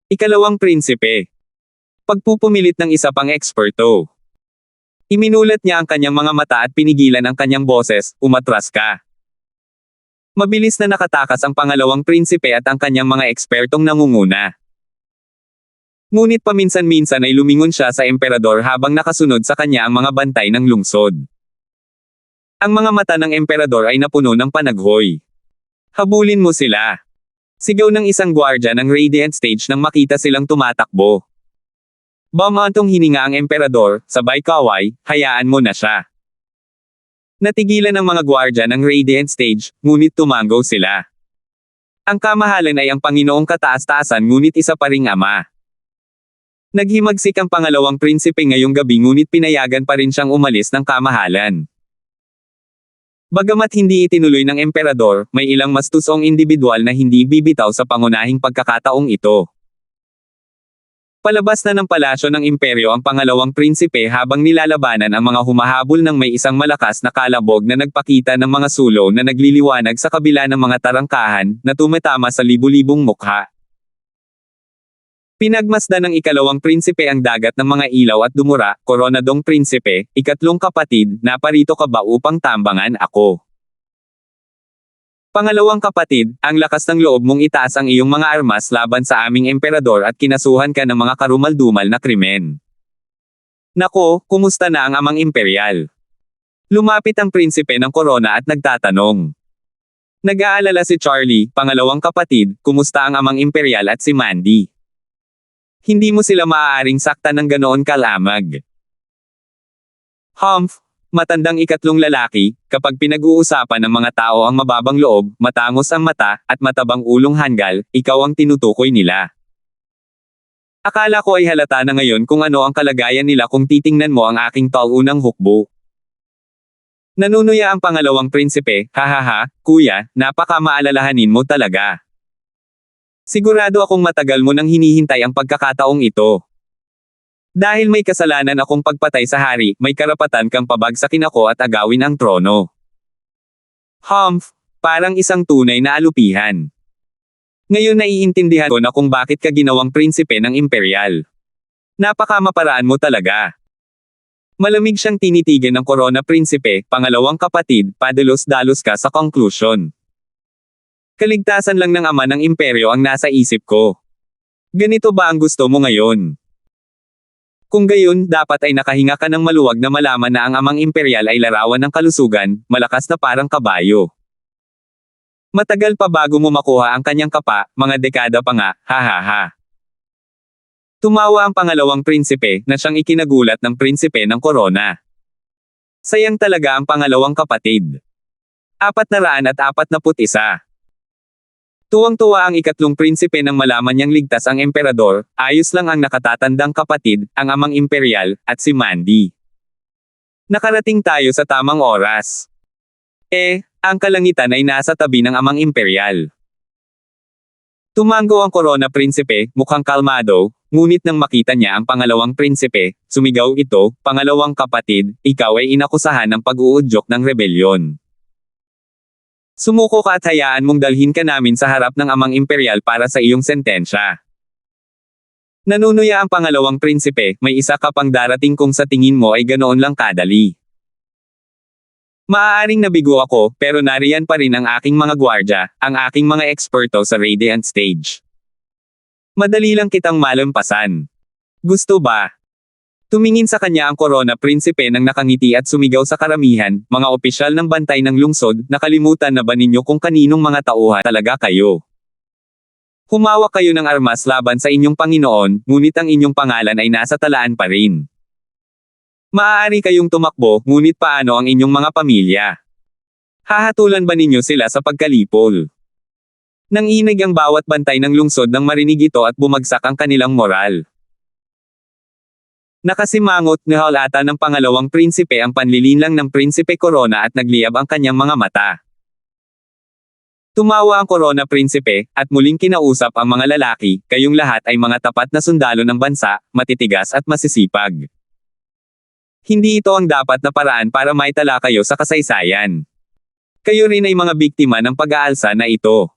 Ikalawang prinsipe. Pagpupumilit ng isa pang eksperto. Iminulat niya ang kanyang mga mata at pinigilan ang kanyang boses, umatras ka. Mabilis na nakatakas ang pangalawang prinsipe at ang kanyang mga ekspertong nangunguna. Ngunit paminsan-minsan ay lumingon siya sa emperador habang nakasunod sa kanya ang mga bantay ng lungsod. Ang mga mata ng emperador ay napuno ng panaghoy. Habulin mo sila. Sigaw ng isang gwardya ng Radiant Stage nang makita silang tumatakbo. Bumantong hininga ang emperador, sabay kaway, hayaan mo na siya. Natigilan ang mga gwardya ng Radiant Stage, ngunit tumango sila. Ang kamahalan ay ang Panginoong kataas-taasan ngunit isa pa ring ama. Naghimagsik ang pangalawang prinsipe ngayong gabi ngunit pinayagan pa rin siyang umalis ng kamahalan. Bagamat hindi itinuloy ng emperador, may ilang mastusong individual na hindi bibitaw sa pangunahing pagkakataong ito. Palabas na ng palasyo ng imperyo ang pangalawang prinsipe habang nilalabanan ang mga humahabol ng may isang malakas na kalabog na nagpakita ng mga sulo na nagliliwanag sa kabila ng mga tarangkahan na tumatama sa libu-libong mukha. Pinagmasdan ng ikalawang prinsipe ang dagat ng mga ilaw at dumura, Koronadong prinsipe, ikatlong kapatid, naparito ka ba upang tambangan ako? Pangalawang kapatid, ang lakas ng loob mong itaas ang iyong mga armas laban sa aming emperador at kinasuhan ka ng mga karumal-dumal na krimen. Nako, kumusta na ang amang imperial? Lumapit ang prinsipe ng korona at nagtatanong. Nag-aalala si Charlie, pangalawang kapatid, kumusta ang amang imperial at si Mandy. Hindi mo sila maaaring saktan ng ganoon kalamag. Humph, matandang ikatlong lalaki, kapag pinag-uusapan ng mga tao ang mababang loob, matangos ang mata, at matabang ulong hanggal, ikaw ang tinutukoy nila. Akala ko ay halata na ngayon kung ano ang kalagayan nila kung titingnan mo ang aking taunang hukbo. Nanunuya ang pangalawang prinsipe, hahaha, kuya, napaka-maalalahanin mo talaga. Sigurado akong matagal mo nang hinihintay ang pagkakataong ito. Dahil may kasalanan akong pagpatay sa hari, may karapatan kang pabagsakin ako at agawin ang trono. Humph, parang isang tunay na alupihan. Ngayon naiintindihan ko na kung bakit ka ginawang prinsipe ng imperial. Napakamaparaan mo talaga. Malamig siyang tinitigan ng korona prinsipe, pangalawang kapatid, padalos-dalos ka sa conclusion. Kaligtasan lang ng ama ng imperyo ang nasa isip ko. Ganito ba ang gusto mo ngayon? Kung gayon, dapat ay nakahinga ka ng maluwag na malaman na ang amang imperial ay larawan ng kalusugan, malakas na parang kabayo. Matagal pa bago mo makuha ang kanyang kapa, mga dekada pa nga, hahaha. Tumawa ang pangalawang prinsipe, na siyang ikinagulat ng prinsipe ng korona. Sayang talaga ang pangalawang kapatid. 441. Tuwang-tuwa ang ikatlong prinsipe nang malaman niyang ligtas ang emperador, ayos lang ang nakatatandang kapatid, ang amang imperial, at si Mandy. Nakarating tayo sa tamang oras. Ang kalangitan ay nasa tabi ng amang imperial. Tumango ang korona prinsipe, mukhang kalmado, ngunit nang makita niya ang pangalawang prinsipe, sumigaw ito, pangalawang kapatid, ikaw ay inakusahan ng pag-uudyok ng rebelyon. Sumuko ka at hayaan mong dalhin ka namin sa harap ng amang imperial para sa iyong sentensya. Nanunuya ang pangalawang prinsipe, may isa ka pang darating kung sa tingin mo ay ganoon lang kadali. Maaaring nabigo ako, pero nariyan pa rin ang aking mga gwardya, ang aking mga eksperto sa Radiant Stage. Madali lang kitang malampasan. Gusto ba? Tumingin sa kanya ang korona prinsipe nang nakangiti at sumigaw sa karamihan, mga opisyal ng bantay ng lungsod, nakalimutan na ba ninyo kung kaninong mga tauhan talaga kayo? Humawak kayo ng armas laban sa inyong Panginoon, ngunit ang inyong pangalan ay nasa talaan pa rin. Maaari kayong tumakbo, ngunit paano ang inyong mga pamilya? Hahatulan ba ninyo sila sa pagkalipol? Nanginig ang bawat bantay ng lungsod nang marinig ito at bumagsak ang kanilang moral. Nakasimangot, nihalata ng pangalawang prinsipe ang panlilinlang ng prinsipe korona at nagliyab ang kanyang mga mata. Tumawa ang korona prinsipe, at muling kinausap ang mga lalaki, kayong lahat ay mga tapat na sundalo ng bansa, matitigas at masisipag. Hindi ito ang dapat na paraan para maitala kayo sa kasaysayan. Kayo rin ay mga biktima ng pag-aalsa na ito.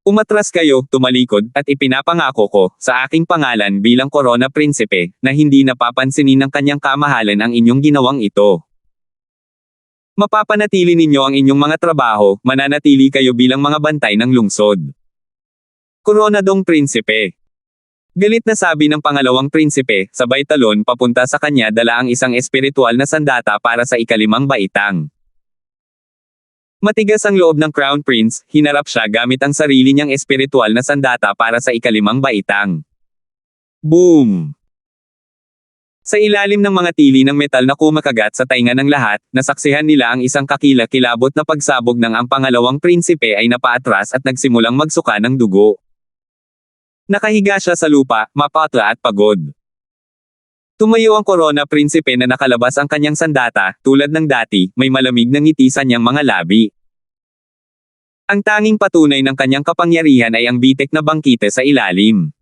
Umatras kayo, tumalikod, at ipinapangako ko, sa aking pangalan bilang korona prinsipe, na hindi napapansinin ng kanyang kamahalan ang inyong ginawang ito. Mapapanatili ninyo ang inyong mga trabaho, mananatili kayo bilang mga bantay ng lungsod. Koronadong prinsipe. Galit na sabi ng pangalawang prinsipe, sabay talon papunta sa kanya dala ang isang espiritual na sandata para sa ikalimang baitang. Matigas ang loob ng Crown Prince, hinarap siya gamit ang sarili niyang espiritual na sandata para sa ikalimang baitang. Boom! Sa ilalim ng mga tili ng metal na kumakagat sa tainga ng lahat, nasaksihan nila ang isang kakilakilabot na pagsabog ng ang pangalawang prinsipe ay napaatras at nagsimulang magsuka ng dugo. Nakahiga siya sa lupa, mapatla at pagod. Tumayo ang korona prinsipe na nakalabas ang kanyang sandata, tulad ng dati, may malamig na ngiti sa niyang mga labi. Ang tanging patunay ng kanyang kapangyarihan ay ang bitek na bangkite sa ilalim.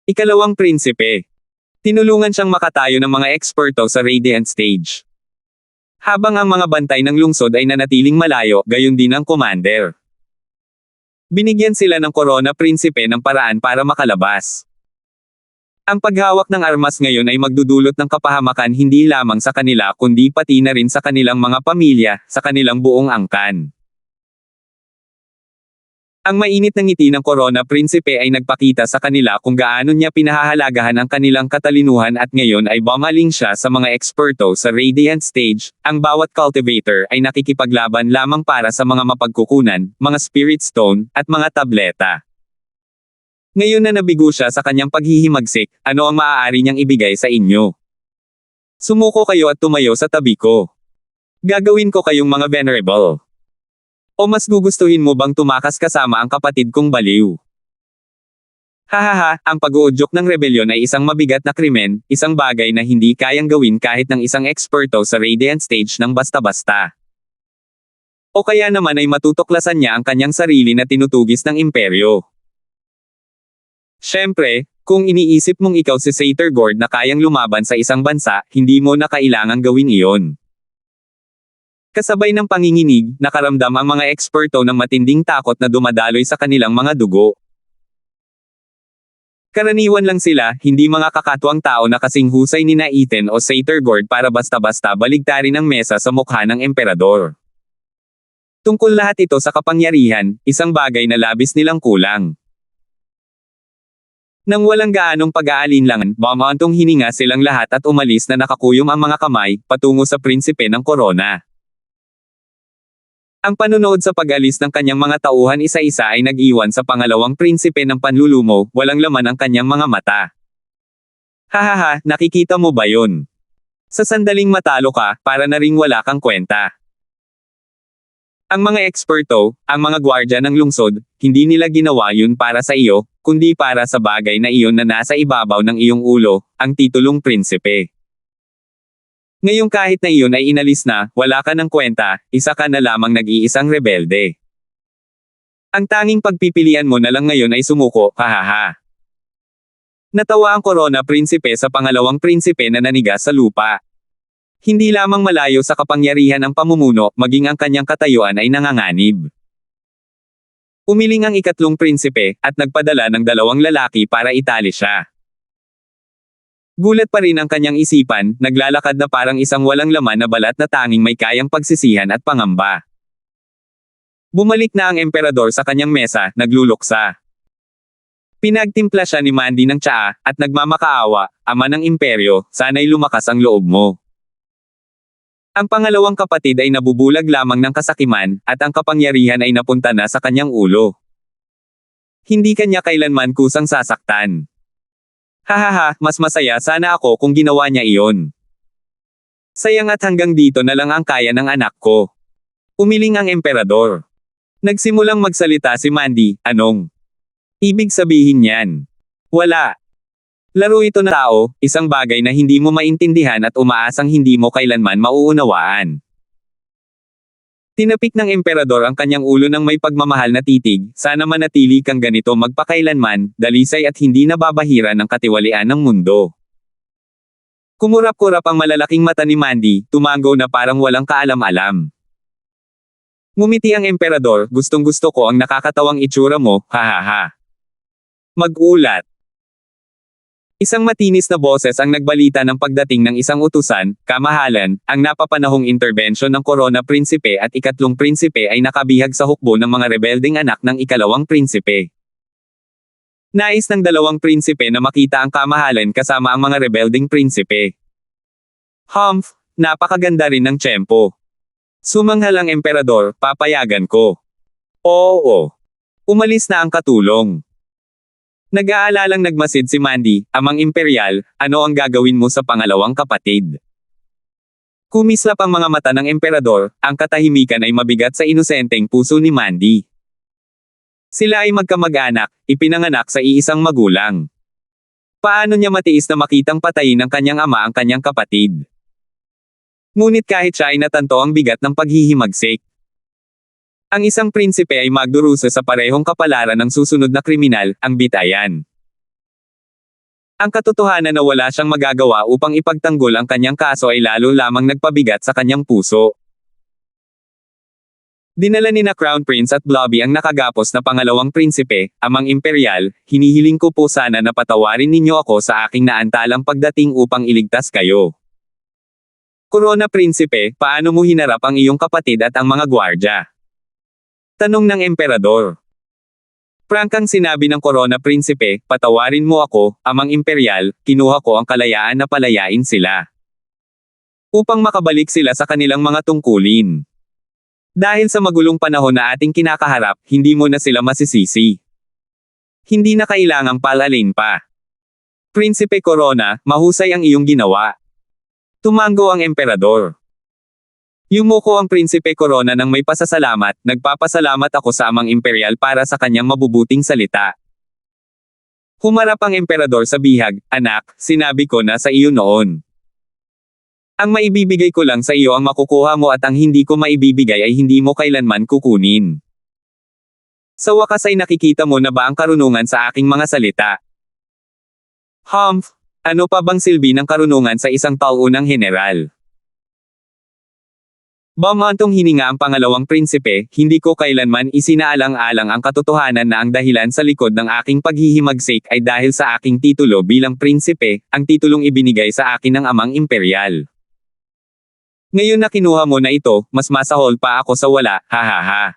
Ikalawang prinsipe. Tinulungan siyang makatayo ng mga eksperto sa Radiant Stage. Habang ang mga bantay ng lungsod ay nanatiling malayo, gayon din ang commander. Binigyan sila ng korona prinsipe ng paraan para makalabas. Ang paghawak ng armas ngayon ay magdudulot ng kapahamakan hindi lamang sa kanila kundi pati na rin sa kanilang mga pamilya, sa kanilang buong angkan. Ang mainit na ngiti ng Corona Prinsipe ay nagpakita sa kanila kung gaano niya pinahahalagahan ang kanilang katalinuhan at ngayon ay bumaling siya sa mga eksperto sa Radiant Stage. Ang bawat cultivator ay nakikipaglaban lamang para sa mga mapagkukunan, mga spirit stone, at mga tableta. Ngayon na nabigo siya sa kanyang paghihimagsik, ano ang maaari niyang ibigay sa inyo? Sumuko kayo at tumayo sa tabi ko. Gagawin ko kayong mga venerable. O mas gugustuhin mo bang tumakas kasama ang kapatid kong baliw? Hahaha, ang pag-uudyok ng rebelyon ay isang mabigat na krimen, isang bagay na hindi kayang gawin kahit ng isang eksperto sa Radiant Stage ng basta-basta. O kaya naman ay matutuklasan niya ang kanyang sarili na tinutugis ng imperyo. Siyempre, kung iniisip mong ikaw si Satyr Gord na kayang lumaban sa isang bansa, hindi mo na kailangang gawin iyon. Kasabay ng panginginig, nakaramdam ang mga eksperto ng matinding takot na dumadaloy sa kanilang mga dugo. Karaniwan lang sila, hindi mga kakatuwang tao na kasing husay ni Ethan o Satyr Gord para basta-basta baligtarin ang mesa sa mukha ng emperador. Tungkol lahat ito sa kapangyarihan, isang bagay na labis nilang kulang. Nang walang gaanong pag-aalinlangan, bumantong hininga silang lahat at umalis na nakakuyom ang mga kamay, patungo sa prinsipe ng Corona. Ang panunood sa pag-alis ng kanyang mga tauhan isa-isa ay nag-iwan sa pangalawang prinsipe ng panlulumo, walang laman ang kanyang mga mata. Hahaha, nakikita mo ba yun? Sa sandaling matalo ka, para na ring wala kang kwenta. Ang mga eksperto, ang mga gwardya ng lungsod, hindi nila ginawa yun para sa iyo, kundi para sa bagay na iyon na nasa ibabaw ng iyong ulo, ang titulong prinsipe. Ngayong kahit na iyon ay inalis na, wala ka ng kwenta, isa ka na lamang nag-iisang rebelde. Ang tanging pagpipilian mo na lang ngayon ay sumuko, hahaha. Natawa ang Corona Prinsipe sa pangalawang prinsipe na naniga sa lupa. Hindi lamang malayo sa kapangyarihan ang pamumuno, maging ang kanyang katayuan ay nanganganib. Umiling ang ikatlong prinsipe, at nagpadala ng dalawang lalaki para itali siya. Gulat pa rin ang kanyang isipan, naglalakad na parang isang walang laman na balat na tanging may kayang pagsisihan at pangamba. Bumalik na ang emperador sa kanyang mesa, nagluluksa. Pinagtimpla siya ni Mandy ng tsaa, at nagmamakaawa, ama ng imperyo, sana'y lumakas ang loob mo. Ang pangalawang kapatid ay nabubulag lamang ng kasakiman, at ang kapangyarihan ay napunta na sa kanyang ulo. Hindi kanya kailanman kusang sasaktan. Hahaha, mas masaya sana ako kung ginawa niya iyon. Sayang at hanggang dito na lang ang kaya ng anak ko. Umiling ang emperador. Nagsimulang magsalita si Mandy, anong ibig sabihin niyan? Wala. Laro ito na tao, isang bagay na hindi mo maintindihan at umaasang hindi mo kailanman mauunawaan. Tinapik ng emperador ang kanyang ulo ng may pagmamahal na titig, sana manatili kang ganito magpakailanman, dalisay at hindi nababahira ng katiwalian ng mundo. Kumurap-kurap ang malalaking mata ni Mandy, tumango na parang walang kaalam-alam. Ngumiti ang emperador, gustong-gusto ko ang nakakatawang itsura mo, hahaha. Mag-ulat. Isang matinis na boses ang nagbalita ng pagdating ng isang utusan, kamahalan, ang napapanahong interbensyon ng Corona Prinsipe at ikatlong prinsipe ay nakabihag sa hukbo ng mga rebelding anak ng ikalawang prinsipe. Nais ng dalawang prinsipe na makita ang kamahalan kasama ang mga rebelding prinsipe. Humph, napakaganda rin ng tiyempo. Sumanghal ang emperador, papayagan ko. Oo. Umalis na ang katulong. Nag-aalalang nagmasid si Mandy, amang imperial, ano ang gagawin mo sa pangalawang kapatid? Kumislap ang mga mata ng emperador, ang katahimikan ay mabigat sa inosenteng puso ni Mandy. Sila ay magkamag-anak, ipinanganak sa iisang magulang. Paano niya matiis na makitang patayin ng kanyang ama ang kanyang kapatid? Ngunit kahit siya ay natanto ang bigat ng paghihimagsik. Ang isang prinsipe ay magdurusa sa parehong kapalaran ng susunod na kriminal, ang bitayan. Ang katotohanan na wala siyang magagawa upang ipagtanggol ang kanyang kaso ay lalo lamang nagpabigat sa kanyang puso. Dinala ni na Crown Prince at Blobby ang nakagapos na pangalawang prinsipe, amang imperial, hinihiling ko po sana na patawarin ninyo ako sa aking naantalang pagdating upang iligtas kayo. Corona Prinsipe, paano mo hinarap ang iyong kapatid at ang mga gwardya? Tanong ng emperador. Prangkang sinabi ng Corona Prinsipe, patawarin mo ako, Amang Imperial, kinuha ko ang kalayaan na palayain sila. Upang makabalik sila sa kanilang mga tungkulin. Dahil sa magulong panahon na ating kinakaharap, hindi mo na sila masisisi. Hindi na kailangang palalin pa. Prinsipe Corona, mahusay ang iyong ginawa. Tumango ang emperador. Yumuko ang Prinsipe Corona ng may pasasalamat, nagpapasalamat ako sa Amang Imperial para sa kanyang mabubuting salita. Humarap ang emperador sa bihag, anak, sinabi ko na sa iyo noon. Ang maibibigay ko lang sa iyo ang makukuha mo at ang hindi ko maibibigay ay hindi mo kailanman kukunin. Sa wakas ay nakikita mo na ba ang karunungan sa aking mga salita? Humph, ano pa bang silbi ng karunungan sa isang taunang general? Bumantong hininga ang pangalawang prinsipe, hindi ko kailanman isinaalang-alang ang katotohanan na ang dahilan sa likod ng aking paghihimagsik ay dahil sa aking titulo bilang prinsipe, ang titulong ibinigay sa akin ng Amang Imperial. Ngayon na kinuha mo na ito, mas masahol pa ako sa wala, hahaha.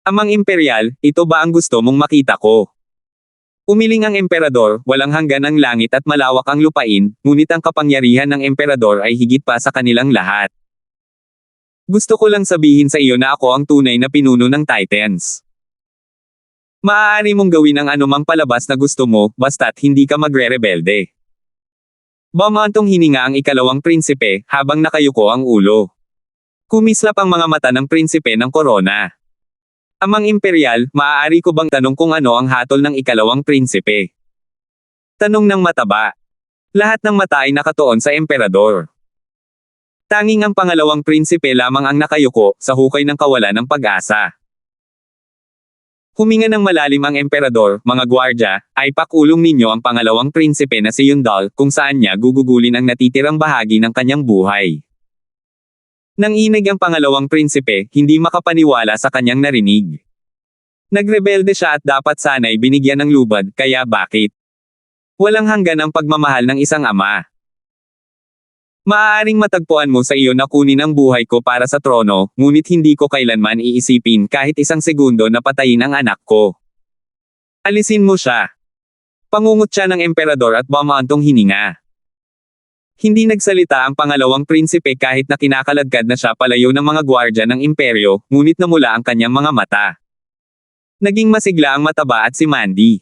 Amang Imperial, ito ba ang gusto mong makita ko? Umiling ang emperador, walang hanggan ang langit at malawak ang lupain, ngunit ang kapangyarihan ng emperador ay higit pa sa kanilang lahat. Gusto ko lang sabihin sa iyo na ako ang tunay na pinuno ng Titans. Maaari mong gawin ang anumang palabas na gusto mo, basta't hindi ka magre-rebelde. Bumantong hininga ang ikalawang prinsipe, habang nakayuko ang ulo. Kumislap ang mga mata ng prinsipe ng Corona. Amang Imperial, maaari ko bang tanong kung ano ang hatol ng ikalawang prinsipe? Tanong ng mataba. Lahat ng mata ay nakatuon sa emperador. Tanging ang pangalawang prinsipe lamang ang nakayuko, sa hukay ng kawalan ng pag-asa. Huminga ng malalim ang emperador, mga gwardya, ay pakulong ninyo ang pangalawang prinsipe na si Yundal, kung saan niya gugugulin ang natitirang bahagi ng kanyang buhay. Nang inig ang pangalawang prinsipe, hindi makapaniwala sa kanyang narinig. Nagrebelde siya at dapat sana'y binigyan ng lubad, kaya bakit? Walang hanggan ang pagmamahal ng isang ama. Maaaring matagpuan mo sa iyo na kunin ang buhay ko para sa trono, ngunit hindi ko kailanman iisipin kahit isang segundo na patayin ang anak ko. Alisin mo siya. Pangungot siya ng emperador at bumantong hininga. Hindi nagsalita ang pangalawang prinsipe kahit na kinakaladkad na siya palayo ng mga gwardya ng imperyo, ngunit namula ang kanyang mga mata. Naging masigla ang mataba at si Mandy.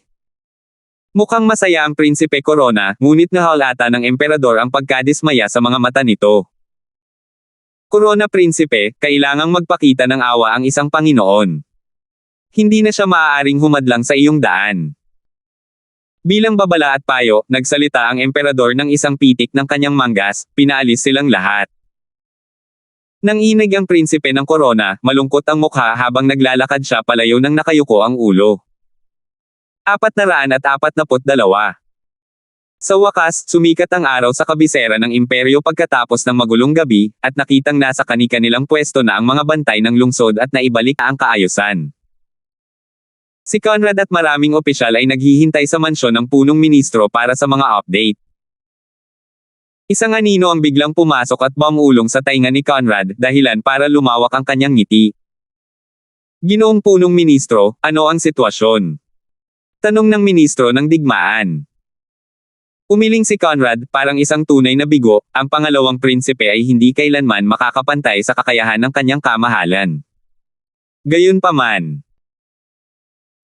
Mukhang masaya ang Prinsipe Corona, ngunit nahalata ng emperador ang pagkadismaya sa mga mata nito. Corona Prinsipe, kailangang magpakita ng awa ang isang Panginoon. Hindi na siya maaaring humadlang sa iyong daan. Bilang babala at payo, nagsalita ang emperador ng isang pitik ng kanyang manggas, pinaalis silang lahat. Nang inig ang prinsipe ng Corona, malungkot ang mukha habang naglalakad siya palayo ng nakayuko ang ulo. 442. Sa wakas, sumikat ang araw sa kabisera ng imperyo pagkatapos ng magulong gabi, at nakitang nasa kani-kanilang pwesto na ang mga bantay ng lungsod at naibalik ang kaayusan. Si Conrad at maraming opisyal ay naghihintay sa mansyon ng punong ministro para sa mga update. Isang anino ang biglang pumasok at bumulong sa tainga ni Conrad, dahilan para lumawak ang kanyang ngiti. Ginoong punong ministro, ano ang sitwasyon? Tanong ng ministro ng digmaan. Umiling si Conrad, parang isang tunay na bigo, ang pangalawang prinsipe ay hindi kailanman makakapantay sa kakayahan ng kanyang kamahalan. Gayunpaman.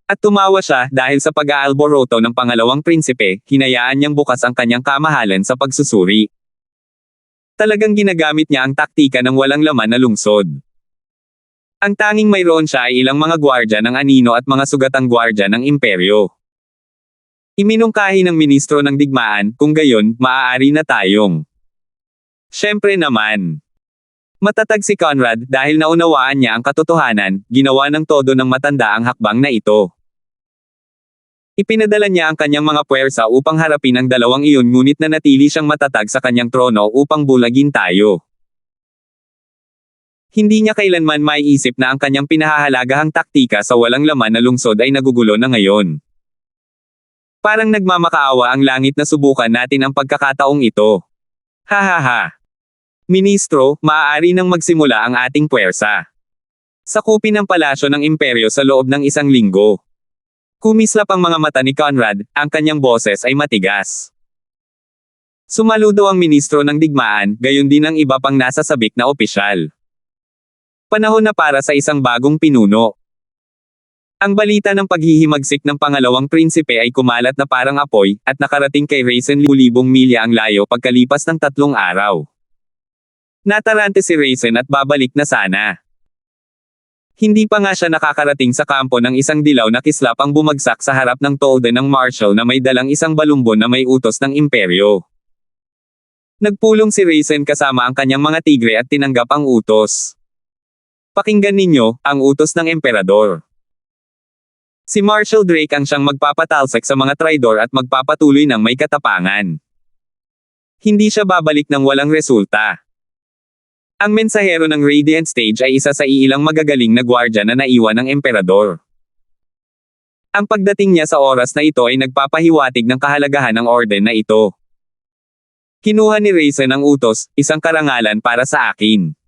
At tumawa siya dahil sa pag-aalboroto ng pangalawang prinsipe, hinayaan niyang bukas ang kanyang kamahalan sa pagsusuri. Talagang ginagamit niya ang taktika ng walang laman na lungsod. Ang tanging mayroon siya ay ilang mga gwardya ng anino at mga sugatang gwardya ng imperyo. Iminungkahi ng ministro ng digmaan, kung gayon, maaari na tayong. Siyempre naman. Matatag si Conrad dahil naunawaan niya ang katotohanan, ginawa ng todo ng matanda ang hakbang na ito. Ipinadala niya ang kanyang mga puwersa upang harapin ang dalawang iyon ngunit nanatili siyang matatag sa kanyang trono upang bulagin tayo. Hindi niya kailanman maiisip na ang kanyang pinahahalagahang taktika sa walang laman na lungsod ay nagugulo na ngayon. Parang nagmamakaawa ang langit na subukan natin ang pagkakataong ito. Hahaha. Ministro, maaari nang magsimula ang ating puwersa. Sakupin ang palasyo ng imperyo sa loob ng 1 linggo. Kumislap ang mga mata ni Conrad, ang kanyang boses ay matigas. Sumaludo ang ministro ng digmaan, gayon din ang iba pang nasa sabik na opisyal. Panahon na para sa isang bagong pinuno. Ang balita ng paghihimagsik ng pangalawang prinsipe ay kumalat na parang apoy, at nakarating kay Raisin libong milya ang layo pagkalipas ng 3 araw. Natarante si Raisin at babalik na sana. Hindi pa nga siya nakakarating sa kampo ng isang dilaw na kislap ang bumagsak sa harap ng tolda ng marshal na may dalang isang balumbon na may utos ng imperyo. Nagpulong si Raisin kasama ang kanyang mga tigre at tinanggap ang utos. Pakinggan ninyo, ang utos ng emperador. Si Marshal Drake ang siyang magpapatalsik sa mga traidor at magpapatuloy ng may katapangan. Hindi siya babalik ng walang resulta. Ang mensahero ng Radiant Stage ay isa sa iilang magagaling na gwardya na naiwan ng emperador. Ang pagdating niya sa oras na ito ay nagpapahiwatig ng kahalagahan ng orden na ito. Kinuha ni Raisin ang utos, isang karangalan para sa akin.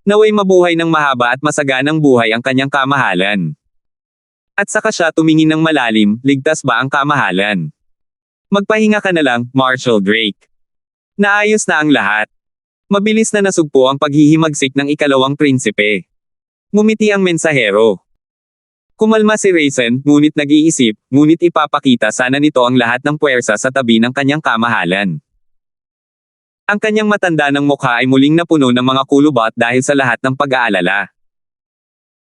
Naway mabuhay ng mahaba at masaganang buhay ang kanyang kamahalan. At saka siya tumingin ng malalim, ligtas ba ang kamahalan? Magpahinga ka na lang, Marshal Drake. Naayos na ang lahat. Mabilis na nasugpo ang paghihimagsik ng ikalawang prinsipe. Ngumiti ang mensahero. Kumalma si Raisin, ngunit nag-iisip, ngunit ipapakita sana nito ang lahat ng puwersa sa tabi ng kanyang kamahalan. Ang kanyang matanda ng mukha ay muling napuno ng mga kulubot dahil sa lahat ng pag-aalala.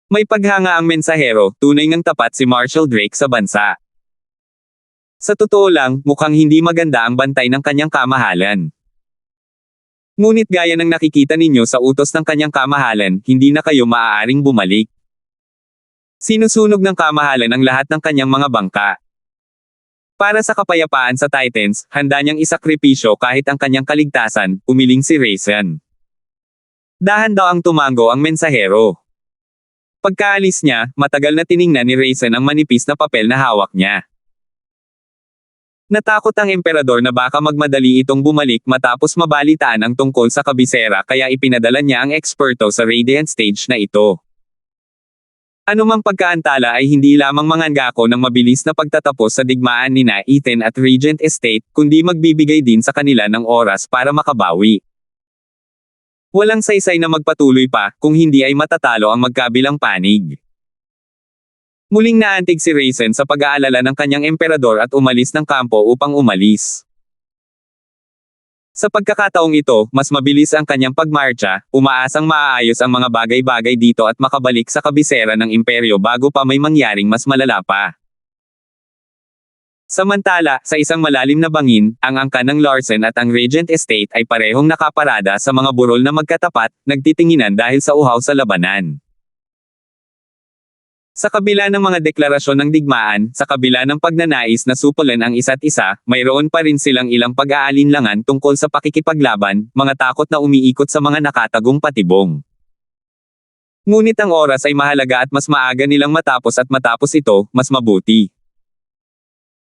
May paghanga ang mensahero, tunay ngang tapat si Marshal Drake sa bansa. Sa totoo lang, mukhang hindi maganda ang bantay ng kanyang kamahalan. Ngunit gaya ng nakikita ninyo sa utos ng kanyang kamahalan, hindi na kayo maaaring bumalik. Sinusunog ng kamahalan ang lahat ng kanyang mga bangka. Para sa kapayapaan sa Titans, handa niyang isakripisyo kahit ang kanyang kaligtasan, umiling si Raisin. Dahan daw ang tumango ang mensahero. Pagkaalis niya, matagal na tiningnan ni Raisin ang manipis na papel na hawak niya. Natakot ang emperador na baka magmadali itong bumalik matapos mabalitaan ang tungkol sa kabisera kaya ipinadala niya ang eksperto sa Radiant Stage na ito. Anumang pagkaantala ay hindi lamang mangangako ng mabilis na pagtatapos sa digmaan nina Ethan at Regent Estate, kundi magbibigay din sa kanila ng oras para makabawi. Walang saysay na magpatuloy pa, kung hindi ay matatalo ang magkabilang panig. Muling naantig si Raisin sa pag-aalala ng kanyang emperador at umalis ng kampo upang umalis. Sa pagkakataong ito, mas mabilis ang kanyang pagmarcha, umaasang maaayos ang mga bagay-bagay dito at makabalik sa kabisera ng imperyo bago pa may mangyaring mas malala pa. Samantala, sa isang malalim na bangin, ang angkan ng Larsen at ang Regent Estate ay parehong nakaparada sa mga burol na magkatapat, nagtitinginan dahil sa uhaw sa labanan. Sa kabila ng mga deklarasyon ng digmaan, sa kabila ng pagnanais na supulan ang isa't isa, mayroon pa rin silang ilang pag-aalinlangan tungkol sa pakikipaglaban, mga takot na umiikot sa mga nakatagong patibong. Ngunit ang oras ay mahalaga at mas maaga nilang matapos ito, mas mabuti.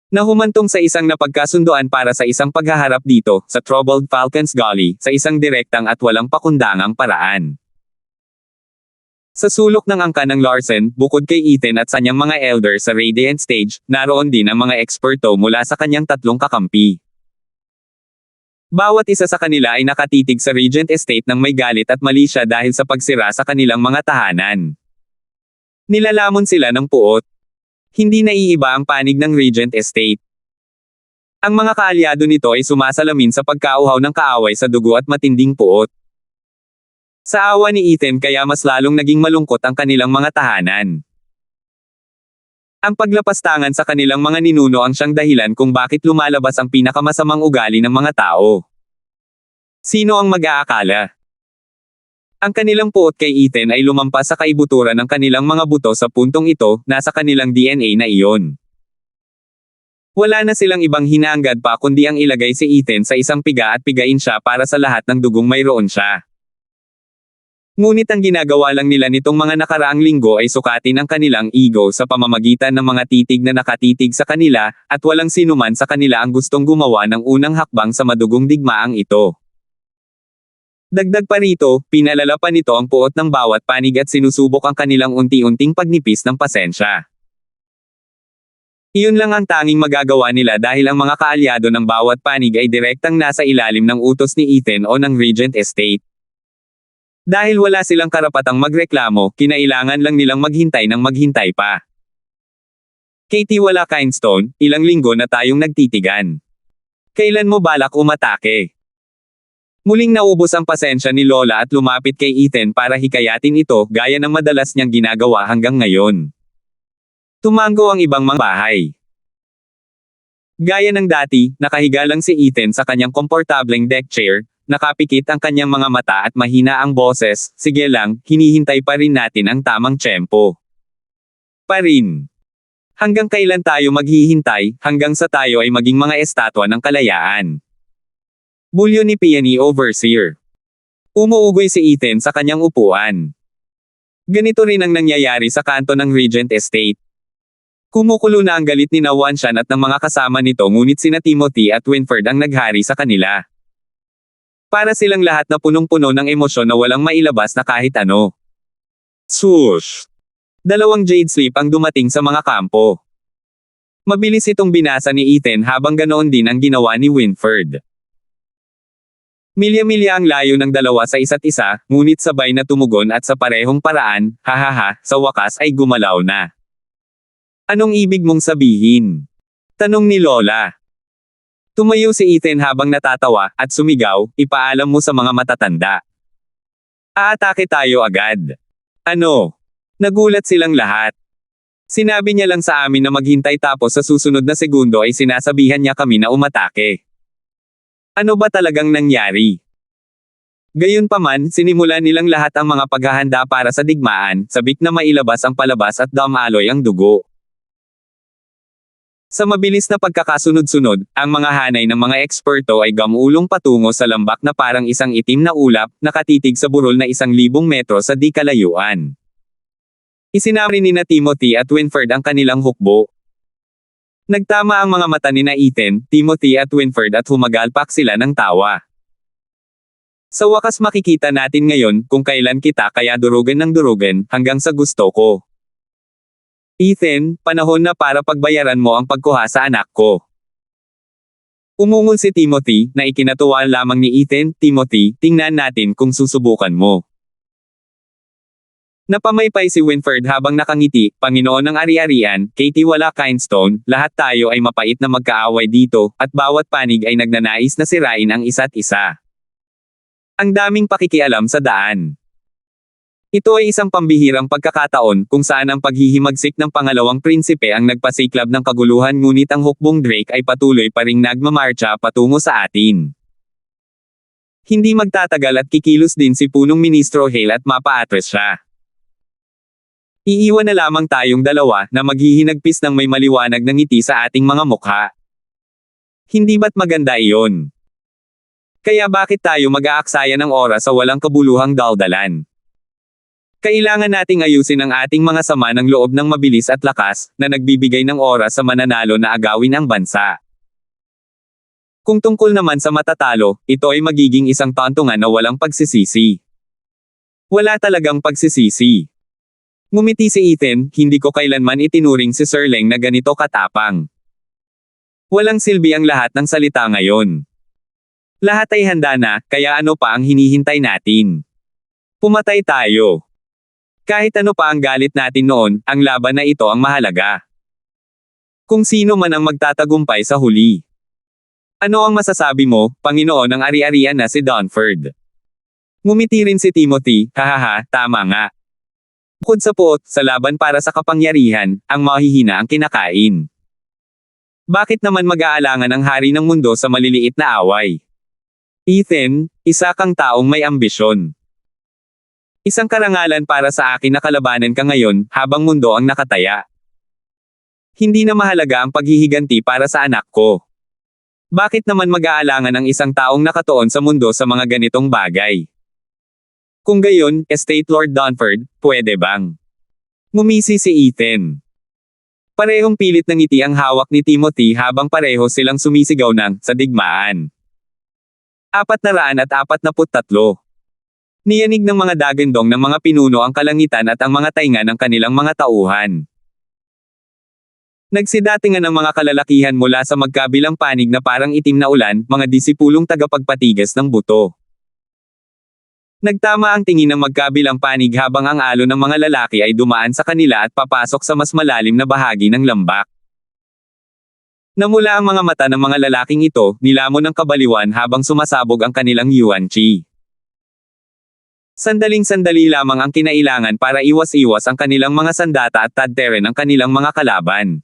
Nahumantong sa isang napagkasunduan para sa isang paghaharap dito, sa Troubled Falcons Gully, sa isang direktang at walang pakundangang paraan. Sa sulok ng angkan ng Larsen, bukod kay Ethan at sanyang mga elder sa Radiant Stage, naroon din ang mga eksperto mula sa kanyang 3 kakampi. Bawat isa sa kanila ay nakatitig sa Regent Estate ng may galit at mali siya dahil sa pagsira sa kanilang mga tahanan. Nilalamon sila ng puot. Hindi naiiba ang panig ng Regent Estate. Ang mga kaalyado nito ay sumasalamin sa pagkauhaw ng kaaway sa dugo at matinding puot. Sa awa ni Ethan kaya mas lalong naging malungkot ang kanilang mga tahanan. Ang paglapastangan sa kanilang mga ninuno ang siyang dahilan kung bakit lumalabas ang pinakamasamang ugali ng mga tao. Sino ang mag-aakala? Ang kanilang puot kay Ethan ay lumampas sa kaibuturan ng kanilang mga buto sa puntong ito, nasa kanilang DNA na iyon. Wala na silang ibang hinahangad pa kundi ang ilagay si Ethan sa isang piga at pigain siya para sa lahat ng dugong mayroon siya. Ngunit ang ginagawa lang nila nitong mga nakaraang linggo ay sukatin ang kanilang ego sa pamamagitan ng mga titig na nakatitig sa kanila, at walang sinuman sa kanila ang gustong gumawa ng unang hakbang sa madugong digmaang ito. Dagdag pa rito, pinalala pa nito ang puot ng bawat panig at sinusubok ang kanilang unti-unting pagnipis ng pasensya. Iyon lang ang tanging magagawa nila dahil ang mga kaalyado ng bawat panig ay direktang nasa ilalim ng utos ni Ethan o ng Regent Estate. Dahil wala silang karapatang magreklamo, kinailangan lang nilang maghintay ng maghintay pa. Katie wala Kindstone, ilang linggo na tayong nagtitigan. Kailan mo balak umatake? Muling naubos ang pasensya ni Lola at lumapit kay Ethan para hikayatin ito gaya ng madalas niyang ginagawa hanggang ngayon. Tumango ang ibang mga bahay. Gaya ng dati, nakahiga lang si Ethan sa kanyang komportableng deck chair, nakapikit ang kanyang mga mata at mahina ang boses, sige lang, hinihintay pa rin natin ang tamang tiyempo. Pa rin. Hanggang kailan tayo maghihintay, hanggang sa tayo ay maging mga estatwa ng kalayaan. Bulyo ni Peony Overseer. Umuugoy si Ethan sa kanyang upuan. Ganito rin ang nangyayari sa kanto ng Regent Estate. Kumukulo na ang galit ni Wanshan at ng mga kasama nito ngunit sina Timothy at Winfred ang naghari sa kanila. Para silang lahat na punong-puno ng emosyon na walang mailabas na kahit ano. Swoosh! 2 Jade Sleep ang dumating sa mga kampo. Mabilis itong binasa ni Ethan habang ganoon din ang ginawa ni Winfred. Milya-milya ang layo ng dalawa sa isa't isa, ngunit sabay na tumugon at sa parehong paraan, hahaha, sa wakas ay gumalaw na. Anong ibig mong sabihin? Tanong ni Lola. Tumayo si Ethan habang natatawa, at sumigaw, ipaalam mo sa mga matatanda. Aatake tayo agad. Ano? Nagulat silang lahat. Sinabi niya lang sa amin na maghintay tapos sa susunod na segundo ay sinasabihan niya kami na umatake. Ano ba talagang nangyari? Gayunpaman, sinimulan nilang lahat ang mga paghahanda para sa digmaan, sabik na mailabas ang palabas at damaloy ang dugo. Sa mabilis na pagkakasunod-sunod, ang mga hanay ng mga eksperto ay gamulong patungo sa lambak na parang isang itim na ulap, nakatitig sa burol na 1,000 metro sa di kalayuan. Isinamri ni na Timothy at Winfred ang kanilang hukbo. Nagtama ang mga mata ni na Ethan, Timothy at Winfred at humagalpak sila ng tawa. Sa wakas makikita natin ngayon kung kailan kita kaya durugan ng durugan hanggang sa gusto ko. Ethan, panahon na para pagbayaran mo ang pagkuha sa anak ko. Umungol si Timothy, na ikinatuwa lamang ni Ethan, Timothy, tingnan natin kung susubukan mo. Napamaypay si Winfred habang nakangiti, Panginoon ng ari-arian, Katie wala Kindstone, lahat tayo ay mapait na magkaaway dito, at bawat panig ay nagnanais na sirain ang isa't isa. Ang daming pakikialam sa daan. Ito ay isang pambihirang pagkakataon kung saan ang paghihimagsik ng pangalawang prinsipe ang nagpasiklab ng kaguluhan ngunit ang hukbong Drake ay patuloy pa ring nagmamarcha patungo sa atin. Hindi magtatagal at kikilos din si punong ministro Hale at mapa-atres siya. Iiwan na lamang tayong dalawa na maghihinagpis ng may maliwanag na ngiti sa ating mga mukha. Hindi ba't maganda iyon? Kaya bakit tayo mag-aaksaya ng oras sa walang kabuluhang daldalan? Kailangan nating ayusin ang ating mga sama ng loob ng mabilis at lakas, na nagbibigay ng oras sa mananalo na agawin ang bansa. Kung tungkol naman sa matatalo, ito ay magiging isang tantungan na walang pagsisisi. Wala talagang pagsisisi. Ngumiti si Ethan, hindi ko kailanman itinuring si Sir Leng na ganito katapang. Walang silbi ang lahat ng salita ngayon. Lahat ay handa na, kaya ano pa ang hinihintay natin? Pumatay tayo. Kahit ano pa ang galit natin noon, ang laban na ito ang mahalaga. Kung sino man ang magtatagumpay sa huli. Ano ang masasabi mo, Panginoon ng ari-arian na si Dunford? Ngumiti rin si Timothy, hahaha, tama nga. Bukod sa puot, sa laban para sa kapangyarihan, ang mahihina ang kinakain. Bakit naman mag-aalangan ang hari ng mundo sa maliliit na away? Ethan, isa kang taong may ambisyon. Isang karangalan para sa akin na kalabanan ka ngayon, habang mundo ang nakataya. Hindi na mahalaga ang paghihiganti para sa anak ko. Bakit naman mag-aalangan ang isang taong nakatuon sa mundo sa mga ganitong bagay? Kung gayon, Estate Lord Dunford, pwede bang? Ngumisi si Ethan. Parehong pilit ng ngiti ang hawak ni Timothy habang pareho silang sumisigaw ng, sa digmaan. 443. Niyanig ng mga dagandong ng mga pinuno ang kalangitan at ang mga tainga ng kanilang mga tauhan. Nagsidatingan ang mga kalalakihan mula sa magkabilang panig na parang itim na ulan, mga disipulong tagapagpatigas ng buto. Nagtama ang tingin ng magkabilang panig habang ang alo ng mga lalaki ay dumaan sa kanila at papasok sa mas malalim na bahagi ng lambak. Namula ang mga mata ng mga lalaking ito, nilamon ng kabaliwan habang sumasabog ang kanilang yuan chi. Sandaling-sandali lamang ang kinailangan para iwas-iwas ang kanilang mga sandata at tadteren ng kanilang mga kalaban.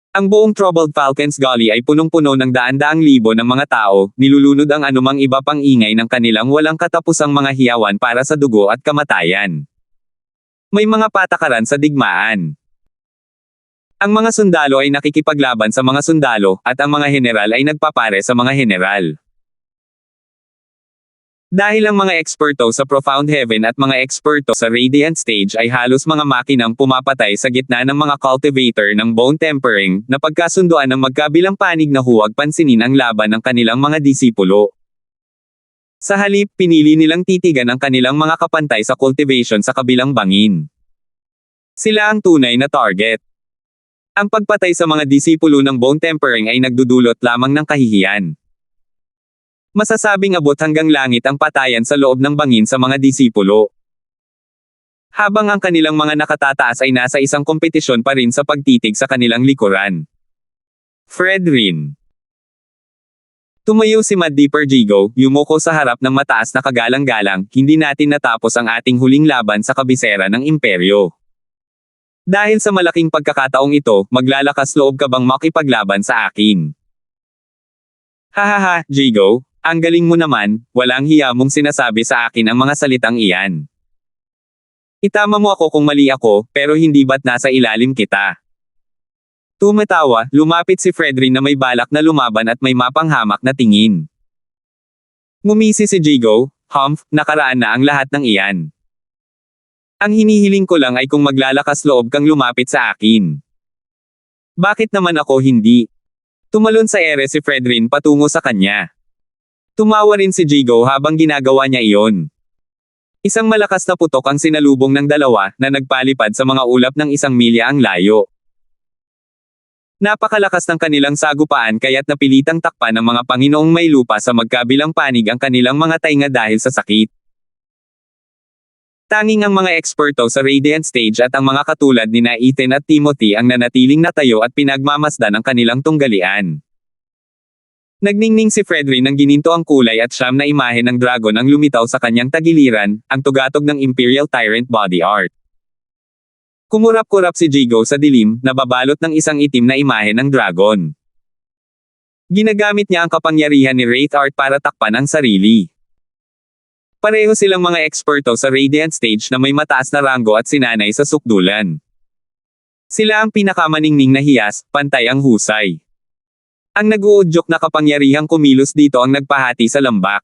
Ang buong Troubled Falcons Gully ay punong-puno ng daan-daang libo ng mga tao, nilulunod ang anumang iba pang ingay ng kanilang walang katapusang mga hiyawan para sa dugo at kamatayan. May mga patakaran sa digmaan. Ang mga sundalo ay nakikipaglaban sa mga sundalo, at ang mga general ay nagpapare sa mga general. Dahil ang mga eksperto sa Profound Heaven at mga eksperto sa Radiant Stage ay halos mga makinang pumapatay sa gitna ng mga cultivator ng bone tempering, napagkasunduan ng magkabilang panig na huwag pansinin ang laban ng kanilang mga disipulo. Sa halip, pinili nilang titigan ang kanilang mga kapantay sa cultivation sa kabilang bangin. Sila ang tunay na target. Ang pagpatay sa mga disipulo ng bone tempering ay nagdudulot lamang ng kahihiyan. Masasabing abot hanggang langit ang patayan sa loob ng bangin sa mga disipulo. Habang ang kanilang mga nakatataas ay nasa isang kompetisyon pa rin sa pagtitig sa kanilang likuran. Fred Rin. Tumayo si Mad Dipper Jigo, yumuko sa harap ng mataas na kagalang-galang, hindi natin natapos ang ating huling laban sa kabisera ng imperyo. Dahil sa malaking pagkakataong ito, maglalakas loob ka bang makipaglaban sa akin? Hahaha, Jigo. Ang galing mo naman, walang hiya mong sinasabi sa akin ang mga salitang iyan. Itama mo ako kung mali ako, pero hindi ba't nasa ilalim kita? Tumatawa, lumapit si Fredrin na may balak na lumaban at may mapanghamak na tingin. Ngumisi si Jigo, Humph, nakaraan na ang lahat ng iyan. Ang hinihiling ko lang ay kung maglalakas loob kang lumapit sa akin. Bakit naman ako hindi? Tumalon sa ere si Fredrin patungo sa kanya. Tumawa rin si Jigo habang ginagawa niya iyon. Isang malakas na putok ang sinalubong ng dalawa na nagpalipad sa mga ulap ng 1 milya ang layo. Napakalakas ng kanilang sagupaan kaya't napilitang takpan ng mga Panginoong may lupa sa magkabilang panig ang kanilang mga tainga dahil sa sakit. Tanging ang mga eksperto sa Radiant Stage at ang mga katulad nina Ethan at Timothy ang nanatiling natayo at pinagmamasdan ang kanilang tunggalian. Nagningning si Fredrin ng gininto ang kulay at siyam na imahe ng dragon ang lumitaw sa kanyang tagiliran, ang tugatog ng Imperial Tyrant Body Art. Kumurap-kurap si Jigo sa dilim, nababalot ng isang itim na imahe ng dragon. Ginagamit niya ang kapangyarihan ni Wraith Art para takpan ang sarili. Pareho silang mga eksperto sa Radiant Stage na may mataas na ranggo at sinanay sa sukdulan. Sila ang pinakamaningning na hiyas, pantay ang husay. Ang nag-uudyok na kapangyarihang kumilos dito ang nagpahati sa lambak.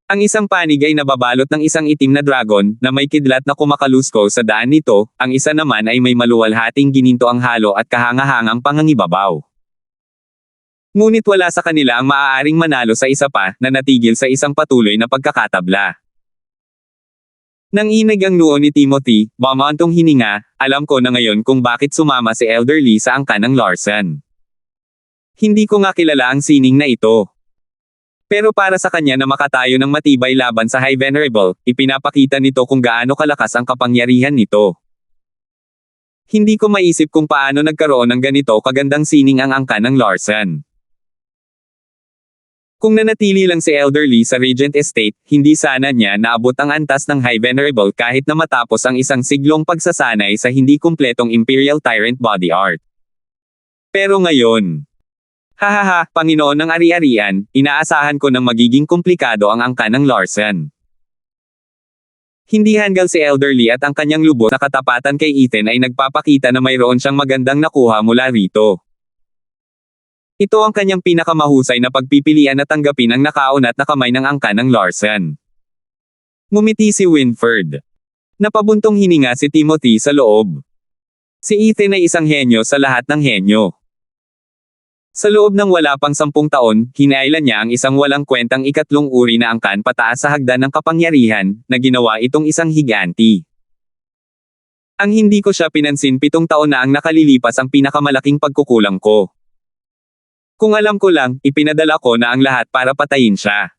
Ang isang panig ay nababalot ng isang itim na dragon, na may kidlat na kumakalusko sa daan nito, ang isa naman ay may maluwalhating gininto ang halo at kahangahangang pangangibabaw. Ngunit wala sa kanila ang maaaring manalo sa isa pa, na natigil sa isang patuloy na pagkakatabla. Nang inig ang noo ni Timothy, bumantong hininga, alam ko na ngayon kung bakit sumama si Elderly sa angkan ng Larson. Hindi ko nga kilala ang sining na ito. Pero para sa kanya na makatayo ng matibay laban sa High Venerable, ipinapakita nito kung gaano kalakas ang kapangyarihan nito. Hindi ko maisip kung paano nagkaroon ng ganito kagandang sining ang angkan ng Larson. Kung nanatili lang si Elderly sa Regent Estate, hindi sana niya naabot ang antas ng High Venerable kahit na matapos ang isang siglong pagsasanay sa hindi kumpletong Imperial Tyrant Body Art. Pero ngayon, hahaha, Panginoon ng Ari-Arian, inaasahan ko nang magiging komplikado ang angkan ng Larson. Hindi hanggang si Elderly at ang kanyang lubos na katapatan kay Ethan ay nagpapakita na mayroon siyang magandang nakuha mula rito. Ito ang kanyang pinakamahusay na pagpipilian na tanggapin ang nakaunat na kamay ng angkan ng Larson. Ngumiti si Winford. Napabuntong hininga si Timothy sa loob. Si Ethan ay isang henyo sa lahat ng henyo. Sa loob ng wala pang 10 taon, hinailan niya ang isang walang kwentang ikatlong uri na angkan pataas sa hagdan ng kapangyarihan, na ginawa itong isang higanti. Ang hindi ko siya pinansin 7 taon na ang nakalilipas ang pinakamalaking pagkukulang ko. Kung alam ko lang, ipinadala ko na ang lahat para patayin siya.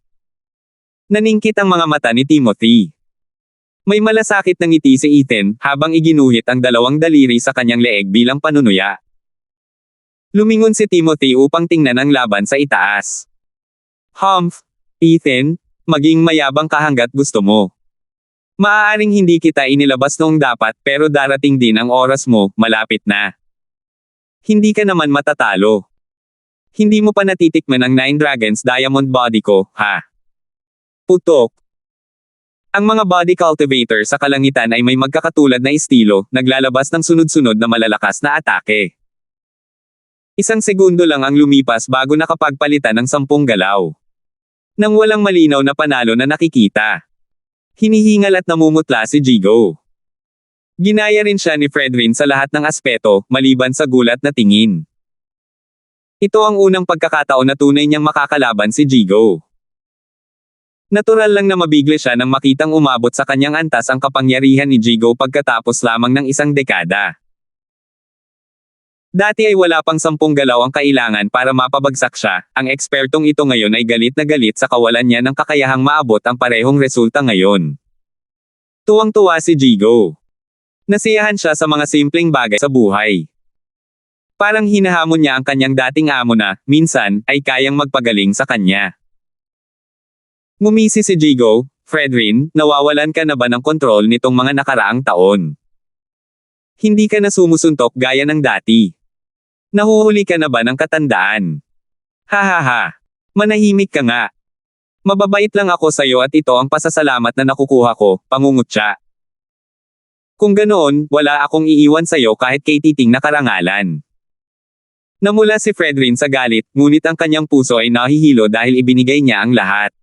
Naningkit ang mga mata ni Timothy. May malasakit na ngiti si Ethan habang iginuhit ang 2 daliri sa kanyang leeg bilang panunuya. Lumingon si Timothy upang tingnan ang laban sa itaas. Humph, Ethan, maging mayabang ka hanggat gusto mo. Maaaring hindi kita inilabas noong dapat pero darating din ang oras mo, malapit na. Hindi ka naman matatalo. Hindi mo pa natitikman ang 9 Dragons Diamond Body ko, ha? Putok. Ang mga body cultivator sa kalangitan ay may magkakatulad na estilo, naglalabas ng sunod-sunod na malalakas na atake. 1 segundo lang ang lumipas bago nakapagpalitan ng 10 galaw. Nang walang malinaw na panalo na nakikita. Hinihingal at namumutla si Jigo. Ginaya rin siya ni Fredrin sa lahat ng aspeto, maliban sa gulat na tingin. Ito ang unang pagkakataon na tunay niyang makakalaban si Jigo. Natural lang na mabigla siya nang makitang umabot sa kanyang antas ang kapangyarihan ni Jigo pagkatapos lamang ng 1 dekada. Dati ay wala pang 10 galaw ang kailangan para mapabagsak siya, ang ekspertong ito ngayon ay galit na galit sa kawalan niya ng kakayahang maabot ang parehong resulta ngayon. Tuwang-tuwa si Jigo. Nasiyahan siya sa mga simpleng bagay sa buhay. Parang hinahamon niya ang kanyang dating amo na, minsan, ay kayang magpagaling sa kanya. Ngumisi si Jigo, Fredrin, nawawalan ka na ba ng kontrol nitong mga nakaraang taon? Hindi ka na sumusuntok gaya ng dati. Nahuhuli ka na ba ng katandaan? Hahaha. Manahimik ka nga. Mababait lang ako sa'yo at ito ang pasasalamat na nakukuha ko, pangungutya. Kung ganoon, wala akong iiwan sa'yo kahit kay titing na karangalan. Namula si Fredrin sa galit, ngunit ang kanyang puso ay nahihilo dahil ibinigay niya ang lahat.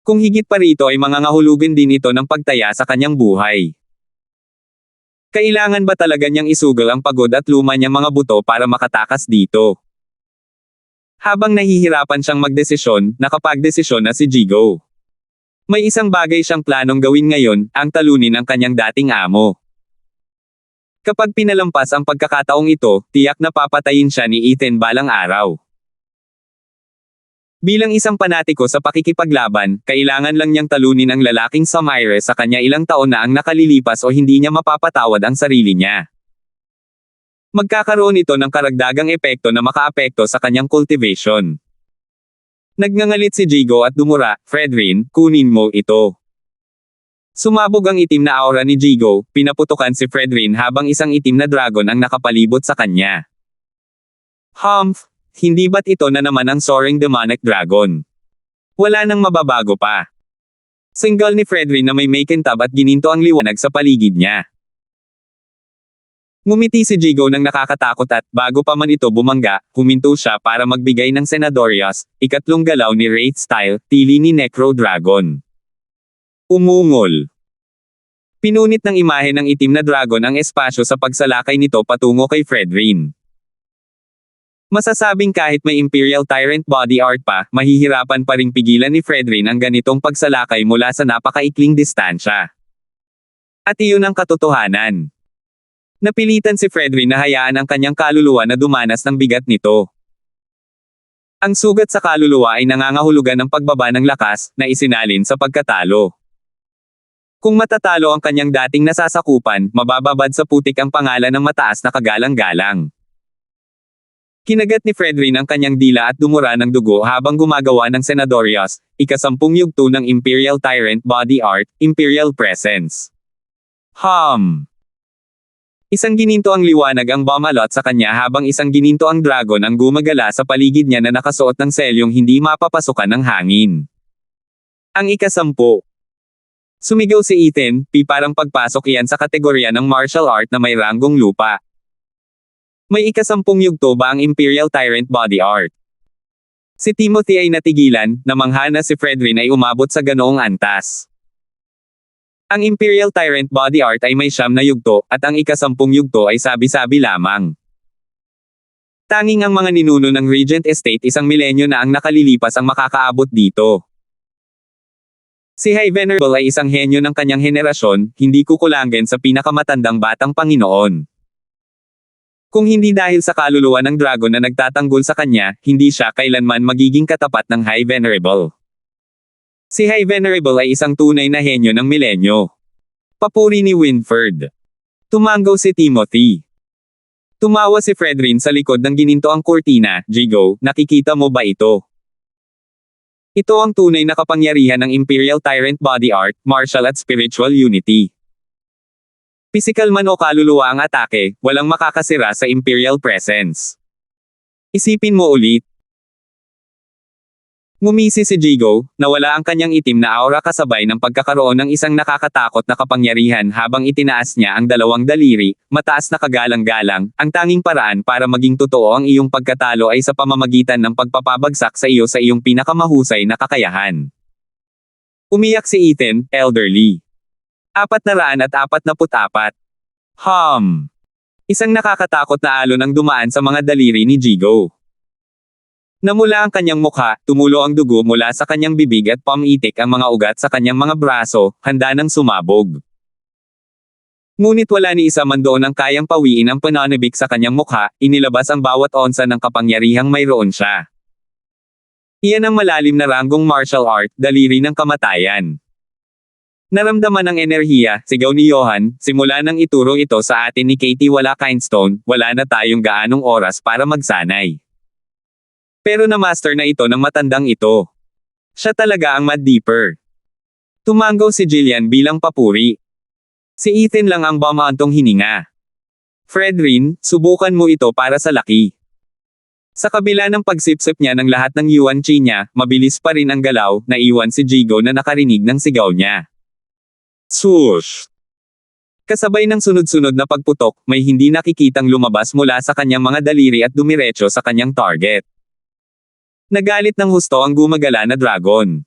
Kung higit pa rito ay mangangahulugan din ito ng pagtaya sa kanyang buhay. Kailangan ba talaga niyang isugal ang pagod at luma niyang mga buto para makatakas dito? Habang nahihirapan siyang magdesisyon, nakapagdesisyon na si Jigo. May isang bagay siyang planong gawin ngayon, ang talunin ang kanyang dating amo. Kapag pinalampas ang pagkakataong ito, tiyak na papatayin siya ni Ethan balang araw. Bilang isang panatiko sa pakikipaglaban, kailangan lang niyang talunin ang lalaking Samire sa kanya ilang taon na ang nakalilipas o hindi niya mapapatawad ang sarili niya. Magkakaroon ito ng karagdagang epekto na makaapekto sa kanyang cultivation. Nagngangalit si Jigo at dumura, Fredrin, kunin mo ito. Sumabog ang itim na aura ni Jigo, pinaputukan si Fredrin habang isang itim na dragon ang nakapalibot sa kanya. Humph! Hindi ba't ito na naman ang soaring demonic dragon? Wala nang mababago pa. Single ni Fredrin na may makintab at gininto ang liwanag sa paligid niya. Ngumiti si Jigo ng nakakatakot at, bago pa man ito bumangga, huminto siya para magbigay ng Senadorias, ikatlong galaw ni Wraith Style, tili ni Necro Dragon. Umungol. Pinunit ng imahe ng itim na dragon ang espasyo sa pagsalakay nito patungo kay Fredrin. Masasabing kahit may Imperial Tyrant body art pa, mahihirapan pa ring pigilan ni Fredrin ang ganitong pagsalakay mula sa napakaikling distansya. At iyon ang katotohanan. Napilitan si Fredrin na hayaan ang kanyang kaluluwa na dumanas ng bigat nito. Ang sugat sa kaluluwa ay nangangahulugan ng pagbaba ng lakas, na isinalin sa pagkatalo. Kung matatalo ang kanyang dating nasasakupan, mabababad sa putik ang pangalan ng mataas na kagalang-galang. Kinagat ni Fredrin ang kanyang dila at dumura ng dugo habang gumagawa ng Senadorias, ika-10 yugto ng Imperial Tyrant Body Art, Imperial Presence. Isang gininto ang liwanag ang bumalot sa kanya habang isang gininto ang dragon ang gumagala sa paligid niya na nakasuot ng selyong hindi mapapasukan ng hangin. Ang ika-10. Sumigaw si Ethan, parang pagpasok iyan sa kategorya ng martial art na may ranggong lupa. May ika-10 yugto ba ang Imperial Tyrant Body Art? Si Timothy ay natigilan, namangha na si Fredrin ay umabot sa ganoong antas. Ang Imperial Tyrant Body Art ay may 9 na yugto, at ang ika-10 yugto ay sabi-sabi lamang. Tanging ang mga ninuno ng Regent Estate 1 milenyo na ang nakalilipas ang makakaabot dito. Si High Venerable ay isang henyo ng kanyang henerasyon, hindi kukulangin sa pinakamatandang batang Panginoon. Kung hindi dahil sa kaluluwa ng dragon na nagtatanggol sa kanya, hindi siya kailanman magiging katapat ng High Venerable. Si High Venerable ay isang tunay na henyo ng milenyo. Papuri ni Winford. Tumango si Timothy. Tumawa si Fredrin sa likod ng ginintoang kurtina. Jigo, nakikita mo ba ito? Ito ang tunay na kapangyarihan ng Imperial Tyrant Body Art, martial at spiritual unity. Pisikal man o kaluluwa ang atake, walang makakasira sa Imperial Presence. Isipin mo ulit. Ngumisi si Jigo, nawala ang kanyang itim na aura kasabay ng pagkakaroon ng isang nakakatakot na kapangyarihan habang itinaas niya ang dalawang daliri, mataas na kagalang-galang, ang tanging paraan para maging totoo ang iyong pagkatalo ay sa pamamagitan ng pagpapabagsak sa iyong pinakamahusay na kakayahan. Umiyak si Ethan, elderly. 444. Isang nakakatakot na alon ang dumaan sa mga daliri ni Jigo. Namula ang kanyang mukha, tumulo ang dugo mula sa kanyang bibig at pamitik ang mga ugat sa kanyang mga braso, handa nang sumabog. Ngunit wala ni isa man doon ang kayang pawiin ang pananabik sa kanyang mukha, inilabas ang bawat onsa ng kapangyarihang mayroon siya. Iyan ang malalim na ranggong martial art, daliri ng kamatayan. Naramdaman ang enerhiya, sigaw ni Johan, simula nang ituro ito sa atin ni Katie wala Kindstone, wala na tayong gaanong oras para magsanay. Pero na-master na ito ng matandang ito. Siya talaga ang Mad Deeper. Tumango si Jillian bilang papuri. Si Ethan lang ang bumantong hininga. Fredrin, subukan mo ito para sa laki. Sa kabila ng pagsipsip niya ng lahat ng yuan chi niya, mabilis pa rin ang galaw, naiwan si Jigo na nakarinig ng sigaw niya. Swoosh! Kasabay ng sunod-sunod na pagputok, may hindi nakikitang lumabas mula sa kanyang mga daliri at dumiretso sa kanyang target. Nagalit ng husto ang gumagala na dragon.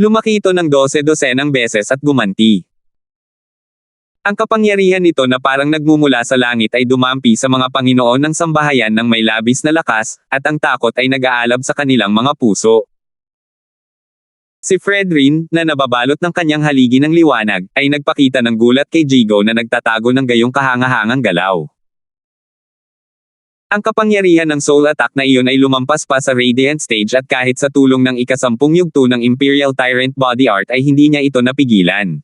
Lumaki ito ng 12-dosenang beses at gumanti. Ang kapangyarihan nito na parang nagmumula sa langit ay dumampi sa mga Panginoon ng sambahayan ng may labis na lakas, at ang takot ay nag-aalab sa kanilang mga puso. Si Fredrin, na nababalot ng kanyang haligi ng liwanag, ay nagpakita ng gulat kay Jigo na nagtatago ng gayong kahangahangang galaw. Ang kapangyarihan ng soul attack na iyon ay lumampas pa sa Radiant Stage at kahit sa tulong ng ikasampung yugto ng Imperial Tyrant Body Art ay hindi niya ito napigilan.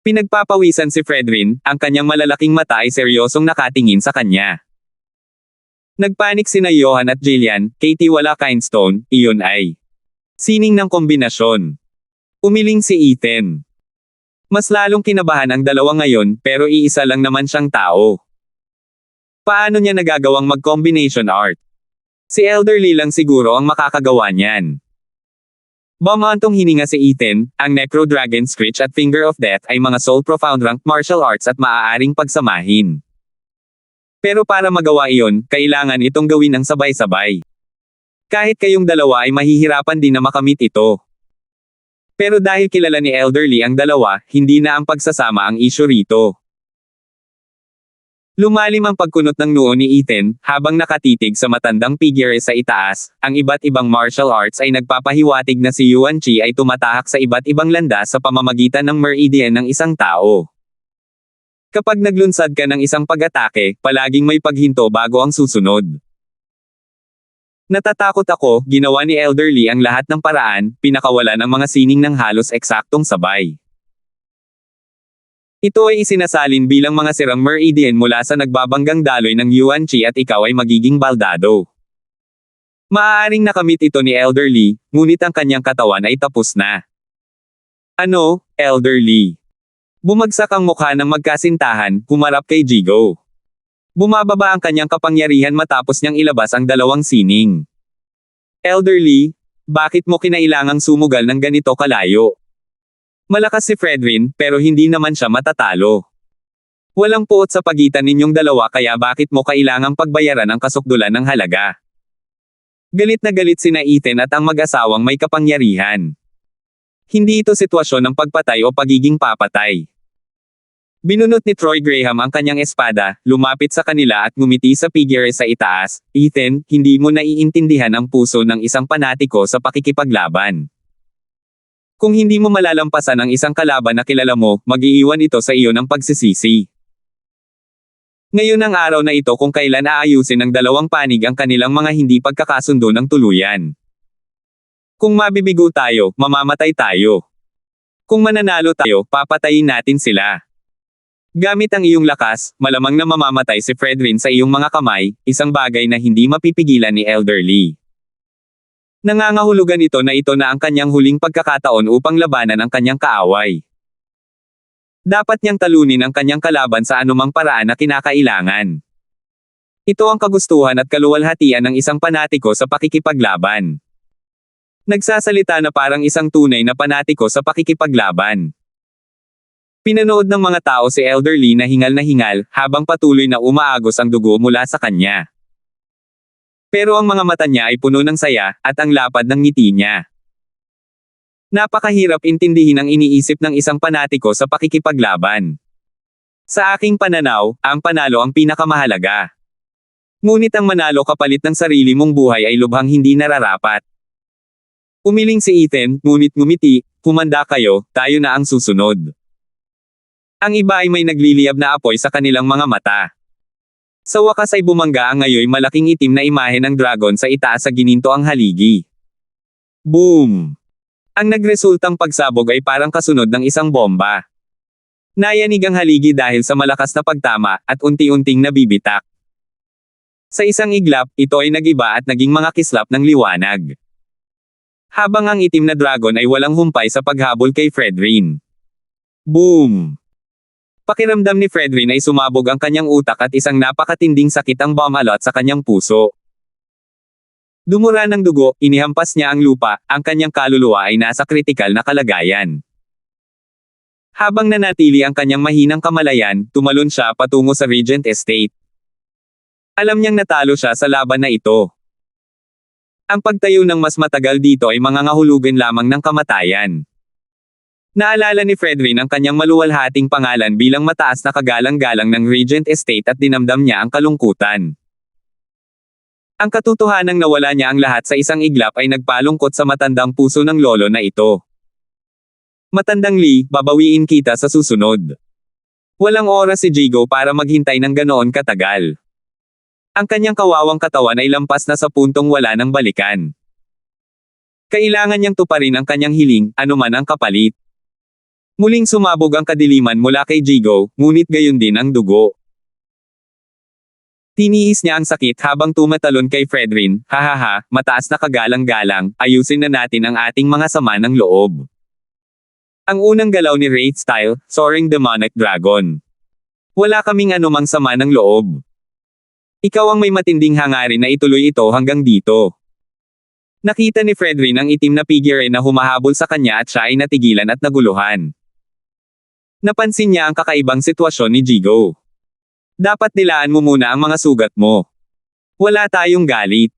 Pinagpapawisan si Fredrin, ang kanyang malalaking mata ay seryosong nakatingin sa kanya. Nagpanik sina Johan at Jillian, Katie wala Kindstone, iyon ay sining ng kombinasyon. Umiling si Ethan. Mas lalong kinabahan ang dalawa ngayon, pero iisa lang naman siyang tao. Paano niya nagagawang mag-combination art? Si elderly lang siguro ang makakagawa niyan. Bumantong hininga si Ethan, ang Necro Dragon Screech at Finger of Death ay mga soul profound rank martial arts at maaaring pagsamahin. Pero para magawa iyon, kailangan itong gawin ng sabay-sabay. Kahit kayong dalawa ay mahihirapan din na makamit ito. Pero dahil kilala ni elderly ang dalawa, hindi na ang pagsasama ang issue rito. Lumalim ang pagkunot ng noo ni Ethan, habang nakatitig sa matandang figure sa itaas, ang iba't ibang martial arts ay nagpapahiwatig na si Yuan Chi ay tumatahak sa iba't ibang landas sa pamamagitan ng meridian ng isang tao. Kapag naglunsad ka ng isang pag-atake, palaging may paghinto bago ang susunod. Natatakot ako, ginawa ni elderly ang lahat ng paraan, pinakawalan ang mga sining ng halos eksaktong sabay. Ito ay isinasalin bilang mga sirang meridian mula sa nagbabanggang daloy ng Yuan Chi at ikaw ay magiging baldado. Maaaring nakamit ito ni elderly, ngunit ang kanyang katawan ay tapos na. Ano, elderly? Bumagsak ang mukha ng magkasintahan, humarap kay Jigo. Bumababa ang kanyang kapangyarihan matapos niyang ilabas ang dalawang sining. Elderly, bakit mo kinailangang sumugal ng ganito kalayo? Malakas si Fredrin, pero hindi naman siya matatalo. Walang puot sa pagitan ninyong dalawa kaya bakit mo kailangang pagbayaran ang kasukdulan ng halaga? Galit na galit sina Ethan at ang mag-asawang may kapangyarihan. Hindi ito sitwasyon ng pagpatay o pagiging papatay. Binunot ni Troy Graham ang kanyang espada, lumapit sa kanila at ngumiti sa figure sa itaas. Ethan, hindi mo naiintindihan ang puso ng isang panatiko sa pakikipaglaban. Kung hindi mo malalampasan ang isang kalaban na kilala mo, mag-iiwan ito sa iyo ng pagsisisi. Ngayon ang araw na ito kung kailan aayusin ng dalawang panig ang kanilang mga hindi pagkakasundo ng tuluyan. Kung mabibigo tayo, mamamatay tayo. Kung mananalo tayo, papatayin natin sila. Gamit ang iyong lakas, malamang na mamamatay si Fredrin sa iyong mga kamay, isang bagay na hindi mapipigilan ni Elder Lee. Nangangahulugan ito na ang kanyang huling pagkakataon upang labanan ang kanyang kaaway. Dapat niyang talunin ang kanyang kalaban sa anumang paraan na kinakailangan. Ito ang kagustuhan at kaluwalhatian ng isang panatiko sa pakikipaglaban. Nagsasalita na parang isang tunay na panatiko sa pakikipaglaban. Pinanood ng mga tao si Elder Lee na hingal habang patuloy na umaagos ang dugo mula sa kanya. Pero ang mga mata niya ay puno ng saya, at ang lapad ng ngiti niya. Napakahirap intindihin ang iniisip ng isang panatiko sa pakikipaglaban. Sa aking pananaw, ang panalo ang pinakamahalaga. Ngunit ang manalo kapalit ng sarili mong buhay ay lubhang hindi nararapat. Umiling si Ethan, ngunit ngumiti, "Kumanda kayo, tayo na ang susunod." Ang iba ay may nagliliyab na apoy sa kanilang mga mata. Sa wakas ay bumangga ang ngayoy malaking itim na imahe ng dragon sa itaas sa gininto ang haligi. Boom! Ang nagresultang pagsabog ay parang kasunod ng isang bomba. Nayanig ang haligi dahil sa malakas na pagtama, at unti-unting nabibitak. Sa isang iglap, ito ay nagiba at naging mga kislap ng liwanag. Habang ang itim na dragon ay walang humpay sa paghabol kay Fredrin. Boom! Pakiramdam ni Fredrin ay sumabog ang kanyang utak at isang napakatinding sakit ang bumalot sa kanyang puso. Dumura ng dugo, inihampas niya ang lupa, ang kanyang kaluluwa ay nasa kritikal na kalagayan. Habang nanatili ang kanyang mahinang kamalayan, tumalon siya patungo sa Regent Estate. Alam niyang natalo siya sa laban na ito. Ang pagtayo ng mas matagal dito ay mangangahulugan lamang ng kamatayan. Naalala ni Fredrin ang kanyang maluwalhating pangalan bilang mataas na kagalang-galang ng Regent Estate at dinamdam niya ang kalungkutan. Ang katotohanang nawala niya ang lahat sa isang iglap ay nagpalungkot sa matandang puso ng lolo na ito. Matandang Lee, babawiin kita sa susunod. Walang oras si Jigo para maghintay ng ganoon katagal. Ang kanyang kawawang katawan ay lampas na sa puntong wala nang balikan. Kailangan niyang tuparin ang kanyang hiling, anuman ang kapalit. Muling sumabog ang kadiliman mula kay Jigo, ngunit gayon din ang dugo. Tiniis niya ang sakit habang tumatalon kay Fredrin, "Hahaha, mataas na kagalang-galang, ayusin na natin ang ating mga sama ng loob." Ang unang galaw ni Wraith Style, Soaring Demonic Dragon. "Wala kaming anumang sama ng loob. Ikaw ang may matinding hangarin na ituloy ito hanggang dito." Nakita ni Fredrin ang itim na figure na humahabol sa kanya at siya ay natigilan at naguluhan. Napansin niya ang kakaibang sitwasyon ni Jigo. "Dapat nilaan mo muna ang mga sugat mo. Wala tayong galit.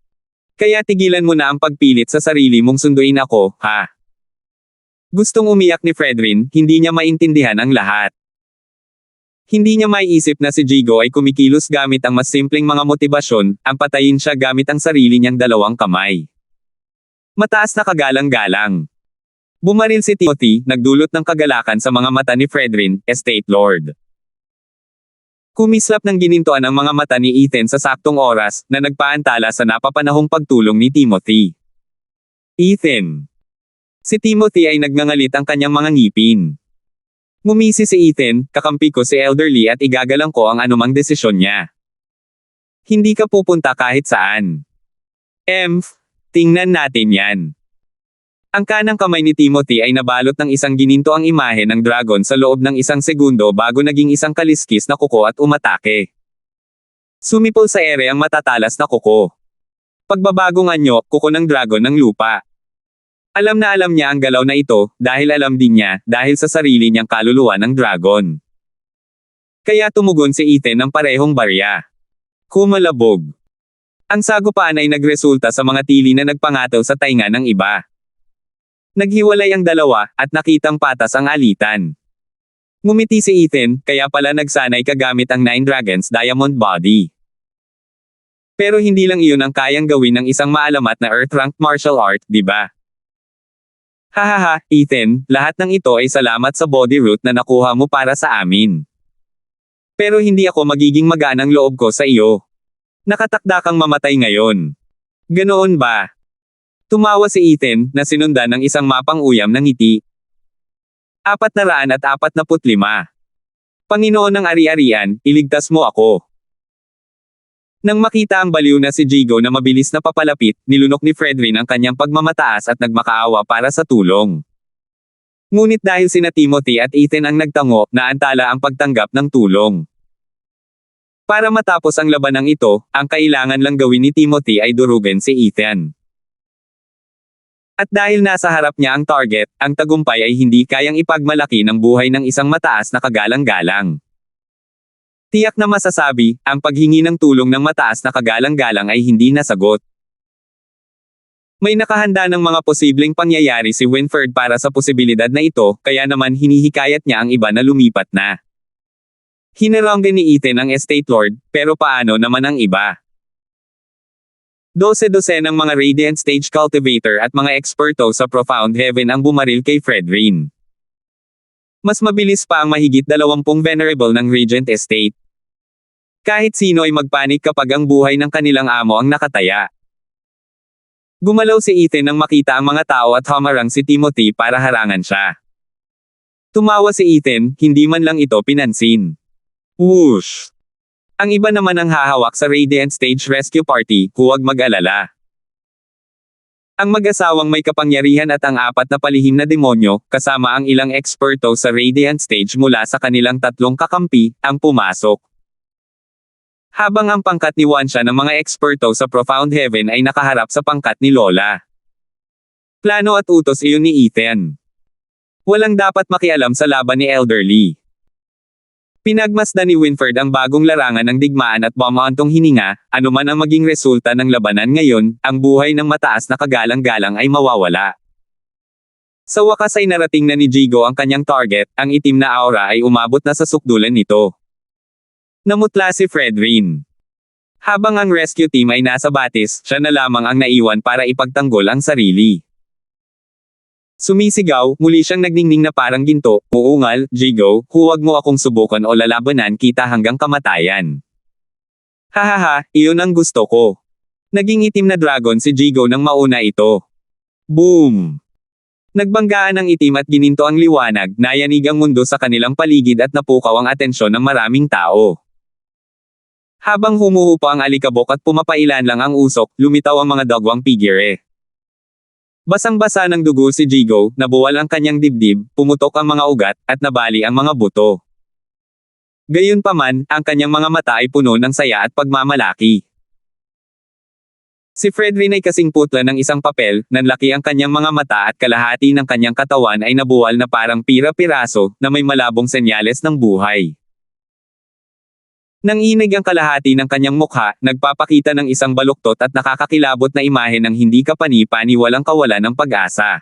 Kaya tigilan mo na ang pagpilit sa sarili mong sunduin ako, ha?" Gustong umiyak ni Fredrin, hindi niya maintindihan ang lahat. Hindi niya maiisip na si Jigo ay kumikilos gamit ang mas simpleng mga motibasyon, ang patayin siya gamit ang sarili niyang dalawang kamay. Mataas na kagalang-galang. Bumaril si Timothy, nagdulot ng kagalakan sa mga mata ni Fredrin, Estate Lord. Kumislap ng ginintuan ang mga mata ni Ethan sa saktong oras, na nagpaantala sa napapanahong pagtulong ni Timothy. "Ethan." Si Timothy ay nagngangalit ang kanyang mga ngipin. Ngumisi si Ethan, "Kakampi ko si Elder Lee at igagalang ko ang anumang desisyon niya. Hindi ka pupunta kahit saan. Tingnan natin yan." Ang kanang kamay ni Timothy ay nabalot ng isang gininto ang imahe ng dragon sa loob ng isang segundo bago naging isang kaliskis na kuko at umatake. Sumipol sa ere ang matatalas na kuko. Pagbabagong anyo, kuko ng dragon ng lupa. Alam na alam niya ang galaw na ito, dahil alam din niya, dahil sa sarili niyang kaluluwa ng dragon. Kaya tumugon si Ethan ng parehong barya. Kumalabog. Ang sagupaan ay nagresulta sa mga tili na nagpangataw sa tainga ng iba. Naghiwalay ang dalawa, at nakitang patas ang alitan. Ngumiti si Ethan, kaya pala nagsanay kagamit ang Nine Dragons Diamond Body. Pero hindi lang iyon ang kayang gawin ng isang maalamat na Earth-ranked martial art, di ba? Hahaha, Ethan, lahat ng ito ay salamat sa body root na nakuha mo para sa amin. Pero hindi ako magiging magaan ang loob ko sa iyo. Nakatakda kang mamatay ngayon. Ganoon ba? Tumawa si Ethan, na sinundan ng isang mapang uyam ng ngiti. 445. Panginoon ng ari-arian, iligtas mo ako. Nang makita ang baliw na si Jigo na mabilis na papalapit, nilunok ni Fredrin ang kanyang pagmamataas at nagmakaawa para sa tulong. Ngunit dahil sina Timothy at Ethan ang nagtango, naantala ang pagtanggap ng tulong. Para matapos ang labanang ito, ang kailangan lang gawin ni Timothy ay durugin si Ethan. At dahil nasa harap niya ang target, ang tagumpay ay hindi kayang ipagmalaki ng buhay ng isang mataas na kagalang-galang. Tiyak na masasabi, ang paghingi ng tulong ng mataas na kagalang-galang ay hindi nasagot. May nakahanda ng mga posibleng pangyayari si Winford para sa posibilidad na ito, kaya naman hinihikayat niya ang iba na lumipat na. Hinaranggan ni Ethan ang estate lord, pero paano naman ang iba? 12 ng mga Radiant Stage Cultivator at mga eksperto sa Profound Heaven ang bumaril kay Fredrin. Mas mabilis pa ang mahigit 20 venerable ng Regent Estate. Kahit sino ay magpanik kapag ang buhay ng kanilang amo ang nakataya. Gumalaw si Ethan nang makita ang mga tao at hamarang si Timothy para harangan siya. Tumawa si Ethan, hindi man lang ito pinansin. Whoosh! Ang iba naman ang hahawak sa Radiant Stage Rescue Party, huwag mag-alala. Ang mag-asawang may kapangyarihan at ang 4 na palihim na demonyo, kasama ang ilang eksperto sa Radiant Stage mula sa kanilang 3 kakampi, ang pumasok. Habang ang pangkat ni Wansha ng mga eksperto sa Profound Heaven ay nakaharap sa pangkat ni Lola. Plano at utos iyon ni Ethan. Walang dapat makialam sa laban ni Elderly. Pinagmasdan ni Winford ang bagong larangan ng digmaan at bumaantong hininga, anuman ang maging resulta ng labanan ngayon, ang buhay ng mataas na kagalang-galang ay mawawala. Sa wakas ay narating na ni Jigo ang kanyang target, ang itim na aura ay umabot na sa sukdulan nito. Namutla si Fredrin. Habang ang rescue team ay nasa batis, siya na lamang ang naiwan para ipagtanggol ang sarili. Sumisigaw, muli siyang nagningning na parang ginto, uungal, Jigo, huwag mo akong subukan o lalabanan kita hanggang kamatayan. Hahaha, iyon ang gusto ko. Naging itim na dragon si Jigo nang mauna ito. Boom! Nagbanggaan ang itim at gininto ang liwanag, nayanig ang mundo sa kanilang paligid at napukaw ang atensyon ng maraming tao. Habang humuhupa ang alikabok at pumapailan lang ang usok, lumitaw ang mga dagwang figure. Basang-basa ng dugo si Jigo, nabuwal ang kanyang dibdib, pumutok ang mga ugat, at nabali ang mga buto. Gayunpaman, ang kanyang mga mata ay puno ng saya at pagmamalaki. Si Fredrin ay kasing putla ng isang papel, nanlaki ang kanyang mga mata at kalahati ng kanyang katawan ay nabuwal na parang pira-piraso, na may malabong senyales ng buhay. Nang inig ang kalahati ng kanyang mukha, nagpapakita ng isang baluktot at nakakakilabot na imahe ng hindi kapani-pani walang kawalan ng pag-asa.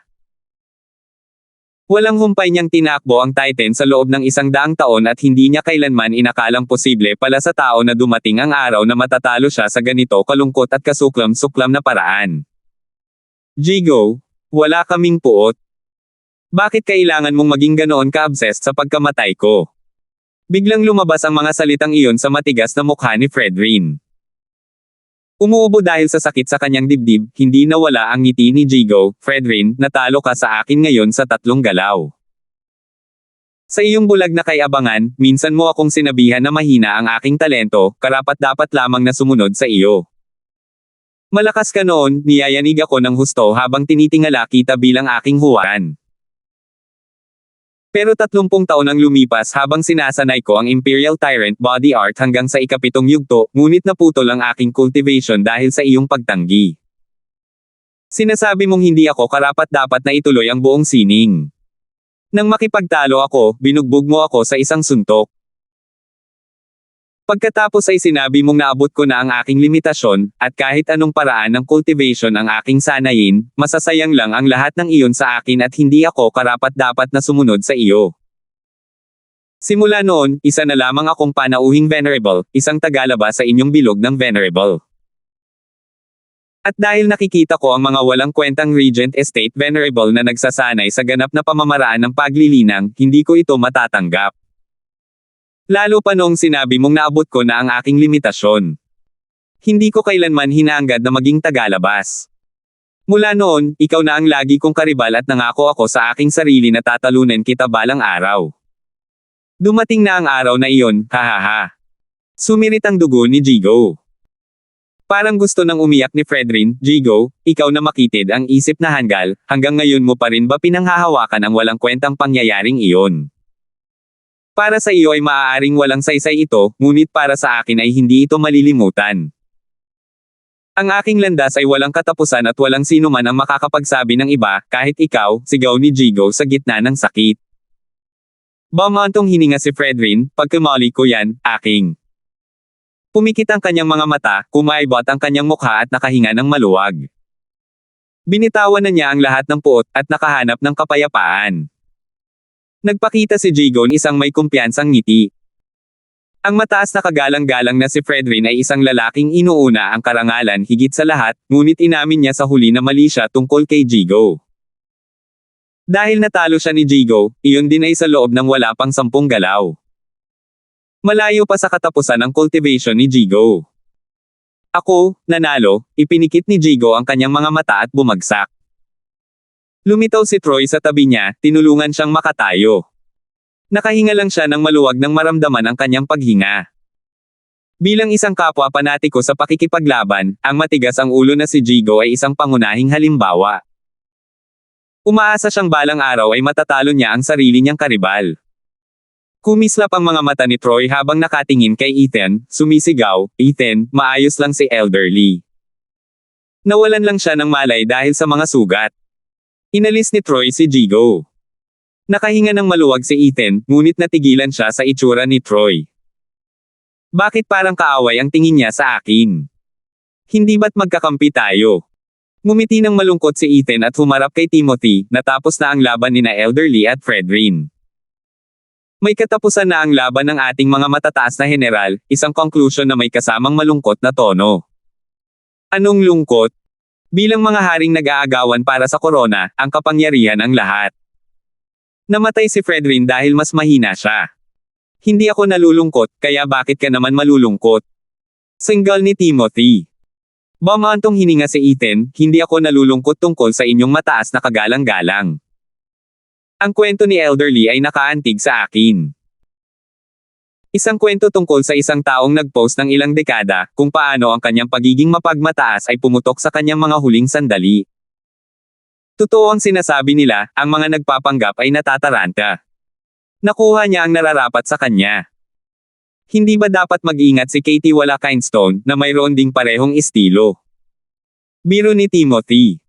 Walang humpay niyang tinakbo ang Titan sa loob ng 100 taon at hindi niya kailanman inakalang posible pala sa tao na dumating ang araw na matatalo siya sa ganito kalungkot at kasuklam-suklam na paraan. Jigo, wala kaming puot. Bakit kailangan mong maging ganoon ka-obsessed sa pagkamatay ko? Biglang lumabas ang mga salitang iyon sa matigas na mukha ni Fredrin. Umuubo dahil sa sakit sa kanyang dibdib, hindi nawala ang ngiti ni Jigo. Fredrin, natalo ka sa akin ngayon sa 3 galaw. Sa iyong bulag na kay-abangan, minsan mo akong sinabihan na mahina ang aking talento, karapat-dapat lamang na sumunod sa iyo. Malakas ka noon, niyayanig ako ng husto habang tinitingala kita bilang aking huwaran. Pero 30 taon ang lumipas habang sinasanay ko ang Imperial Tyrant Body Art hanggang sa ikapitong yugto, ngunit naputol ang aking cultivation dahil sa iyong pagtanggi. Sinasabi mong hindi ako karapat-dapat na ituloy ang buong sining. Nang makipagtalo ako, binugbog mo ako sa isang suntok. Pagkatapos ay sinabi mong naabot ko na ang aking limitasyon, at kahit anong paraan ng cultivation ang aking sanayin, masasayang lang ang lahat ng iyon sa akin at hindi ako karapat-dapat na sumunod sa iyo. Simula noon, isa na lamang akong panauhing venerable, isang tagalaba sa inyong bilog ng venerable. At dahil nakikita ko ang mga walang kwentang Regent Estate Venerable na nagsasanay sa ganap na pamamaraan ng paglilinang, hindi ko ito matatanggap. Lalo pa noong sinabi mong naabot ko na ang aking limitasyon. Hindi ko kailanman hinahangad na maging tagalabas. Mula noon, ikaw na ang lagi kong karibal at nangako ako sa aking sarili na tatalunin kita balang araw. Dumating na ang araw na iyon, hahaha. Sumirit ang dugo ni Jigo. Parang gusto nang umiyak ni Fredrin. Jigo, ikaw na makitid ang isip na hanggal, hanggang ngayon mo pa rin ba pinanghahawakan ang walang kwentang pangyayaring iyon? Para sa iyo ay maaaring walang saysay ito, ngunit para sa akin ay hindi ito malilimutan. Ang aking landas ay walang katapusan at walang sino man ang makakapagsabi ng iba, kahit ikaw, sigaw ni Jigo sa gitna ng sakit. Bumantong hininga si Fredrin, pagkamali ko yan, aking. Pumikit ang kanyang mga mata, kumaibot ang kanyang mukha at nakahinga ng maluwag. Binitawan na niya ang lahat ng puot at nakahanap ng kapayapaan. Nagpakita si Jigo isang may kumpiyansang ngiti. Ang mataas na kagalang-galang na si Fredrin ay isang lalaking inuuna ang karangalan higit sa lahat, ngunit inamin niya sa huli na mali siya tungkol kay Jigo. Dahil natalo siya ni Jigo, iyon din ay sa loob ng wala pang 10 galaw. Malayo pa sa katapusan ang cultivation ni Jigo. Ako, nanalo, ipinikit ni Jigo ang kanyang mga mata at bumagsak. Lumitaw si Troy sa tabi niya, tinulungan siyang makatayo. Nakahinga lang siya nang maluwag nang maramdaman ang kanyang paghinga. Bilang isang kapwa panatiko sa pakikipaglaban, ang matigas ang ulo na si Jigo ay isang pangunahing halimbawa. Umaasa siyang balang araw ay matatalo niya ang sarili niyang karibal. Kumislap ang mga mata ni Troy habang nakatingin kay Ethan, sumisigaw, Ethan, maayos lang si Elderly. Nawalan lang siya ng malay dahil sa mga sugat. Inalis ni Troy si Jigo. Nakahinga ng maluwag si Ethan, ngunit natigilan siya sa itsura ni Troy. Bakit parang kaaway ang tingin niya sa akin? Hindi ba't magkakampi tayo? Ngumiti ng malungkot si Ethan at humarap kay Timothy, natapos na ang laban nina Elderly at Fredrin. May katapusan na ang laban ng ating mga matataas na general, isang conclusion na may kasamang malungkot na tono. Anong lungkot? Bilang mga haring nag-aagawan para sa korona, ang kapangyarihan ang lahat. Namatay si Fredrin dahil mas mahina siya. Hindi ako nalulungkot, kaya bakit ka naman malulungkot? Single ni Timothy. Bumantong hininga si Ethan, hindi ako nalulungkot tungkol sa inyong mataas na kagalang-galang. Ang kwento ni Elderly ay nakaantig sa akin. Isang kwento tungkol sa isang taong nag-post ng ilang dekada, kung paano ang kanyang pagiging mapagmataas ay pumutok sa kanyang mga huling sandali. Totoo ang sinasabi nila, ang mga nagpapanggap ay natataranta. Nakuha niya ang nararapat sa kanya. Hindi ba dapat mag-ingat si Katie Wala-Kindstone, na mayroon ding parehong estilo? Biro ni Timothy.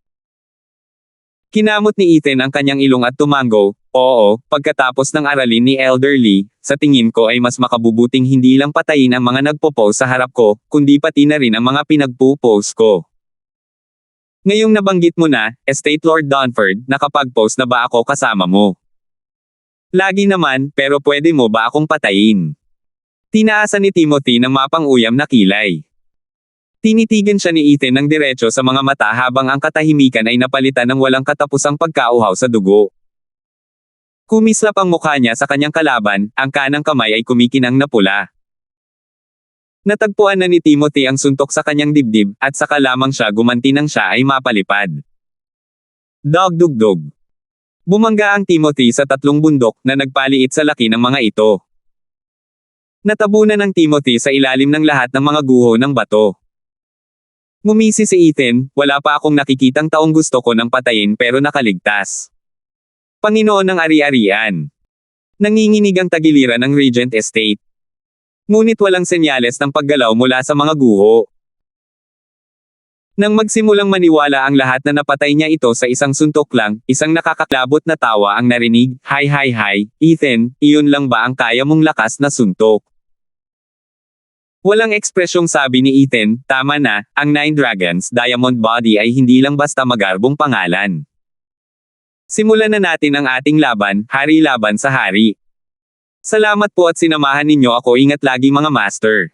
Kinamot ni Ethan ang kanyang ilong at tumango, oo, pagkatapos ng aralin ni Elderly, sa tingin ko ay mas makabubuting hindi lang patayin ang mga nagpo-post sa harap ko, kundi pati na rin ang mga pinagpo-post ko. Ngayong nabanggit mo na, Estate Lord Donford, nakapag-post na ba ako kasama mo? Lagi naman, pero pwede mo ba akong patayin? Tinaasan ni Timothy ng mapang-uyam na kilay. Tinitigan siya ni Ethan ng diretso sa mga mata habang ang katahimikan ay napalitan ng walang katapusang pagkauhaw sa dugo. Kumislap ang mukha niya sa kanyang kalaban, ang kanang kamay ay kumikinang na pula. Natagpuan na ni Timothy ang suntok sa kanyang dibdib, at saka lamang siya gumanti nang siya ay mapalipad. Dog-dug-dog. Bumangga ang Timothy sa 3 bundok na nagpaliit sa laki ng mga ito. Natabunan ng Timothy sa ilalim ng lahat ng mga guho ng bato. Ngumisi si Ethan, wala pa akong nakikitang taong gusto ko nang patayin pero nakaligtas. Panginoon ng ari-arian. Nanginginig ang tagiliran ng Regent Estate. Ngunit walang senyales ng paggalaw mula sa mga guho. Nang magsimulang maniwala ang lahat na napatay niya ito sa isang suntok lang, isang nakakaklabot na tawa ang narinig, Hi, Ethan, iyon lang ba ang kaya mong lakas na suntok? Walang ekspresyong sabi ni Ethan, tama na, ang 9 Dragons Diamond Body ay hindi lang basta magarbong pangalan. Simulan na natin ang ating laban, hari laban sa hari. Salamat po at sinamahan ninyo ako, ingat lagi mga master.